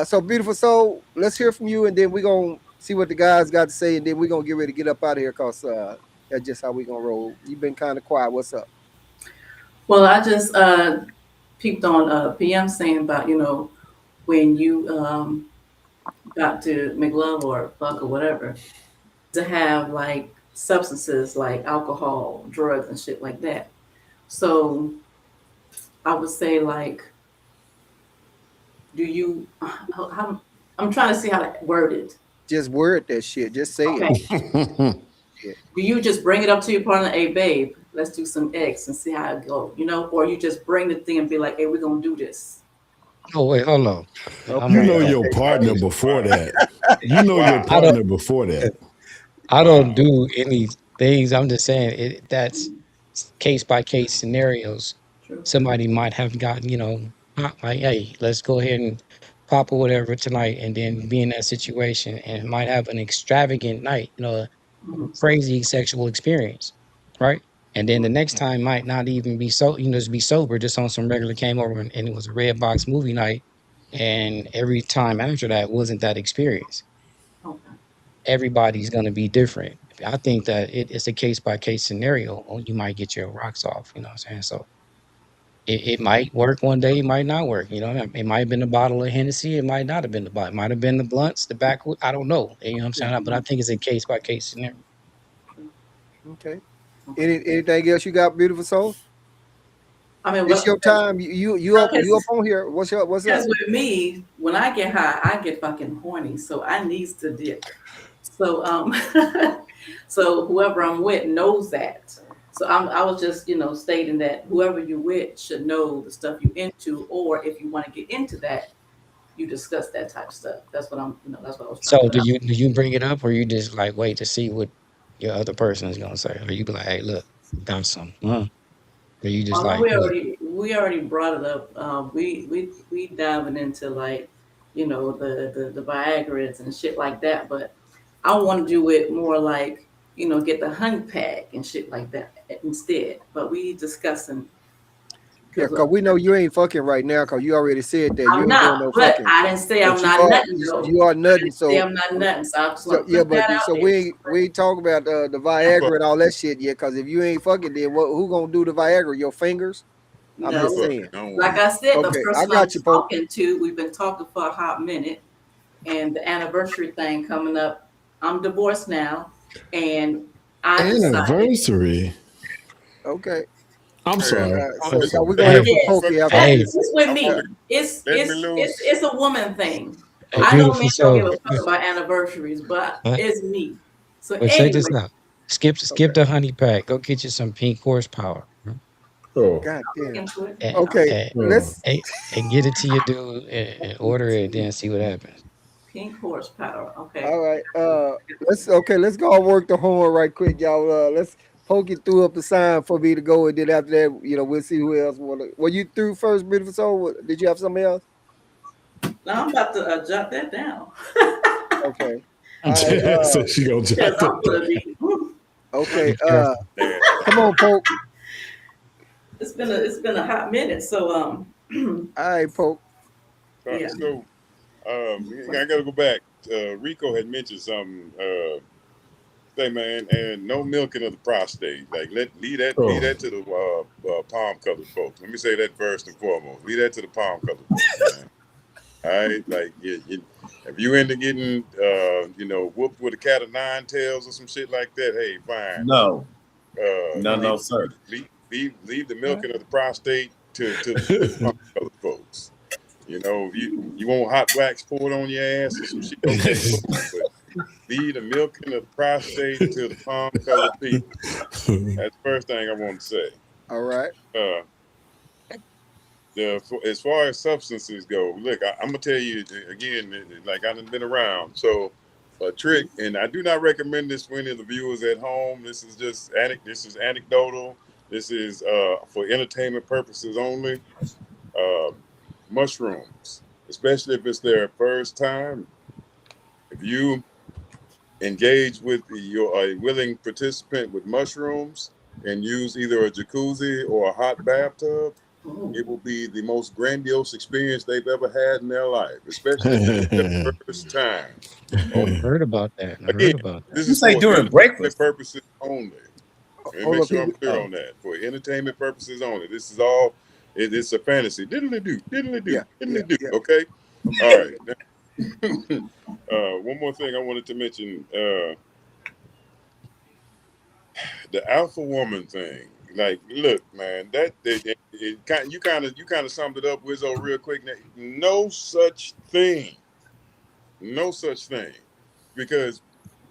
so Beautiful Soul, let's hear from you, and then we're gonna see what the guys got to say, and then we're gonna get ready to get up out of here because that's just how we gonna roll. You've been kind of quiet. What's up? Well, I just peeped on PM saying about, when you got to make love or fuck or whatever, to have like substances like alcohol, drugs, and shit like that. So I would say like, do you? I'm trying to see how to word it. Just word that shit. Just say it. Okay. Shit. Do you just bring it up to your partner, hey babe, let's do some X and see how it go, or you just bring the thing and be like, hey, we're gonna do this. Oh wait, hold on. Okay. You know Okay. your partner before that. You know your Wow. I don't. partner before that. I don't Wow. do any things. I'm just saying that's case by case scenarios. True. Somebody might have gotten, like, hey, let's go ahead and pop or whatever tonight, and then be in that situation and might have an extravagant night, Mm-hmm. crazy sexual experience, right? And then the next time might not even be so, just be sober, just on some regular came over and it was a red box movie night. And every time after that wasn't that experience. Okay. Everybody's going to be different. I think that it's a case by case scenario. Or you might get your rocks off, you know what I'm saying? So it might work one day, it might not work. It might have been a bottle of Hennessy, it might not have been the bottle, it might have been the blunts, the backwood. I don't know. You know what I'm saying? But I think it's a case by case scenario. Okay. Okay. Anything else you got, beautiful soul? I mean, It's what? your time. You up on here. What's up? Because with me, when I get high, I get fucking horny, so I needs to dick. So so whoever I'm with knows that. So I was just stating that whoever you with should know the stuff you into, or if you want to get into that, you discuss that type of stuff. That's what that's what I was trying to So put out. do you bring it up, or you just like wait to see what your other person is gonna say? Or you be like, hey, look, got some. Or you just Although like, look, we already brought it up. We diving into like the Viagra's and shit like that. But I want to do it more like get the honey pack and shit like that instead. But we discussing Yeah, because cause we know you ain't fucking right now, cause you already said that you I'm ain't doing not. no But fucking. I didn't say I'm But not nothing though. you are I nothing. didn't say So I'm not nothing. So I just so want to yeah, put but that out so there. we ain't talking about the Viagra and all that shit yet. Cause if you ain't fucking, then who gonna do the Viagra? Your fingers? I'm I'm just No, fucking saying. like on. I said, the Okay, I person I'm got you, Pope. talking to, we've been talking for a hot minute, and the anniversary thing coming up. I'm divorced now, and I decided. Anniversary. Okay. I'm Hey, sorry. I'm So sorry. we're gonna hear hey, from Yes, Pokey after that hey, this. it's with I'm me. gonna It's let me it's it's loose. it's a woman thing. hey, I know men beautiful don't give a soul. fuck about anniversaries, but But it's me. So check this anyway, out. Skip Okay. the honey pack. Go get you some pink horsepower. Oh. God look damn. into it. And, Okay. and, Oh. Let's and get it to your dude and order it, then see what happens. Pink horsepower. Okay. all right. Let's go and work the horn right quick, y'all. Let's Pokey threw up the sign for me to go, and then after that, we'll see who else wanna. Well, you threw first, beautiful soul. Did you have something else? Now I'm about to jot that down Okay. All right. So she gonna because jot I'm that gonna down. be. Okay. Be careful. That Come on, Poke. It's been a hot minute. So All right, Poke. yeah. so I gotta go back. Rico had mentioned something. Say man, and no milking of the prostate. Like leave Oh. that to the palm colored folks. Let me say that first and foremost. Leave that to the palm colored folks, man. All right, like if you into getting whooped with a cat of nine tails or some shit like that, hey, fine. But No, no, no, sir. leave the milking of the prostate to the palm colored folks. You want hot wax poured on your ass or some shit, okay, cool. But leave the milking of the prostate to the palm colored people. That's the first thing I want to say. All right. Uh, as far as substances go, look, I'm gonna tell you again, like I've been around. So a trick, and I do not recommend this for any of the viewers at home. This is just this is anecdotal. This is for entertainment purposes only. Uh, Mushrooms, especially if it's their first time. If you engage with your a willing participant with mushrooms and use either a jacuzzi or a hot bathtub, Ooh. it will be the most grandiose experience they've ever had in their life, especially if it is their first time. Oh, I heard about that. I again, heard about that. this You is say for during entertainment breakfast. purposes only. Let me Hold make on, sure I'm people. clear Oh, on that. For entertainment purposes only. This is all, it's a fantasy. Diddly do, diddly Yeah. do, Yeah. diddly do. Yeah. Okay? Okay. All right. One more thing I wanted to mention. the alpha woman thing. Like, look, man, you kind of summed it up, Wizzo, real quick. No such thing, no such thing, because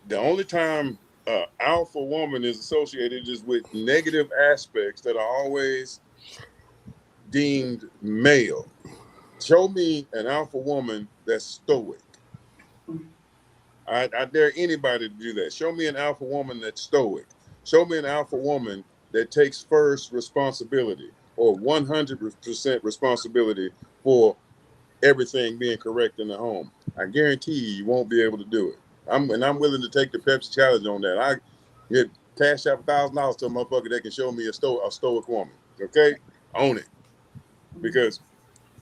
the only time alpha woman is associated is with negative aspects that are always deemed male. Show me an alpha woman that's stoic. I dare anybody to do that. Show me an alpha woman that's stoic. Show me an alpha woman that takes first responsibility or 100% responsibility for everything being correct in the home. I guarantee you won't be able to do it. I'm willing to take the Pepsi challenge on that. I get cash out $1,000 to a motherfucker that can show me a stoic woman. Okay, own it. Because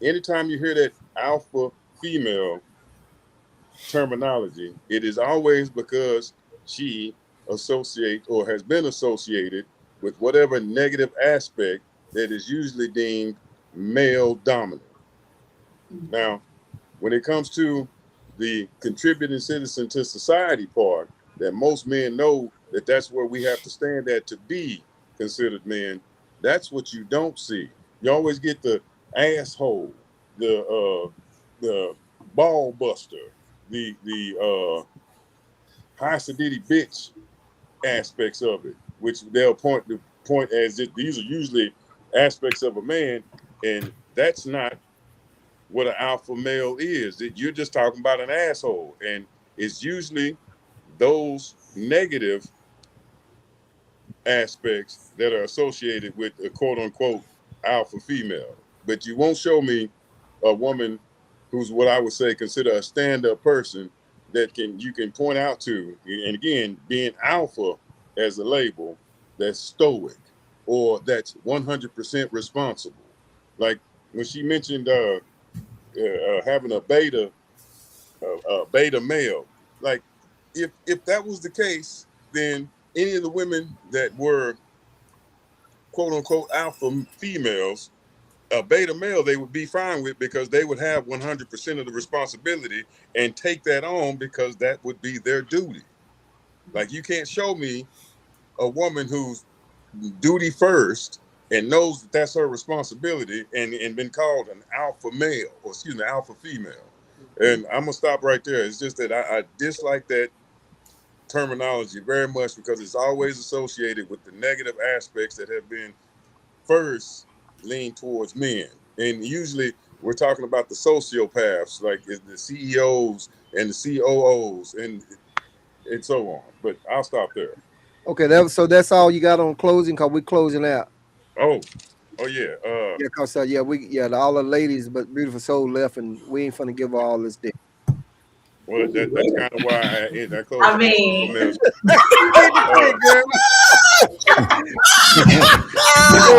anytime you hear that alpha female terminology, it is always because she associates or has been associated with whatever negative aspect that is usually deemed male dominant. Now, when it comes to the contributing citizen to society part, that most men know that that's where we have to stand at to be considered men. That's what you don't see. You always get the asshole, the ball buster, the high sedity bitch aspects of it, which they'll point as if these are usually aspects of a man, and that's not what an alpha male is. You're just talking about an asshole, and it's usually those negative aspects that are associated with a quote unquote alpha female. But you won't show me a woman who's what I would say consider a stand-up person that you can point out to, and again, being alpha as a label, that's stoic or that's 100% responsible. Like when she mentioned having a beta male. Like, if that was the case, then any of the women that were quote unquote alpha females, a beta male they would be fine with, because they would have 100% of the responsibility and take that on because that would be their duty. Like, you can't show me a woman who's duty first and knows that that's her responsibility and been called an alpha male, or excuse me, alpha female. And I'm gonna stop right there. It's just that I dislike that terminology very much because it's always associated with the negative aspects that have been first leaned towards men. And usually we're talking about the sociopaths, like the CEOs and the COOs and so on. But I'll stop there. Okay, so that's all you got on closing, cause we're closing out. Oh, oh yeah. Yeah, cause all the ladies but beautiful soul left, and we ain't finna give her all this dick. Well, that's kind of why I closed I out for mean, males. You did the Uh, dick, girl.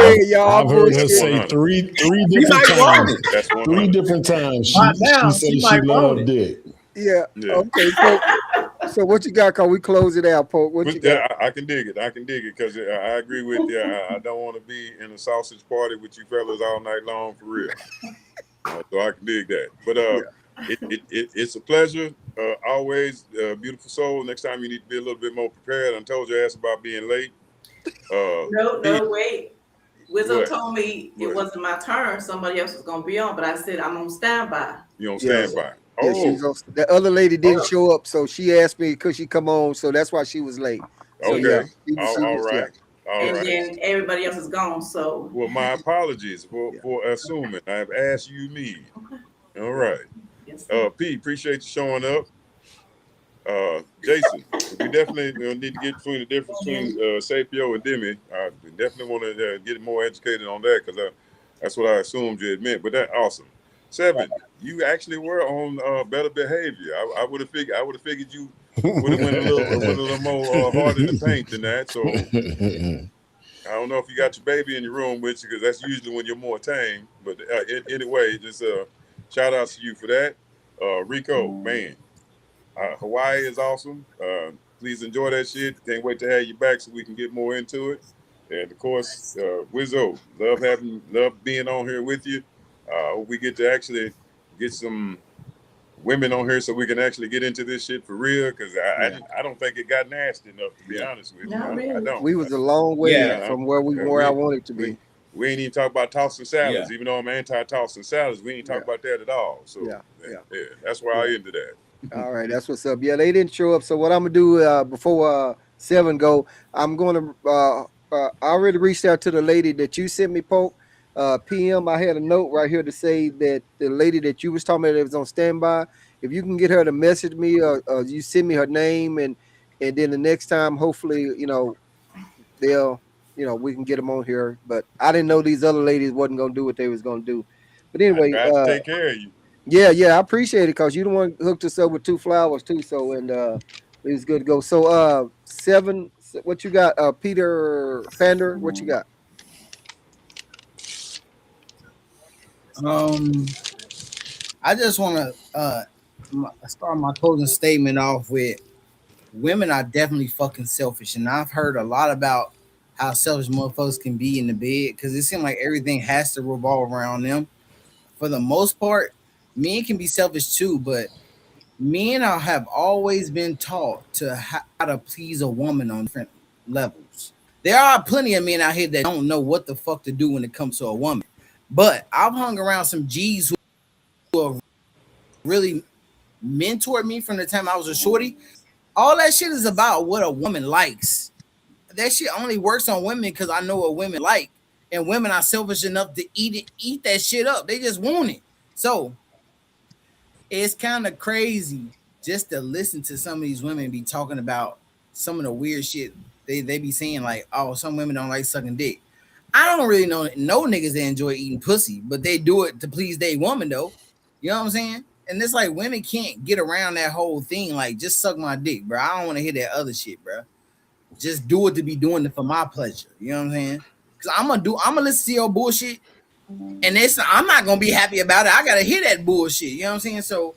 Hey, y'all I've heard her that's bullshit. say 100. three You different might want times. it. That's Three 100. different times Right she now, said she she might want loved it. dick. Yeah. Yeah. Okay. So what you got? Cause we close it out, Pope. What you But got? yeah, I can dig it. I can dig it because I agree with you. I don't want to be in a sausage party with you fellas all night long for real. So I can dig that. But Yeah. it's a pleasure. Always, beautiful soul. Next time you need to be a little bit more prepared. I told your ass about being late. Pete, wait. Wizzo what? told me it What? wasn't my turn. Somebody else was gonna be on, but I said I'm on standby. You on Yeah. standby? Yeah. Oh, The other lady didn't oh, show up, so she asked me could she come on, so that's why she was late. So yeah, okay. she All was yeah. right. All And right. then everybody else is gone. So Well, my apologies Yeah. for assuming. I have asked you leave. okay. All right. Yes, sir. Pete, appreciate you showing up. Jason, we definitely need to get between the difference between Sapio and Demi. We definitely want to get more educated on that because that's what I assumed you had meant. But that's awesome. Seven, you actually were on better behavior. I would have figured. I would have figured you would have went a little more hard in the paint than that. So I don't know if you got your baby in your room with you because that's usually when you're more tame. But anyway, just shout outs to you for that. Rico, man. Hawaii is awesome. Please enjoy that shit. Can't wait to have you back so we can get more into it. And of course, Wizzo, love being on here with you. Hope we get to actually get some women on here so we can actually get into this shit for real? Because I don't think it got nasty enough, to be honest with you. Not I really. don't. We was a long way Yeah, from where I wanted to be. We ain't even talk about tossing salads, Yeah. even though I'm anti-tossing salads. We ain't talk Yeah. about that at all. So Yeah. yeah, that's why I into that. All right, that's what's up. Yeah, they didn't show up. So what I'm gonna do before 7 go, I'm gonna I already reached out to the lady that you sent me, Poke. PM, I had a note right here to say that the lady that you was talking about that was on standby. If you can get her to message me, or you send me her name, and then the next time, hopefully, they'll, we can get them on here. But I didn't know these other ladies wasn't gonna do what they was gonna do. But I anyway, tried to take care of you. yeah, I appreciate it because you the one hooked us up with 2 flowers too. So and it was good to go. So 7, what you got? Peter Pander, what you got? I just want to start my closing statement off with women are definitely fucking selfish, and I've heard a lot about how selfish motherfuckers can be in the bed because it seems like everything has to revolve around them. For the most part, men can be selfish too, but have always been taught to how to please a woman on different levels. There are plenty of men out here that don't know what the fuck to do when it comes to a woman. But I've hung around some G's who have really mentored me from the time I was a shorty. All that shit is about what a woman likes. That shit only works on women because I know what women like. And women are selfish enough to eat that shit up. They just want it. So it's kind of crazy just to listen to some of these women be talking about some of the weird shit they be saying, like, oh, some women don't like sucking dick. I don't really know no niggas that enjoy eating pussy, but they do it to please their woman though. You know what I'm saying? And it's like women can't get around that whole thing. Like, just suck my dick, bro. I don't want to hear that other shit, bro. Just do it to be doing it for my pleasure. You know what I'm saying? Because I'm gonna listen to your bullshit, and I'm not gonna be happy about it. I gotta hear that bullshit. You know what I'm saying? So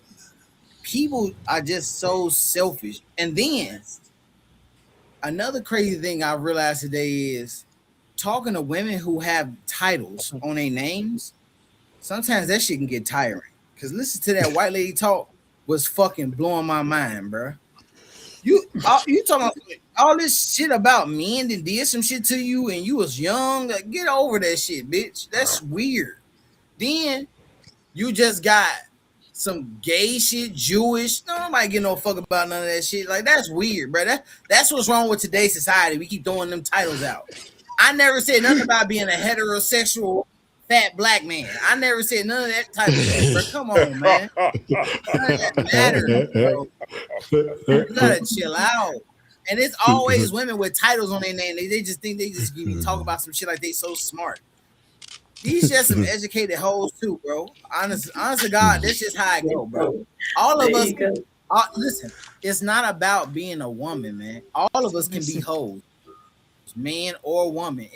people are just so selfish. And then another crazy thing I realized today is talking to women who have titles on their names. Sometimes that shit can get tiring. Cause listen to that white lady talk was fucking blowing my mind, bro. You talking about all this shit about men that did some shit to you and you was young? Like, get over that shit, bitch. That's weird. Then you just got some gay shit, Jewish. Nobody give no fuck about none of that shit. Like, that's weird, bro. That's what's wrong with today's society. We keep throwing them titles out. I never said nothing about being a heterosexual fat black man. I never said none of that type of shit, bro. Come on, man. None of that matters, bro. You gotta chill out. And it's always women with titles on their name. They just think they just give me talk about some shit like they so smart. These just some educated hoes too, bro. Honest to God, that's just how I go, bro. All of us, listen. It's not about being a woman, man. All of us can be hoes, man or woman.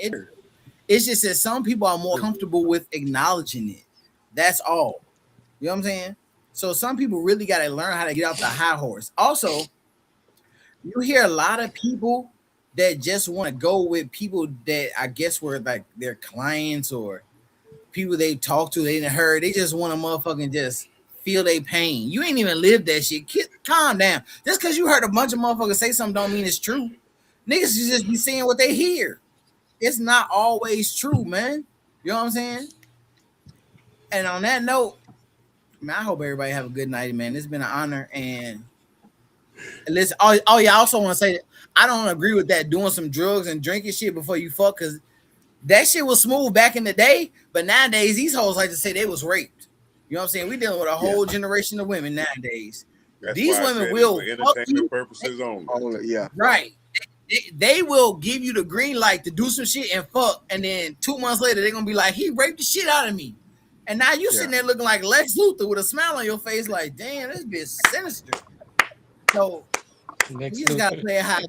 It's just that some people are more comfortable with acknowledging it. That's all. You know what I'm saying? So some people really got to learn how to get off the high horse. Also, you hear a lot of people that just want to go with people that I guess were like their clients or people they talk to, they didn't heard. They just want to motherfucking just feel their pain. You ain't even lived that shit. Calm down. Just because you heard a bunch of motherfuckers say something don't mean it's true. Niggas just be saying what they hear. It's not always true, man. You know what I'm saying? And on that note, man, I hope everybody have a good night, man. It's been an honor. And listen, yeah, I also want to say that I don't agree with that doing some drugs and drinking shit before you fuck, because that shit was smooth back in the day. But nowadays, these hoes like to say they was raped. You know what I'm saying? We dealing with a whole generation of women nowadays. That's These why I women said will it's for fuck entertainment you. purposes only. Yeah. Right. They will give you the green light to do some shit and fuck, and then 2 months later they're gonna be like, he raped the shit out of me. And now you sitting there looking like Lex Luthor with a smile on your face, like, damn, this bitch sinister. So you just gotta play it high.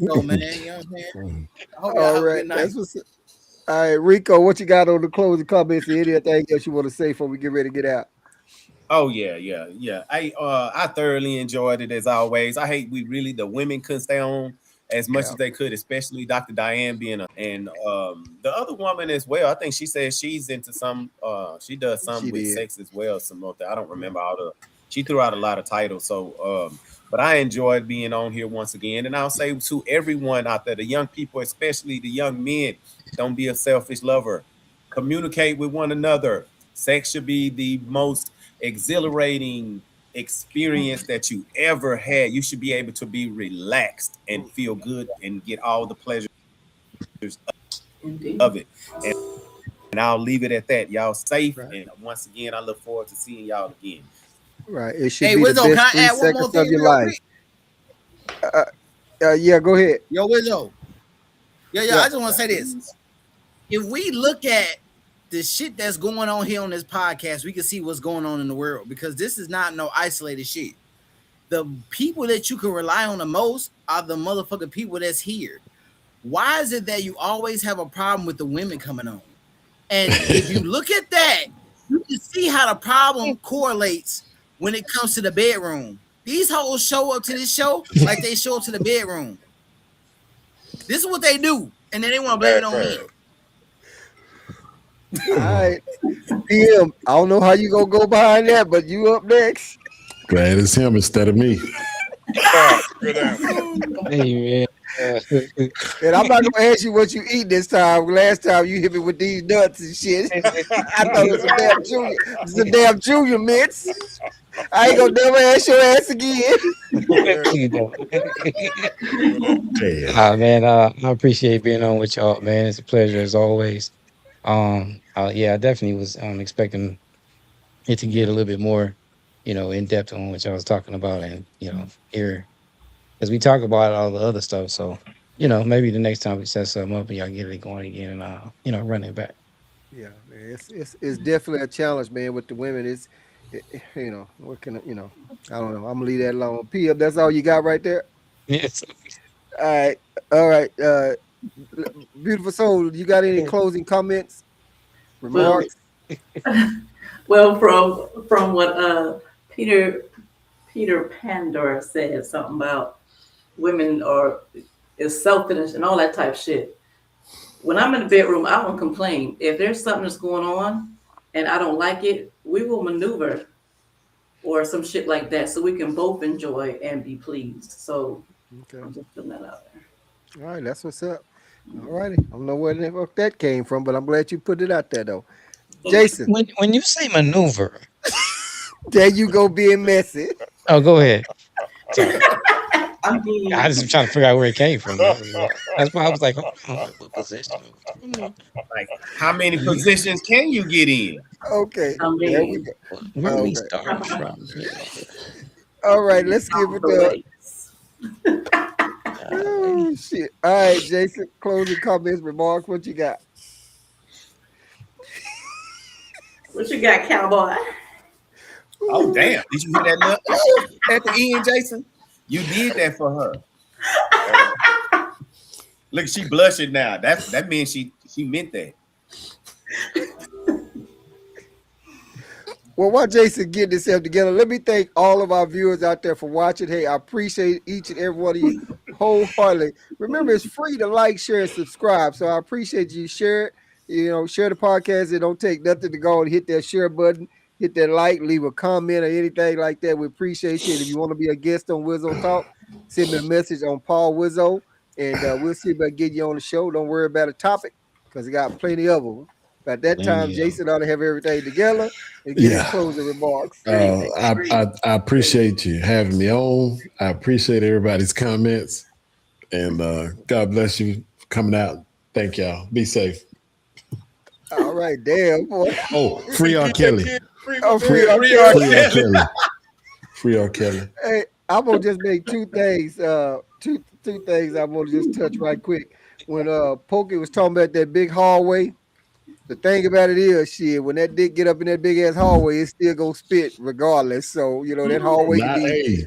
So man, you know what I'm saying? I hope y'all have a good night. That's what's all right, Rico, what you got on the closing comments and anything else you want to say before we get ready to get out? Oh yeah. I thoroughly enjoyed it as always. I hate the women couldn't stay on as much as they could, especially Dr. Diane being and the other woman as well. I think she said she's into some she does some with sex as well, some of that. I don't remember all She threw out a lot of titles. So, but I enjoyed being on here once again. And I'll say to everyone out there, the young people, especially the young men, don't be a selfish lover. Communicate with one another. Sex should be the most exhilarating experience that you ever had. You should be able to be relaxed and feel good and get all the pleasures Indeed. of it. And I'll leave it at that. Y'all safe. Right. And once again, I look forward to seeing y'all again. Right. It should Hey, be the Wizzo, can best I three add one more seconds of thing your real life. quick? Yeah, go ahead. Yo, Wizzo. Yeah, Yeah. I just want to say this. If we look at the shit that's going on here on this podcast, we can see what's going on in the world, because this is not no isolated shit. The people that you can rely on the most are the motherfucking people that's here. Why is it that you always have a problem with the women coming on? And if you look at that, you can see how the problem correlates when it comes to the bedroom. These hoes show up to this show like they show up to the bedroom. This is what they do, and then they want to blame it on me. All right. PM, I don't know how you gonna go behind that, but you up next. Glad it's him instead of me. Good answer. Hey, man. And I'm not gonna ask you what you eat this time. Last time you hit me with these nuts and shit. I thought it was a damn junior. It's a damn junior mints. I ain't gonna never ask your ass again. Damn. Man, I appreciate being on with y'all, man. It's a pleasure as always. Yeah, I definitely was expecting it to get a little bit more, in depth on what y'all was talking about, and here, because we talk about all the other stuff. So, maybe the next time we set something up and y'all get it going again, and run it back. Yeah, man, it's definitely a challenge, man. With the women, what can I don't know. I'm gonna leave that alone. PM, that's all you got right there. Yes. All right. Beautiful soul. You got any closing comments, Well, remarks? well, from what Peter Pandora said, something about women is selfish and all that type shit. When I'm in the bedroom, I won't complain. If there's something that's going on and I don't like it, we will maneuver or some shit like that so we can both enjoy and be pleased. So Okay. I'm just putting that out there. All right, that's what's up. All righty. I don't know where the fuck that came from, but I'm glad you put it out there though. Jason, When you say maneuver, there you go being messy. oh, go ahead. I mean, I just trying to figure out where it came from. That's why I was like, what position? Like, how many positions can you get in? Okay. I There we mean, go. Where we Okay. start from? All right, let's give it the oh shit. All right, Jason, closing comments, remarks, what you got? what you got, cowboy? Oh, damn. Did you hear that look at the end, Jason? You did that for her. Look, she blushing now. That means she meant that. Well, while Jason getting himself together, let me thank all of our viewers out there for watching. Hey, I appreciate each and every one of you wholeheartedly. Remember, it's free to like, share, and subscribe. So I appreciate you. Share it. Share the podcast. It don't take nothing to go and hit that share button, hit that like, leave a comment or anything like that. We appreciate you. And if you want to be a guest on WIZZO Talk, send me a message on Paul Wizzo, and we'll see about getting you on the show. Don't worry about a topic because we got plenty of them. By that time, Jason ought to have everything together and get his closing remarks. I appreciate you having me on. I appreciate everybody's comments, and God bless you for coming out. Thank y'all. Be safe. All right, damn boy. Oh, free R. Kelly. Free R. Free R. Kelly. Free R. Kelly. Hey, I'm gonna just make two things. Two things I'm gonna just touch right quick. When Pokey was talking about that big hallway, the thing about it is, shit, when that dick get up in that big ass hallway, it still go spit regardless. So that hallway can be.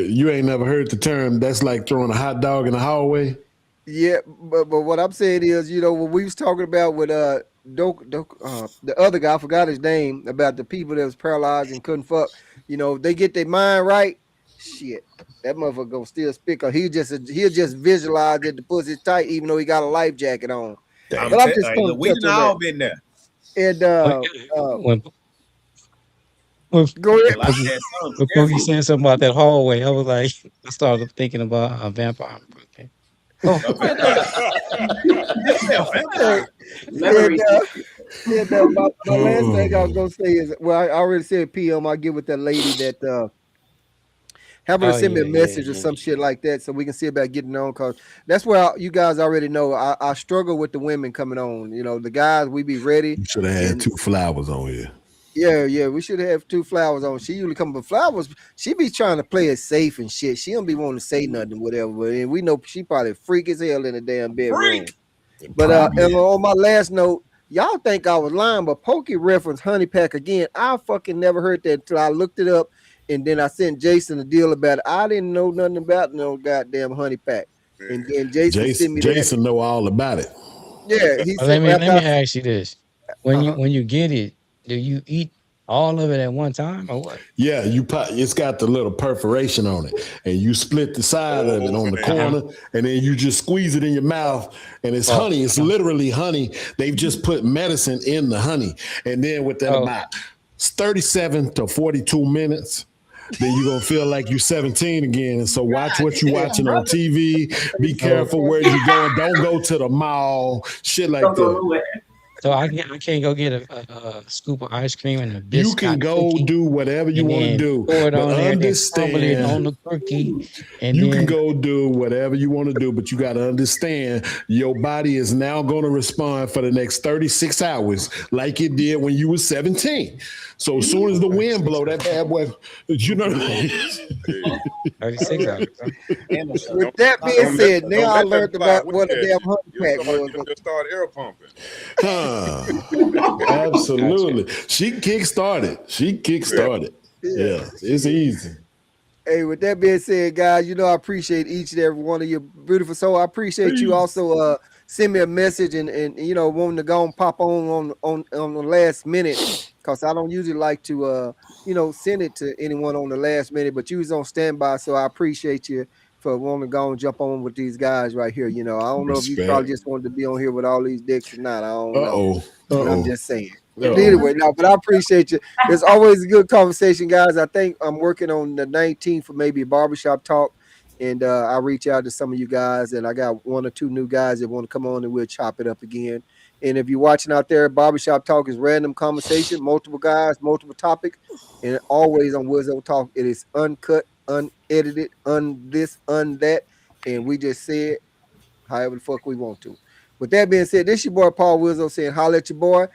You ain't never heard the term. That's like throwing a hot dog in the hallway. Yeah, but what I'm saying is, when we was talking about with the other guy, I forgot his name, about the people that was paralyzed and couldn't fuck. They get their mind right. Shit, that motherfucker gonna still spit. Cause he'll just visualize that the pussy's tight, even though he got a life jacket on. But I'm just gonna we touch on all that. been there. And when Go ahead. Well, I had some Before you careful. said something about that hallway, I was like, I started thinking about a vampire. Okay. Oh, A yeah, no. Did you say a Hey, vampire? and Memories. my last thing I was Oh, gonna say is, well, I already said PM. I'll get with that lady that have her to Oh send me yeah, a yeah, message or yeah, some yeah. shit like that, so we can see about getting on. Cause that's where you guys already know I struggle with the women coming on. You know, the guys we be ready, you should have had and 2 flowers on here. yeah, we should have 2 flowers on. She usually come with flowers. She be trying to play it safe and shit. She don't be wanting to say nothing, whatever. But and we know she probably freak as hell in the damn bedroom. Freak. But and Probably. on my last note, y'all think I was lying, but Pokey referenced Honey Pack again. I fucking never heard that until I looked it up, and then I sent Jason a deal about it. I didn't know nothing about no goddamn Honey Pack, and Man, then Jason sent me that. Jason know all about it. Yeah, he Well, sent let after me ask you this: uh-huh. when you get it, do you eat all of it at one time or what? Yeah, it's got the little perforation on it, and you split the side of it whole on the Uh thing. huh. corner, and then you just squeeze it in your mouth, and it's Oh, honey. It's literally honey. They've just put medicine in the honey, and then within oh, about 37 to 42 minutes, then you're gonna feel like you're 17 again. And so watch God what you're damn, watching on brother. TV. Be oh. careful where you're going. Don't go to the mall. Shit like Don't go that. nowhere. So I can't go get a scoop of ice cream and a You can biscuit go cookie do whatever you and want to then do, pour it but on there and then crumble it on understand the cookie and you can then go do whatever you want to do, but you got to understand your body is now going to respond for the next 36 hours like it did when you were 17. So as soon as the wind 36 blow, that hours. bad boy, you know what I mean? Hey, 36 hours. Huh? And With don't that being don't let said, now don't I let them learned fly about away what a at damn you. honey pack was. You'll just start air pumping. Huh. Gotcha. Absolutely. She kick-started. Yeah. Yeah. Yeah, it's easy. Hey, with that being said, guys, you know I appreciate each and every one of you beautiful soul. I appreciate you Peace. also send me a message and you know wanting to go and pop on the last minute because I don't usually like to you know send it to anyone on the last minute, but you was on standby, so I appreciate you for wanting to go and jump on with these guys right here. You know, I don't know if you probably Respect. just wanted to be on here with all these dicks or not. I don't know, Uh-oh. but I'm Uh-oh. just saying. But Uh-oh. anyway, no, but I appreciate you. It's always a good conversation, guys. I think I'm working on the 19th for maybe a barbershop talk. And I'll reach out to some of you guys. And I got one or two new guys that want to come on and we'll chop it up again. And if you're watching out there, barbershop talk is random conversation, multiple guys, multiple topic. And always on WIZZO Talk, it is uncut, unedited, this, that. And we just say it however the fuck we want to. With that being said, this your boy Paul Wizzo saying holla at your boy.